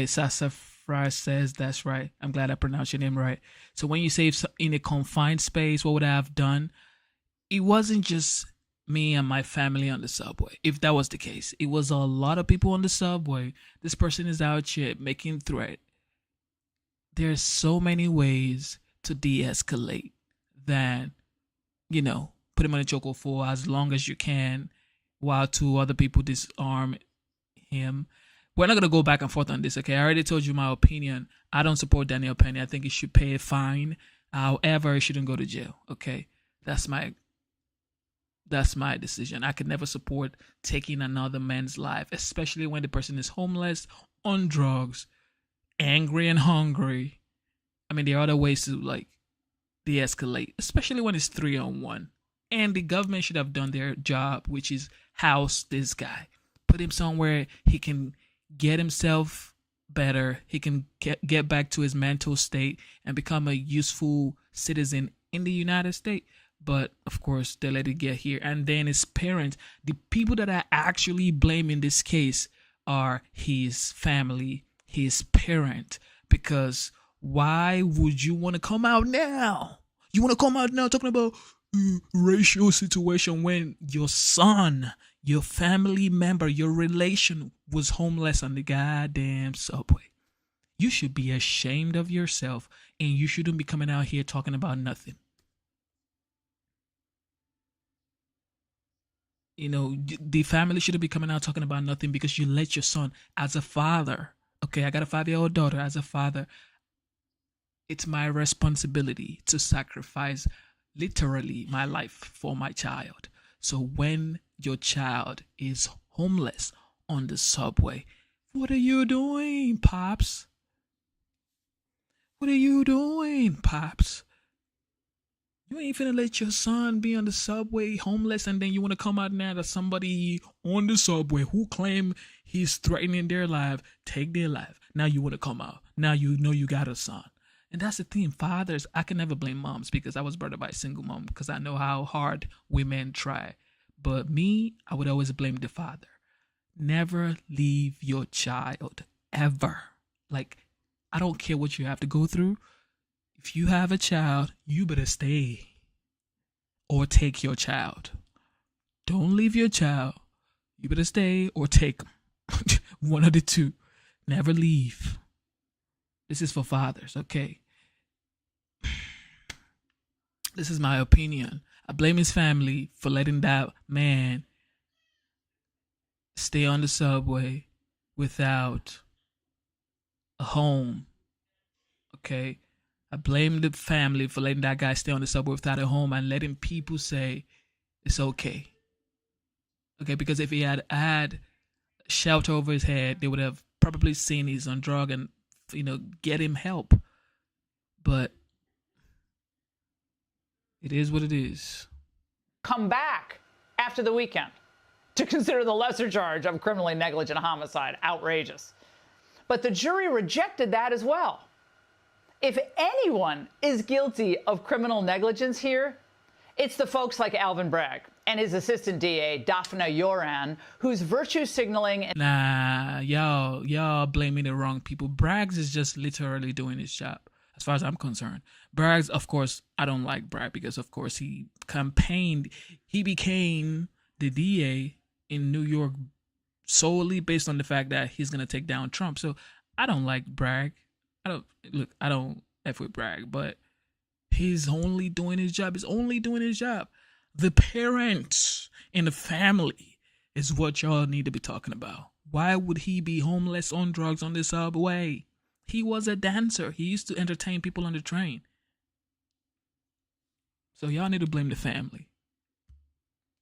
Sassafras says that's right. I'm glad I pronounced your name right. So when you say in a confined space, what would I have done? It wasn't just me and my family on the subway. If that was the case, it was a lot of people on the subway. This person is out here making threat. There's so many ways to de-escalate than, put him on a chokehold for as long as you can while two other people disarm him. We're not going to go back and forth on this, okay? I already told you my opinion. I don't support Daniel Penny. I think he should pay a fine. However, he shouldn't go to jail, okay? That's my decision. I could never support taking another man's life, especially when the person is homeless, on drugs, angry and hungry. I mean, there are other ways to de-escalate, especially when it's 3-on-1. And the government should have done their job, which is house this guy. Put him somewhere he can get himself better. He can get back to his mental state and become a useful citizen in the United States. But, of course, they let it get here. And then his parents, the people that I actually blame in this case are his family, his parent. Because why would you want to come out now? You want to come out now talking about racial situation when your son, your family member, your relation was homeless on the goddamn subway? You should be ashamed of yourself, and you shouldn't be coming out here talking about nothing. The family shouldn't be coming out talking about nothing because you let your son, as a father, okay, I got a 5-year-old daughter. As a father, it's my responsibility to sacrifice literally my life for my child. So when your child is homeless on the subway, what are you doing, Pops? What are you doing, Pops? You ain't finna let your son be on the subway homeless, and then you want to come out now that somebody on the subway who claim he's threatening their life, take their life. Now you want to come out. Now you know you got a son. And that's the thing. Fathers, I can never blame moms because I was brought up by a single mom because I know how hard women try. But me, I would always blame the father. Never leave your child, ever. Like, I don't care what you have to go through. If you have a child, you better stay or take your child. Don't leave your child. You better stay or take them. One of the two. Never leave. This is for fathers, okay? This is my opinion. I blame his family for letting that man stay on the subway without a home, okay? I blame the family for letting that guy stay on the subway without a home and letting people say it's okay. Okay, because if he had shelter over his head, they would have probably seen he's on drug and, get him help. But it is what it is. Come back after the weekend to consider the lesser charge of criminally negligent homicide. Outrageous. But the jury rejected that as well. If anyone is guilty of criminal negligence here, it's the folks like Alvin Bragg and his assistant DA, Daphne Yoran, whose virtue signaling... Nah, y'all blaming the wrong people. Braggs is just literally doing his job, as far as I'm concerned. Braggs, of course, I don't like Bragg because, of course, he became the DA in New York solely based on the fact that he's going to take down Trump. So I don't like Bragg. I don't F with Bragg, but he's only doing his job. The parents and the family is what y'all need to be talking about. Why would he be homeless on drugs on the subway? He was a dancer. He used to entertain people on the train. So y'all need to blame the family.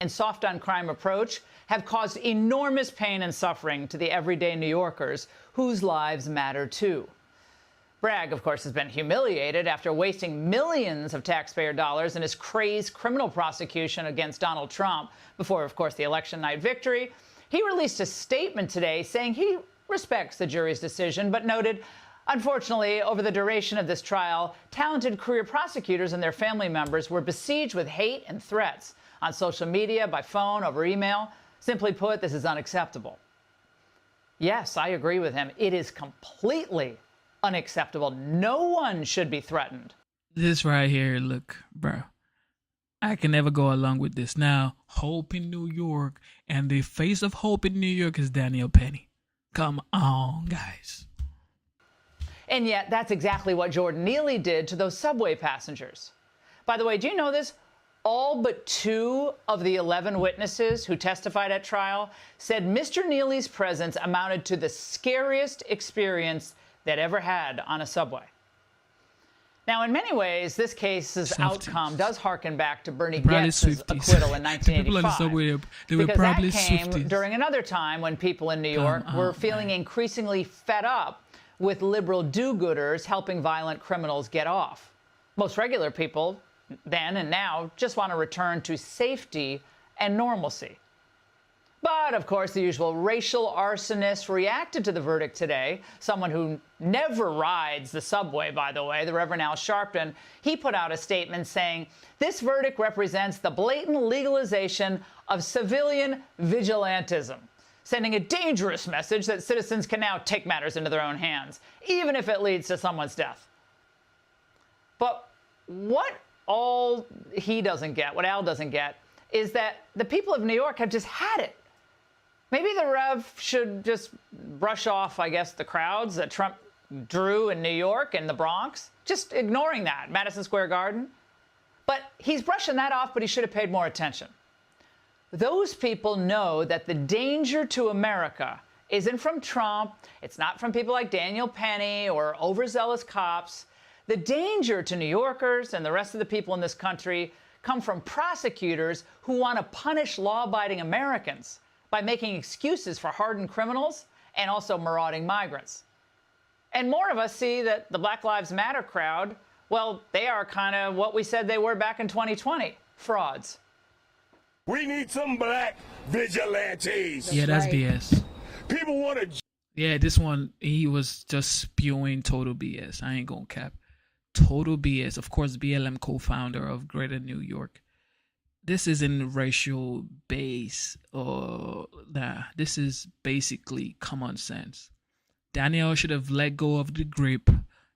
And soft on crime approach have caused enormous pain and suffering to the everyday New Yorkers whose lives matter too. Bragg, of course, has been humiliated after wasting millions of taxpayer dollars in his crazed criminal prosecution against Donald Trump before, of course, the election night victory. He released a statement today saying he respects the jury's decision, but noted, unfortunately, over the duration of this trial, talented career prosecutors and their family members were besieged with hate and threats on social media, by phone, over email. Simply put, this is unacceptable. Yes, I agree with him. It is completely unacceptable. No one should be threatened. This right here, look, bro. I can never go along with this. Now, hope in New York, and the face of hope in New York is Daniel Penny. Come on, guys. And yet, that's exactly what Jordan Neely did to those subway passengers. By the way, do you know this? All but 2 of the 11 witnesses who testified at trial said Mr. Neely's presence amounted to the scariest experience they'd ever had on a subway. Now, in many ways, this case's outcome does harken back to Bernie Goetz's acquittal in 1985. Because that came during another time when people in New York were feeling increasingly fed up with liberal do-gooders helping violent criminals get off. Most regular people then and now just want to return to safety and normalcy. But, of course, the usual racial arsonist reacted to the verdict today. Someone who never rides the subway, by the way, the Reverend Al Sharpton, he put out a statement saying, this verdict represents the blatant legalization of civilian vigilantism, sending a dangerous message that citizens can now take matters into their own hands, even if it leads to someone's death. But what all he doesn't get, what Al doesn't get, is that the people of New York have just had it. Maybe the Rev should just brush off, I guess, the crowds that Trump drew in New York and the Bronx, just ignoring that, Madison Square Garden. But he's brushing that off, but he should have paid more attention. Those people know that the danger to America isn't from Trump. It's not from people like Daniel Penny or overzealous cops. The danger to New Yorkers and the rest of the people in this country come from prosecutors who want to punish law-abiding Americans by making excuses for hardened criminals and also marauding migrants. And more of us see that the Black Lives Matter crowd, well, they are kind of what we said they were back in 2020, frauds. We need some black vigilantes. Yeah, that's BS. People want to... Yeah, this one, he was just spewing total BS. I ain't gonna cap. Total BS. Of course, BLM co-founder of Greater New York. This isn't racial base or nah. This is basically common sense. Daniel should have let go of the grip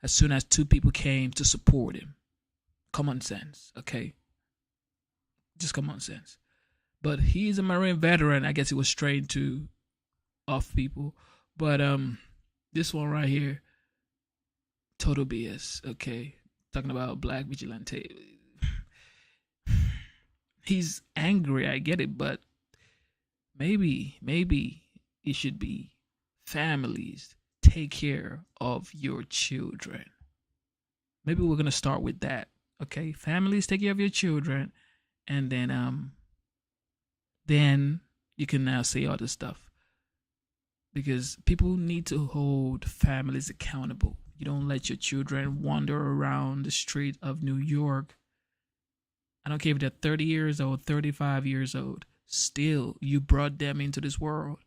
as soon as 2 people came to support him. Common sense, okay? Just common sense. But he's a Marine veteran. I guess he was trained to off people. But this one right here, total BS, okay? Talking about black vigilante. He's angry, I get it, but maybe it should be families take care of your children. Maybe we're gonna start with that, okay? Families take care of your children, and then you can now say other stuff, because people need to hold families accountable. You don't let your children wander around the street of New York. I don't care if they're 30 years old, 35 years old. Still, you brought them into this world.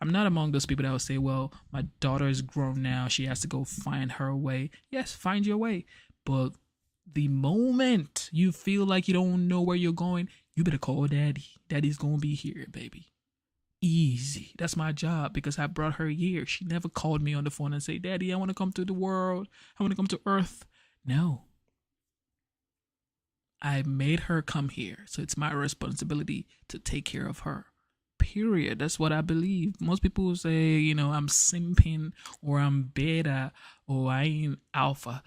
I'm not among those people that will say, well, my daughter is grown now. She has to go find her way. Yes, find your way. But the moment you feel like you don't know where you're going, you better call daddy. Daddy's going to be here, baby. Easy. That's my job, because I brought her here. She never called me on the phone and say, Daddy, I want to come to the world. I want to come to Earth. No. I made her come here, so it's my responsibility to take care of her. Period. That's what I believe. Most people will say, I'm simping, or I'm beta, or I ain't alpha.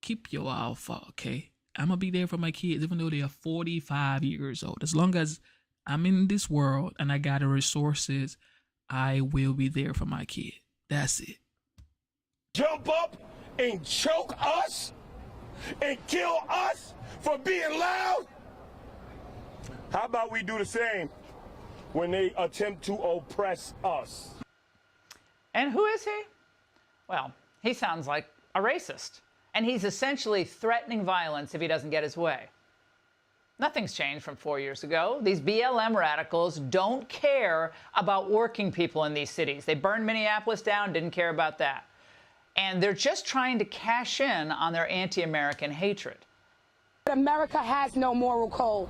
Keep your alpha, okay? I'm going to be there for my kids, even though they are 45 years old. As long as I'm in this world and I got the resources, I will be there for my kid. That's it. Jump up and choke us and kill us for being loud? How about we do the same when they attempt to oppress us? And who is he? Well, he sounds like a racist. And he's essentially threatening violence if he doesn't get his way. Nothing's changed from 4 years ago. These BLM radicals don't care about working people in these cities. They burned Minneapolis down, didn't care about that. And they're just trying to cash in on their anti-American hatred. America has no moral code.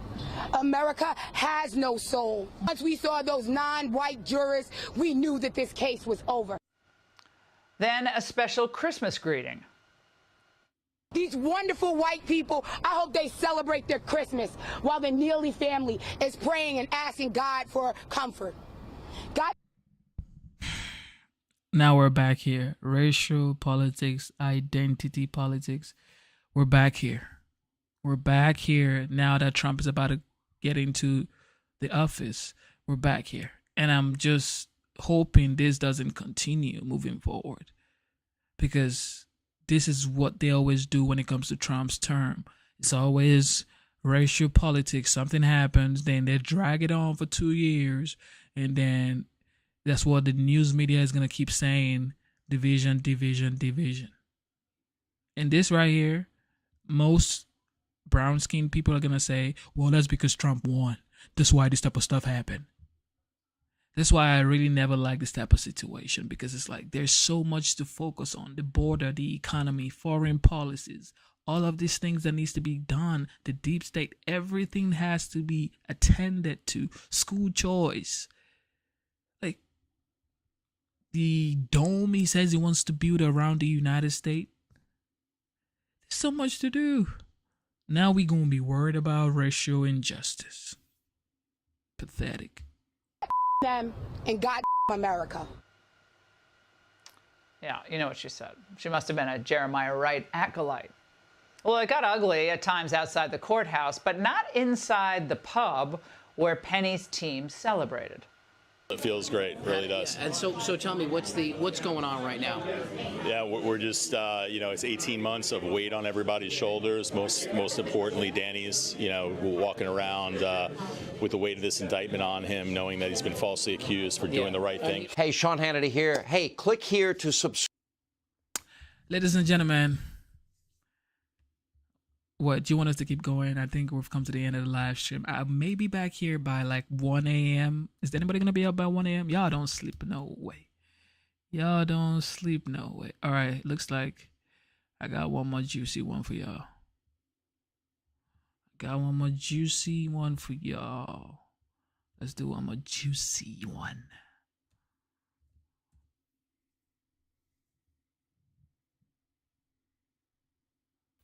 America has no soul. Once we saw those non-white jurors, we knew that this case was over. Then a special Christmas greeting. These wonderful white people, I hope they celebrate their Christmas while the Neely family is praying and asking God for comfort. God. Now we're back here. Racial politics, identity politics. We're back here. We're back here now that Trump is about to get into the office. We're back here. And I'm just hoping this doesn't continue moving forward, because this is what they always do when it comes to Trump's term. It's always racial politics. Something happens, then they drag it on for 2 years, and then that's what the news media is going to keep saying: division, division, division. And this right here, most brown-skinned people are going to say, well, that's because Trump won. That's why this type of stuff happened. That's why I really never like this type of situation, because it's like there's so much to focus on: the border, the economy, foreign policies, all of these things that needs to be done, the deep state, everything has to be attended to, school choice. Like the dome he says he wants to build around the United States. There's so much to do. Now we're going to be worried about racial injustice. Pathetic. Them and God America. Yeah, you know what she said. She must have been a Jeremiah Wright acolyte. Well, it got ugly at times outside the courthouse, but not inside the pub where Penny's team celebrated. It feels great, it really does. And so tell me, what's going on right now? Yeah, we're just, it's 18 months of weight on everybody's shoulders. Most importantly, Danny's, walking around with the weight of this indictment on him, knowing that he's been falsely accused for doing the right thing. Hey, Sean Hannity here. Hey, click here to subscribe. Ladies and gentlemen, what, do you want us to keep going? I think we've come to the end of the live stream. I may be back here by like 1 a.m. Is anybody going to be up by 1 a.m.? Y'all don't sleep no way. Y'all don't sleep no way. All right, looks like I got one more juicy one for y'all. Let's do one more juicy one.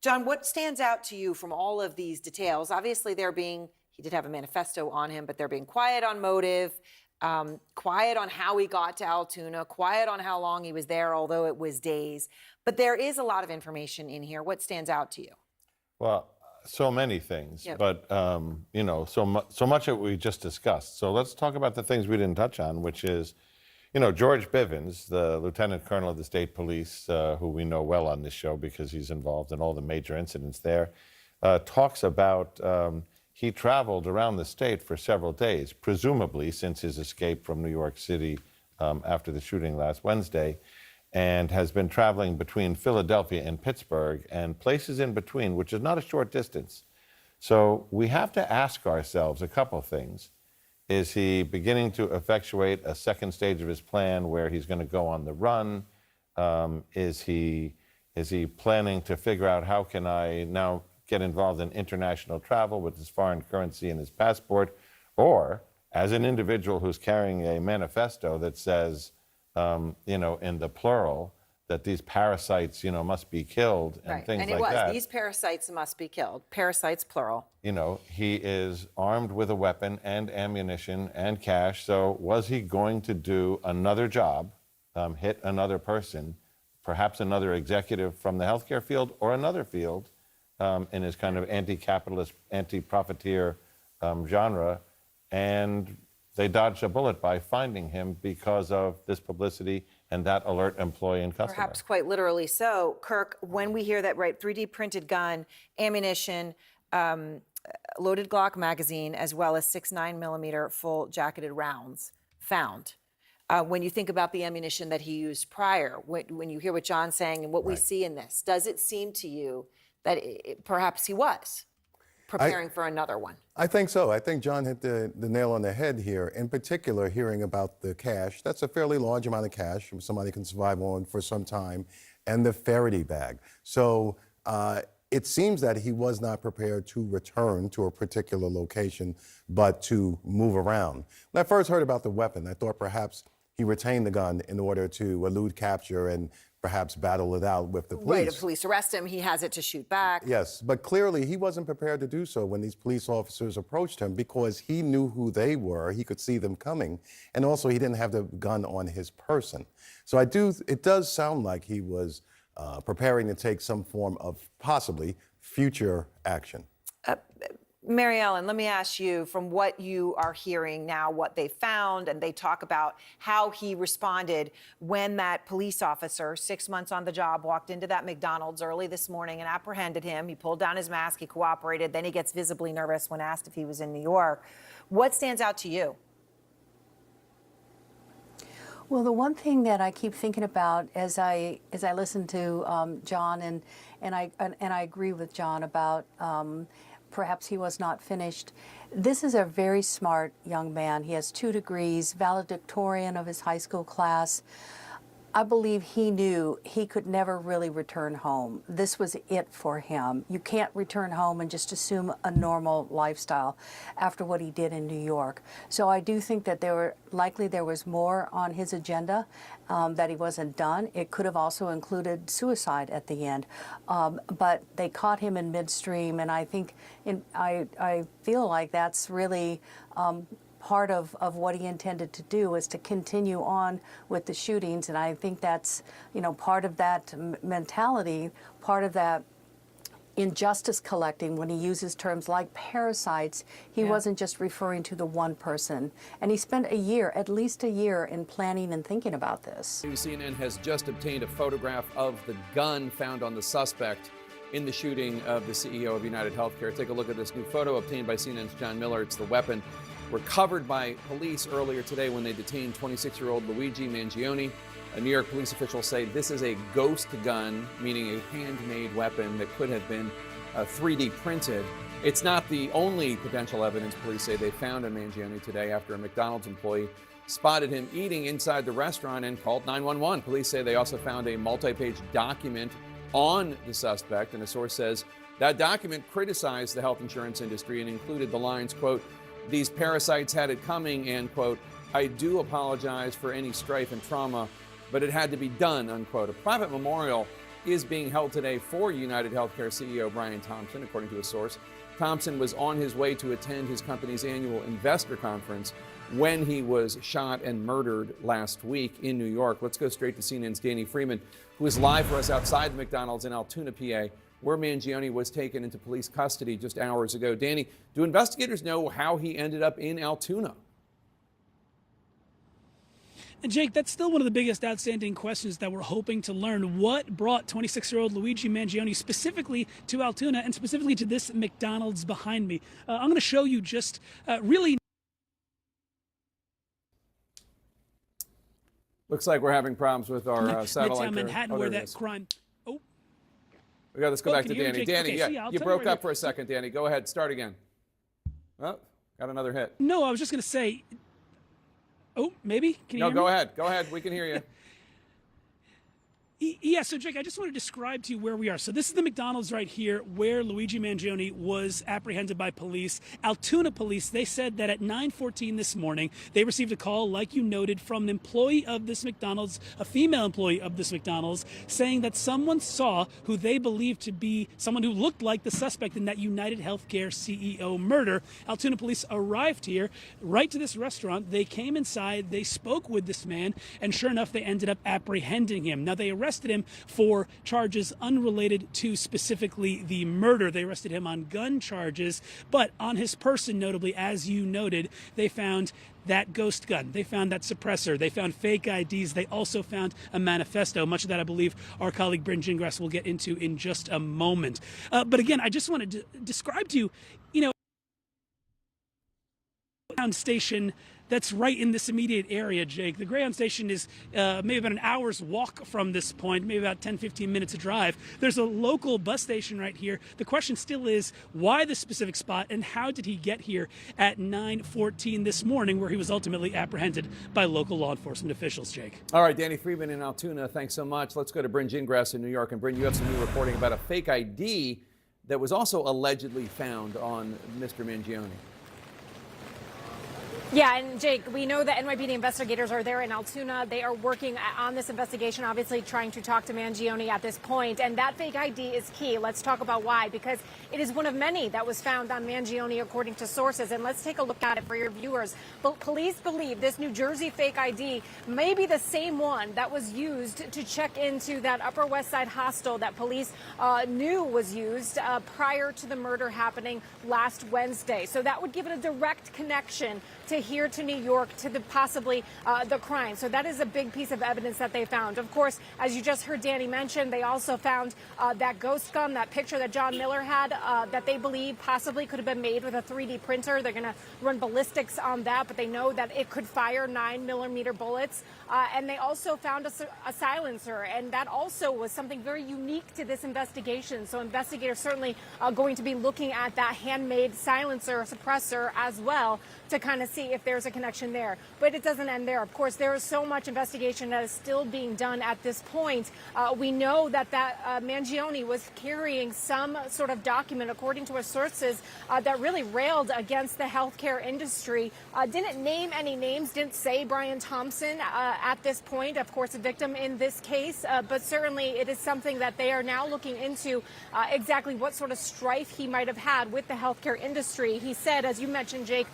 John, what stands out to you from all of these details? Obviously, he did have a manifesto on him, but they're being quiet on motive, quiet on how he got to Altoona, quiet on how long he was there, although it was days. But there is a lot of information in here. What stands out to you? Well, so many things, Yep. but so much that we just discussed. So let's talk about the things we didn't touch on, which is, George Bivens, the Lieutenant Colonel of the State Police, who we know well on this show because he's involved in all the major incidents there, talks about he traveled around the state for several days, presumably since his escape from New York City after the shooting last Wednesday, and has been traveling between Philadelphia and Pittsburgh and places in between, which is not a short distance. So we have to ask ourselves a couple things. Is he beginning to effectuate a second stage of his plan where he's going to go on the run? Is he planning to figure out how can I now get involved in international travel with his foreign currency and his passport? Or as an individual who's carrying a manifesto that says, in the plural, that these parasites, must be killed and things and like it was. that. These parasites must be killed. Parasites, plural. He is armed with a weapon and ammunition and cash. So was he going to do another job, hit another person, perhaps another executive from the healthcare field or another field in his kind of anti-capitalist, anti-profiteer genre? And they dodged a bullet by finding him because of this publicity and that alert employee and customer. Perhaps quite literally so. Kirk, when we hear that, 3D printed gun, ammunition, loaded Glock magazine, as well as 6 9mm full jacketed rounds found. When you think about the ammunition that he used prior, when you hear what John's saying and what we see in this, does it seem to you that perhaps he was preparing for another one? I think so. I think John hit the nail on the head here. In particular, hearing about the cash, that's a fairly large amount of cash somebody can survive on for some time, and the Faraday bag. So it seems that he was not prepared to return to a particular location, but to move around. When I first heard about the weapon, I thought perhaps he retained the gun in order to elude capture and perhaps battle it out with the police. Right, if police arrest him, he has it to shoot back. Yes, but clearly he wasn't prepared to do so when these police officers approached him because he knew who they were, he could see them coming, and also he didn't have the gun on his person. So it does sound like he was preparing to take some form of possibly future action. Mary Ellen, let me ask you, from what you are hearing now, what they found, and they talk about how he responded when that police officer, 6 months on the job, walked into that McDonald's early this morning and apprehended him. He pulled down his mask, he cooperated, then he gets visibly nervous when asked if he was in New York. What stands out to you? Well, the one thing that I keep thinking about as I listen to John, and I agree with John about perhaps he was not finished. This is a very smart young man. He has 2 degrees, valedictorian of his high school class. I believe he knew he could never really return home. This was it for him. You can't return home and just assume a normal lifestyle after what he did in New York. So I do think that there was more on his agenda, that he wasn't done. It could have also included suicide at the end. But they caught him in midstream, and I think I feel like that's really part of what he intended to do, is to continue on with the shootings. And I think that's, part of that mentality, part of that injustice collecting. When he uses terms like parasites, he wasn't just referring to the one person. And he spent at least a year in planning and thinking about this. CNN has just obtained a photograph of the gun found on the suspect in the shooting of the CEO of United Healthcare. Take a look at this new photo obtained by CNN's John Miller. It's the weapon recovered by police earlier today when they detained 26-year-old Luigi Mangione. New York police officials say this is a ghost gun, meaning a handmade weapon that could have been 3D printed. It's not the only potential evidence police say they found on Mangione today after a McDonald's employee spotted him eating inside the restaurant and called 911. Police say they also found a multi-page document on the suspect, and a source says that document criticized the health insurance industry and included the lines, quote, "These parasites had it coming," and, quote, "I do apologize for any strife and trauma, but it had to be done," unquote. A private memorial is being held today for United Healthcare CEO Brian Thompson, according to a source. Thompson was on his way to attend his company's annual investor conference when he was shot and murdered last week in New York. Let's go straight to CNN's Danny Freeman, who is live for us outside the McDonald's in Altoona, PA, where Mangione was taken into police custody just hours ago. Danny, do investigators know how he ended up in Altoona? And Jake, that's still one of the biggest outstanding questions that we're hoping to learn. What brought 26-year-old Luigi Mangione specifically to Altoona and specifically to this McDonald's behind me? I'm going to show you just really. Looks like we're having problems with our satellite. Midtown Manhattan, where that crime. Oh. Let's go back to can you hear Danny. me, Jake? Danny, Okay, yeah, I'll you tell broke right up for a second, Danny. Go ahead, start again. Oh, got another hit. No, I was just going to say. Oh, maybe? Can you hear me? No, go ahead. Go ahead. We can hear you. Yeah, so Jake, I just want to describe to you where we are. So this is the McDonald's right here where Luigi Mangione was apprehended by police. Altoona police, they said that at 9:14 this morning, they received a call, like you noted, from an employee of this McDonald's, a female employee of this McDonald's, saying that someone saw who they believed to be someone who looked like the suspect in that United Healthcare CEO murder. Altoona police arrived here, right to this restaurant. They came inside, they spoke with this man, and sure enough, they ended up apprehending him. Now, they arrested him for charges unrelated to specifically the murder. They arrested him on gun charges, but on his person, notably, as you noted, they found that ghost gun. They found that suppressor. They found fake IDs. They also found a manifesto. Much of that, I believe, our colleague Bryn Gingras will get into in just a moment. But again, I just wanted to describe to you, ground station that's right in this immediate area, Jake. The Greyhound station is maybe about an hour's walk from this point, maybe about 10, 15 minutes of drive. There's a local bus station right here. The question still is, why this specific spot, and how did he get here at 9:14 this morning, where he was ultimately apprehended by local law enforcement officials, Jake? All right, Danny Freeman in Altoona, thanks so much. Let's go to Bryn Gingras in New York. And Bryn, you have some new reporting about a fake ID that was also allegedly found on Mr. Mangione. Yeah, and Jake, we know that NYPD investigators are there in Altoona. They are working on this investigation, obviously trying to talk to Mangione at this point. And that fake ID is key. Let's talk about why, because it is one of many that was found on Mangione, according to sources. And let's take a look at it for your viewers. But police believe this New Jersey fake ID may be the same one that was used to check into that Upper West Side hostel that police knew was used prior to the murder happening last Wednesday. So that would give it a direct connection to here to New York, to the possibly the crime. So that is a big piece of evidence that they found. Of course, as you just heard Danny mention, they also found that ghost gun, that picture that John Miller had, that they believe possibly could have been made with a 3D printer. They're going to run ballistics on that, but they know that it could fire 9mm bullets. And they also found a silencer, and that also was something very unique to this investigation. So investigators certainly going to be looking at that handmade silencer suppressor as well to kind of see if there's a connection there. But it doesn't end there. Of course, there is so much investigation that is still being done at this point. We know that Mangione was carrying some sort of document, according to our sources, that really railed against the healthcare industry. Didn't name any names, didn't say Brian Thompson at this point, of course, a victim in this case. But certainly it is something that they are now looking into exactly what sort of strife he might have had with the healthcare industry. He said, as you mentioned, Jake,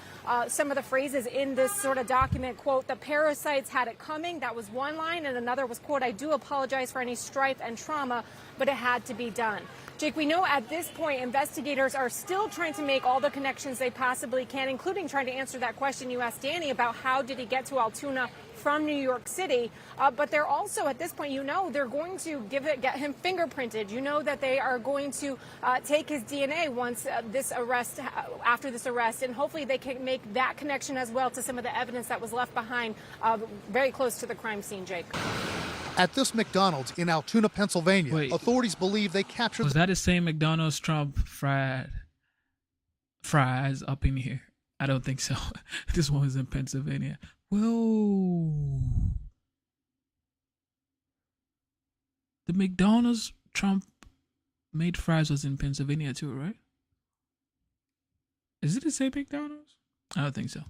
some of the phrases in this sort of document, quote, "The parasites had it coming." That was one line, and another was, quote, "I do apologize for any strife and trauma, but it had to be done." Jake, we know at this point investigators are still trying to make all the connections they possibly can, including trying to answer that question you asked Danny about how did he get to Altoona from New York City. But they're also, at this point, they're going to get him fingerprinted. You know that they are going to take his DNA once after this arrest, and hopefully they can make that connection as well to some of the evidence that was left behind very close to the crime scene, Jake. At this McDonald's in Altoona, Pennsylvania, authorities believe they captured... Was that the same McDonald's Trump fries up in here? I don't think so. This one was in Pennsylvania. Whoa. The McDonald's Trump made fries was in Pennsylvania too, right? Is it the same McDonald's? I don't think so.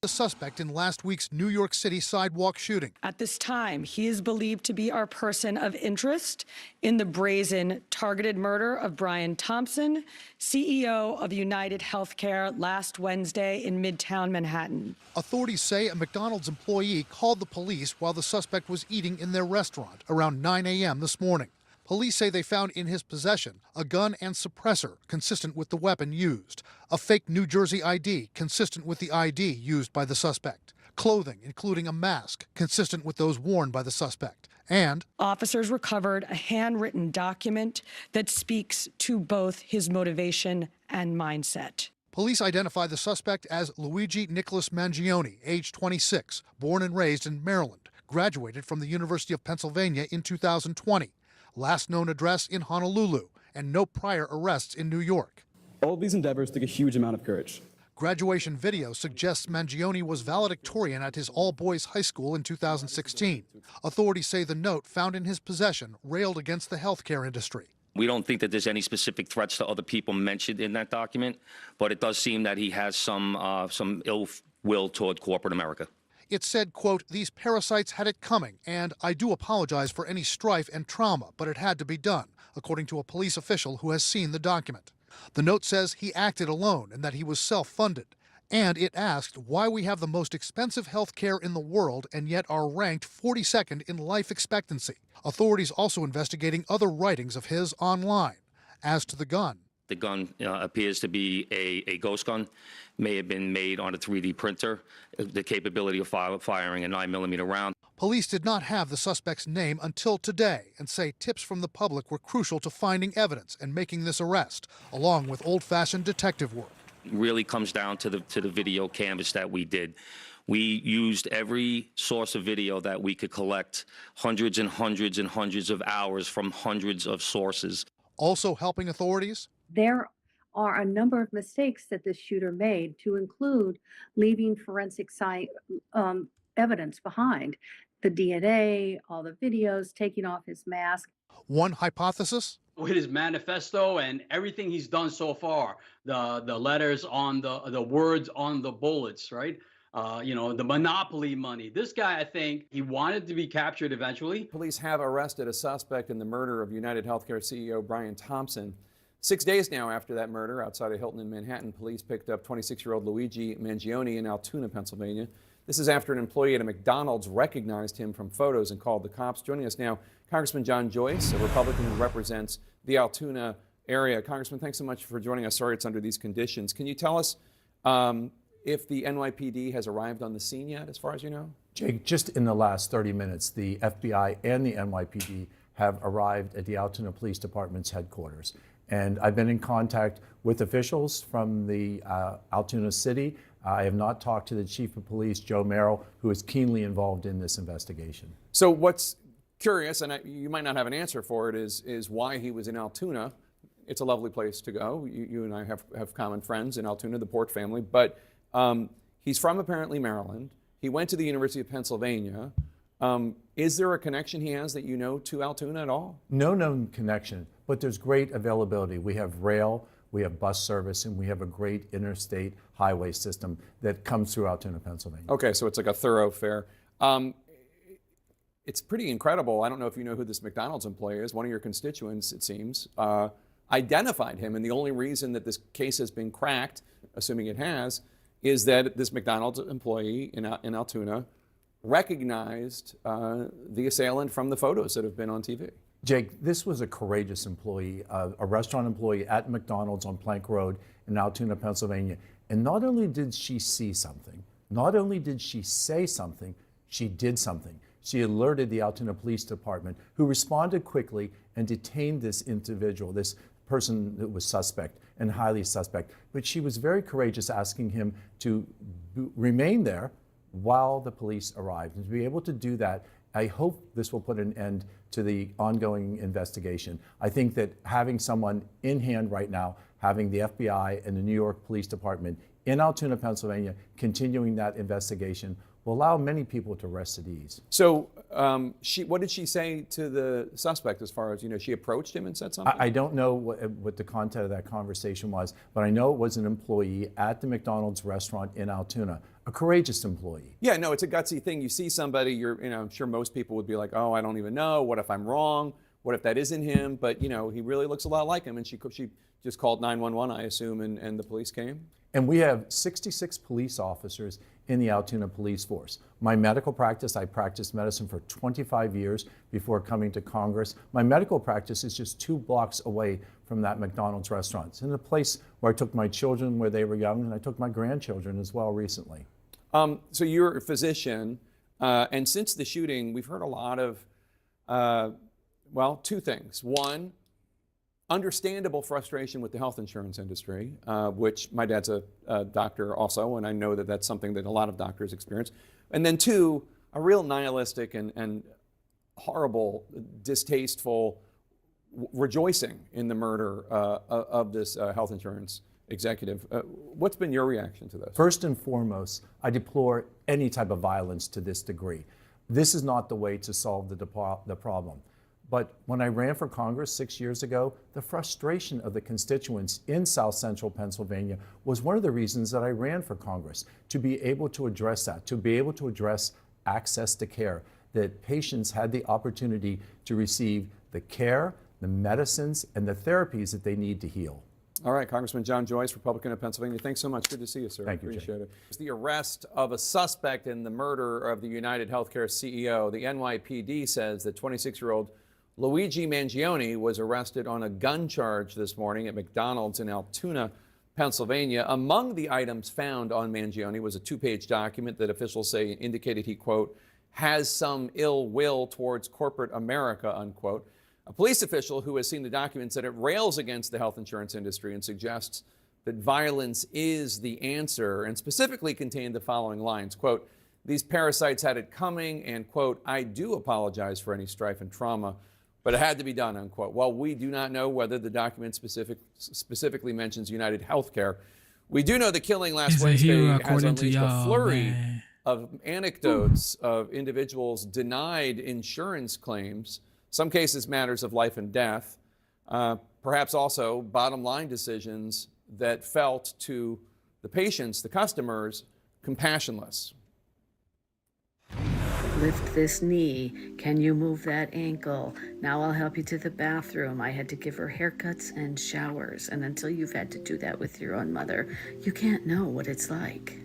The suspect in last week's New York City sidewalk shooting. At this time, he is believed to be our person of interest in the brazen targeted murder of Brian Thompson, CEO of United Healthcare, last Wednesday in Midtown Manhattan. Authorities say a McDonald's employee called the police while the suspect was eating in their restaurant around 9 a.m. this morning. Police say they found in his possession a gun and suppressor consistent with the weapon used, a fake New Jersey ID consistent with the ID used by the suspect, clothing including a mask consistent with those worn by the suspect, and officers recovered a handwritten document that speaks to both his motivation and mindset. Police identify the suspect as Luigi Nicholas Mangione, age 26, born and raised in Maryland, graduated from the University of Pennsylvania in 2020. Last known address in Honolulu, and no prior arrests in New York. All of these endeavors took a huge amount of courage. Graduation video suggests Mangione was valedictorian at his all-boys high school in 2016. Authorities say the note found in his possession railed against the healthcare industry. We don't think that there's any specific threats to other people mentioned in that document, but it does seem that he has some ill will toward corporate America. It said, quote, "These parasites had it coming, and I do apologize for any strife and trauma, but it had to be done," according to a police official who has seen the document. The note says he acted alone and that he was self-funded. And it asked why we have the most expensive health care in the world and yet are ranked 42nd in life expectancy. Authorities also investigating other writings of his online. As to the gun, The gun appears to be a ghost gun, may have been made on a 3D printer, the capability of firing a 9mm round. police did not have the suspect's name until today and say tips from the public were crucial to finding evidence and making this arrest, along with old-fashioned detective work. It really comes down to the video canvas that we did. We used every source of video that we could collect, hundreds and hundreds and hundreds of hours from hundreds of sources. Also helping authorities? There are a number of mistakes that this shooter made, to include leaving forensic evidence behind. The DNA, all the videos, taking off his mask. One hypothesis? With his manifesto and everything he's done so far, the letters on the words on the bullets, right? The monopoly money. This guy, I think, he wanted to be captured eventually. Police have arrested a suspect in the murder of United Healthcare CEO Brian Thompson. 6 days now after that murder, outside of Hilton in Manhattan, police picked up 26-year-old Luigi Mangione in Altoona, Pennsylvania. This is after an employee at a McDonald's recognized him from photos and called the cops. Joining us now, Congressman John Joyce, a Republican who represents the Altoona area. Congressman, thanks so much for joining us. Sorry it's under these conditions. Can you tell us if the NYPD has arrived on the scene yet, as far as you know? Jake, just in the last 30 minutes, the FBI and the NYPD have arrived at the Altoona Police Department's headquarters. And I've been in contact with officials from the Altoona City. I have not talked to the Chief of Police, Joe Merrill, who is keenly involved in this investigation. So what's curious, and you might not have an answer for it, is why he was in Altoona. It's a lovely place to go. You and I have common friends in Altoona, the Port family. But he's from apparently Maryland. He went to the University of Pennsylvania. Is there a connection he has that you know to Altoona at all? No known connection, but there's great availability. We have rail, we have bus service, and we have a great interstate highway system that comes through Altoona, Pennsylvania. Okay, so it's like a thoroughfare. It's pretty incredible. I don't know if you know who this McDonald's employee is. One of your constituents, it seems, identified him. And the only reason that this case has been cracked, assuming it has, is that this McDonald's employee in Altoona recognized the assailant from the photos that have been on TV. Jake, this was a courageous employee, a restaurant employee at McDonald's on Plank Road in Altoona, Pennsylvania. And not only did she see something, not only did she say something, she did something. She alerted the Altoona Police Department, who responded quickly and detained this individual, this person that was suspect and highly suspect. But she was very courageous, asking him to remain there while the police arrived. And to be able to do that, I hope this will put an end to the ongoing investigation. I think that having someone in hand right now, having the FBI and the New York Police Department in Altoona, Pennsylvania, continuing that investigation will allow many people to rest at ease. So, what did she say to the suspect as far as, she approached him and said something? I don't know what the content of that conversation was, but I know it was an employee at the McDonald's restaurant in Altoona, a courageous employee. Yeah, no, it's a gutsy thing. You see somebody, I'm sure most people would be like, oh, I don't even know. What if I'm wrong? What if that isn't him? But, he really looks a lot like him. And she just called 911, I assume, and the police came? And we have 66 police officers in the Altoona Police Force. My medical practice, I practiced medicine for 25 years before coming to Congress. My medical practice is just 2 blocks away from that McDonald's restaurant. It's in a place where I took my children when they were young, and I took my grandchildren as well recently. So you're a physician, and since the shooting, we've heard a lot of, 2 things. One, understandable frustration with the health insurance industry, which my dad's a doctor also, and I know that that's something that a lot of doctors experience. And then 2, a real nihilistic and horrible, distasteful rejoicing in the murder of this health insurance executive. What's been your reaction to this? First and foremost, I deplore any type of violence to this degree. This is not the way to solve the problem. But when I ran for Congress 6 years ago, the frustration of the constituents in South Central Pennsylvania was one of the reasons that I ran for Congress, to be able to address that, to be able to address access to care, that patients had the opportunity to receive the care, the medicines, and the therapies that they need to heal. All right, Congressman John Joyce, Republican of Pennsylvania. Thanks so much. Good to see you, sir. Thank you, Appreciate Jay. it. It's the arrest of a suspect in the murder of the United Healthcare CEO. The NYPD says that 26-year-old Luigi Mangione was arrested on a gun charge this morning at McDonald's in Altoona, Pennsylvania. Among the items found on Mangione was a 2-page document that officials say indicated he, quote, has some ill will towards corporate America, unquote. A police official who has seen the document said it rails against the health insurance industry and suggests that violence is the answer, and specifically contained the following lines, quote, these parasites had it coming, and, quote, I do apologize for any strife and trauma, but it had to be done, unquote. While we do not know whether the document specifically mentions United Healthcare, we do know the killing last Wednesday has unleashed a flurry of anecdotes of individuals denied insurance claims, some cases matters of life and death, perhaps also bottom line decisions that felt to the patients, the customers, compassionless. Lift this knee. Can you move that ankle? Now I'll help you to the bathroom. I had to give her haircuts and showers. And until you've had to do that with your own mother, you can't know what it's like.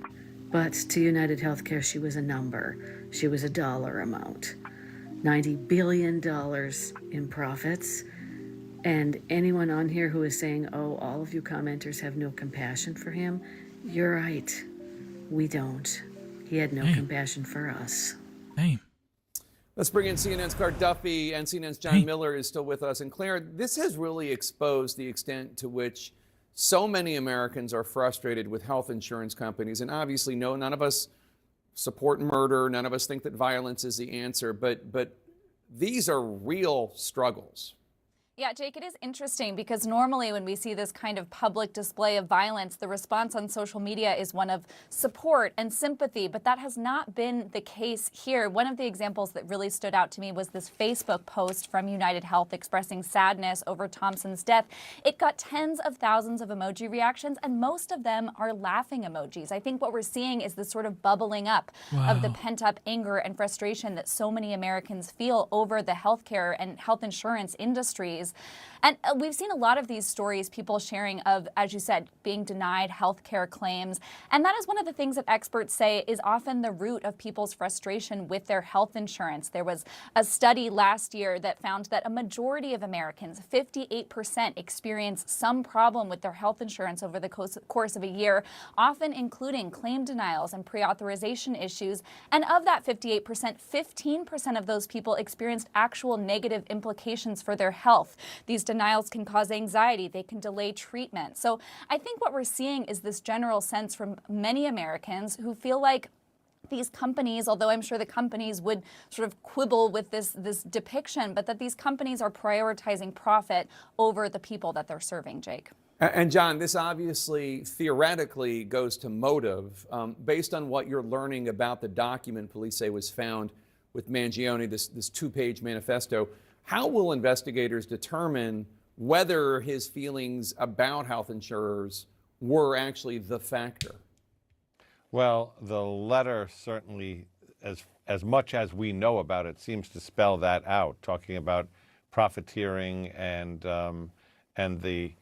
But to United Healthcare, she was a number. She was a dollar amount. $90 billion in profits. And anyone on here who is saying, oh, all of you commenters have no compassion for him, you're right. We don't. He had no compassion for us. Hey. Let's bring in CNN's Clark Duffy, and CNN's John Miller is still with us. And Claire, this has really exposed the extent to which so many Americans are frustrated with health insurance companies. And obviously, no, none of us support murder. None of us think that violence is the answer. But these are real struggles. Yeah, Jake, it is interesting because normally when we see this kind of public display of violence, the response on social media is one of support and sympathy, but that has not been the case here. One of the examples that really stood out to me was this Facebook post from United Health expressing sadness over Thompson's death. It got tens of thousands of emoji reactions, and most of them are laughing emojis. I think what we're seeing is this sort of bubbling up of the pent-up anger and frustration that so many Americans feel over the healthcare and health insurance industries. And we've seen a lot of these stories, people sharing of, as you said, being denied health care claims. And that is one of the things that experts say is often the root of people's frustration with their health insurance. There was a study last year that found that a majority of Americans, 58%, experience some problem with their health insurance over the course of a year, often including claim denials and pre-authorization issues. And of that 58%, 15% of those people experienced actual negative implications for their health. These denials can cause anxiety. They can delay treatment. So I think what we're seeing is this general sense from many Americans who feel like these companies, although I'm sure the companies would sort of quibble with this depiction, but that these companies are prioritizing profit over the people that they're serving, Jake. And John, this obviously theoretically goes to motive. Based on what you're learning about the document police say was found with Mangione, this two-page manifesto, how will investigators determine whether his feelings about health insurers were actually the factor? Well, the letter certainly, as much as we know about it, seems to spell that out, talking about profiteering and the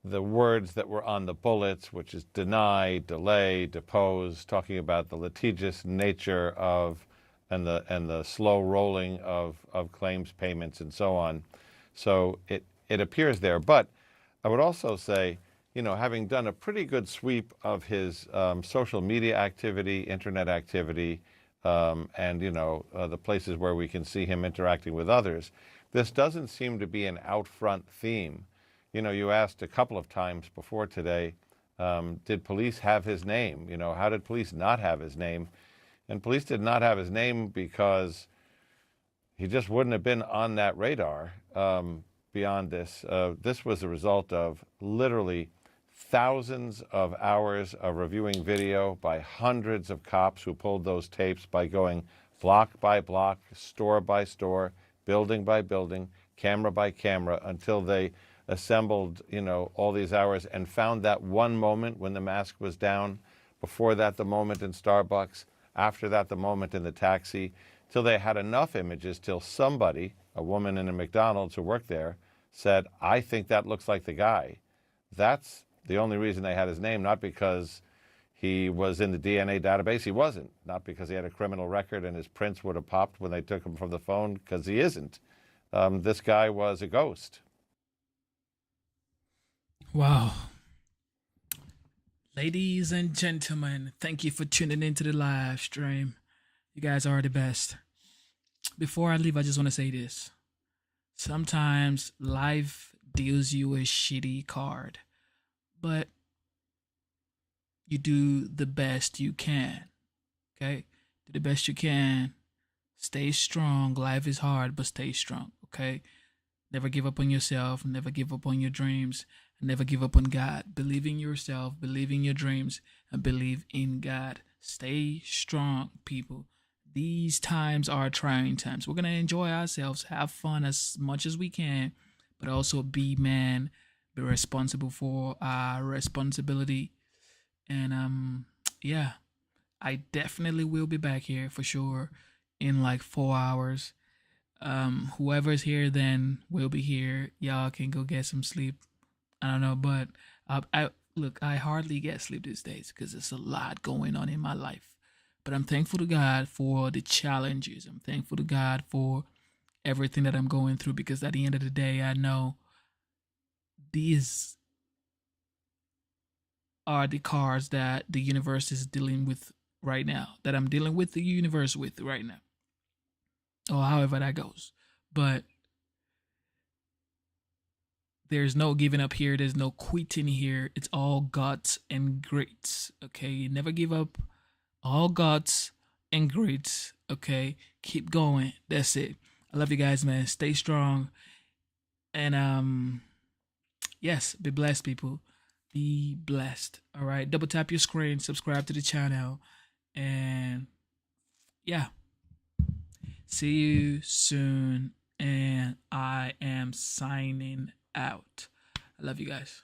words that were on the bullets, which is deny, delay, depose, talking about the litigious nature of and the slow rolling of claims payments and so on. So it appears there. But I would also say, you know, having done a pretty good sweep of his social media activity, internet activity, and, you know, the places where we can see him interacting with others, this doesn't seem to be an out front theme. You know, you asked a couple of times before today, did police have his name? You know, how did police not have his name? And police did not have his name because he just wouldn't have been on that radar beyond this. This was the result of literally thousands of hours of reviewing video by hundreds of cops who pulled those tapes by going block by block, store by store, building by building, camera by camera, until they assembled, you know, all these hours and found that one moment when the mask was down. Before that, the moment in Starbucks. After that, the moment in the taxi, till they had enough images, till somebody, a woman in a McDonald's who worked there, said, I think that looks like the guy. That's the only reason they had his name, not because he was in the DNA database. He wasn't. Not because he had a criminal record and his prints would have popped when they took him from the phone, because he isn't. This guy was a ghost. Wow. Ladies and gentlemen, thank you for tuning into the live stream. You guys are the best. Before I leave, I just want to say this. Sometimes life deals you a shitty card, but you do the best you can. Okay? Do the best you can. Stay strong. Life is hard, but stay strong. Okay? Never give up on yourself. Never give up on your dreams. Never give up on God. Believe in yourself, believe in your dreams, and believe in God. Stay strong, people. These times are trying times. We're going to enjoy ourselves, have fun as much as we can, but also be man, be responsible for our responsibility. And yeah, I definitely will be back here for sure in like 4 hours. Whoever's here then will be here. Y'all can go get some sleep. I don't know, but I hardly get sleep these days because there's a lot going on in my life. But I'm thankful to God for the challenges. I'm thankful to God for everything that I'm going through, because at the end of the day, I know these are the cards that the universe is dealing with right now, that I'm dealing with the universe with right now, or however that goes. But there's no giving up here. There's no quitting here. It's all guts and grits. Okay, you never give up. All guts and grits. Okay, keep going. That's it. I love you guys, man. Stay strong. And yes, be blessed, people. Be blessed. All right, double tap your screen, subscribe to the channel, and yeah, see you soon. And I am signing out. I love you guys.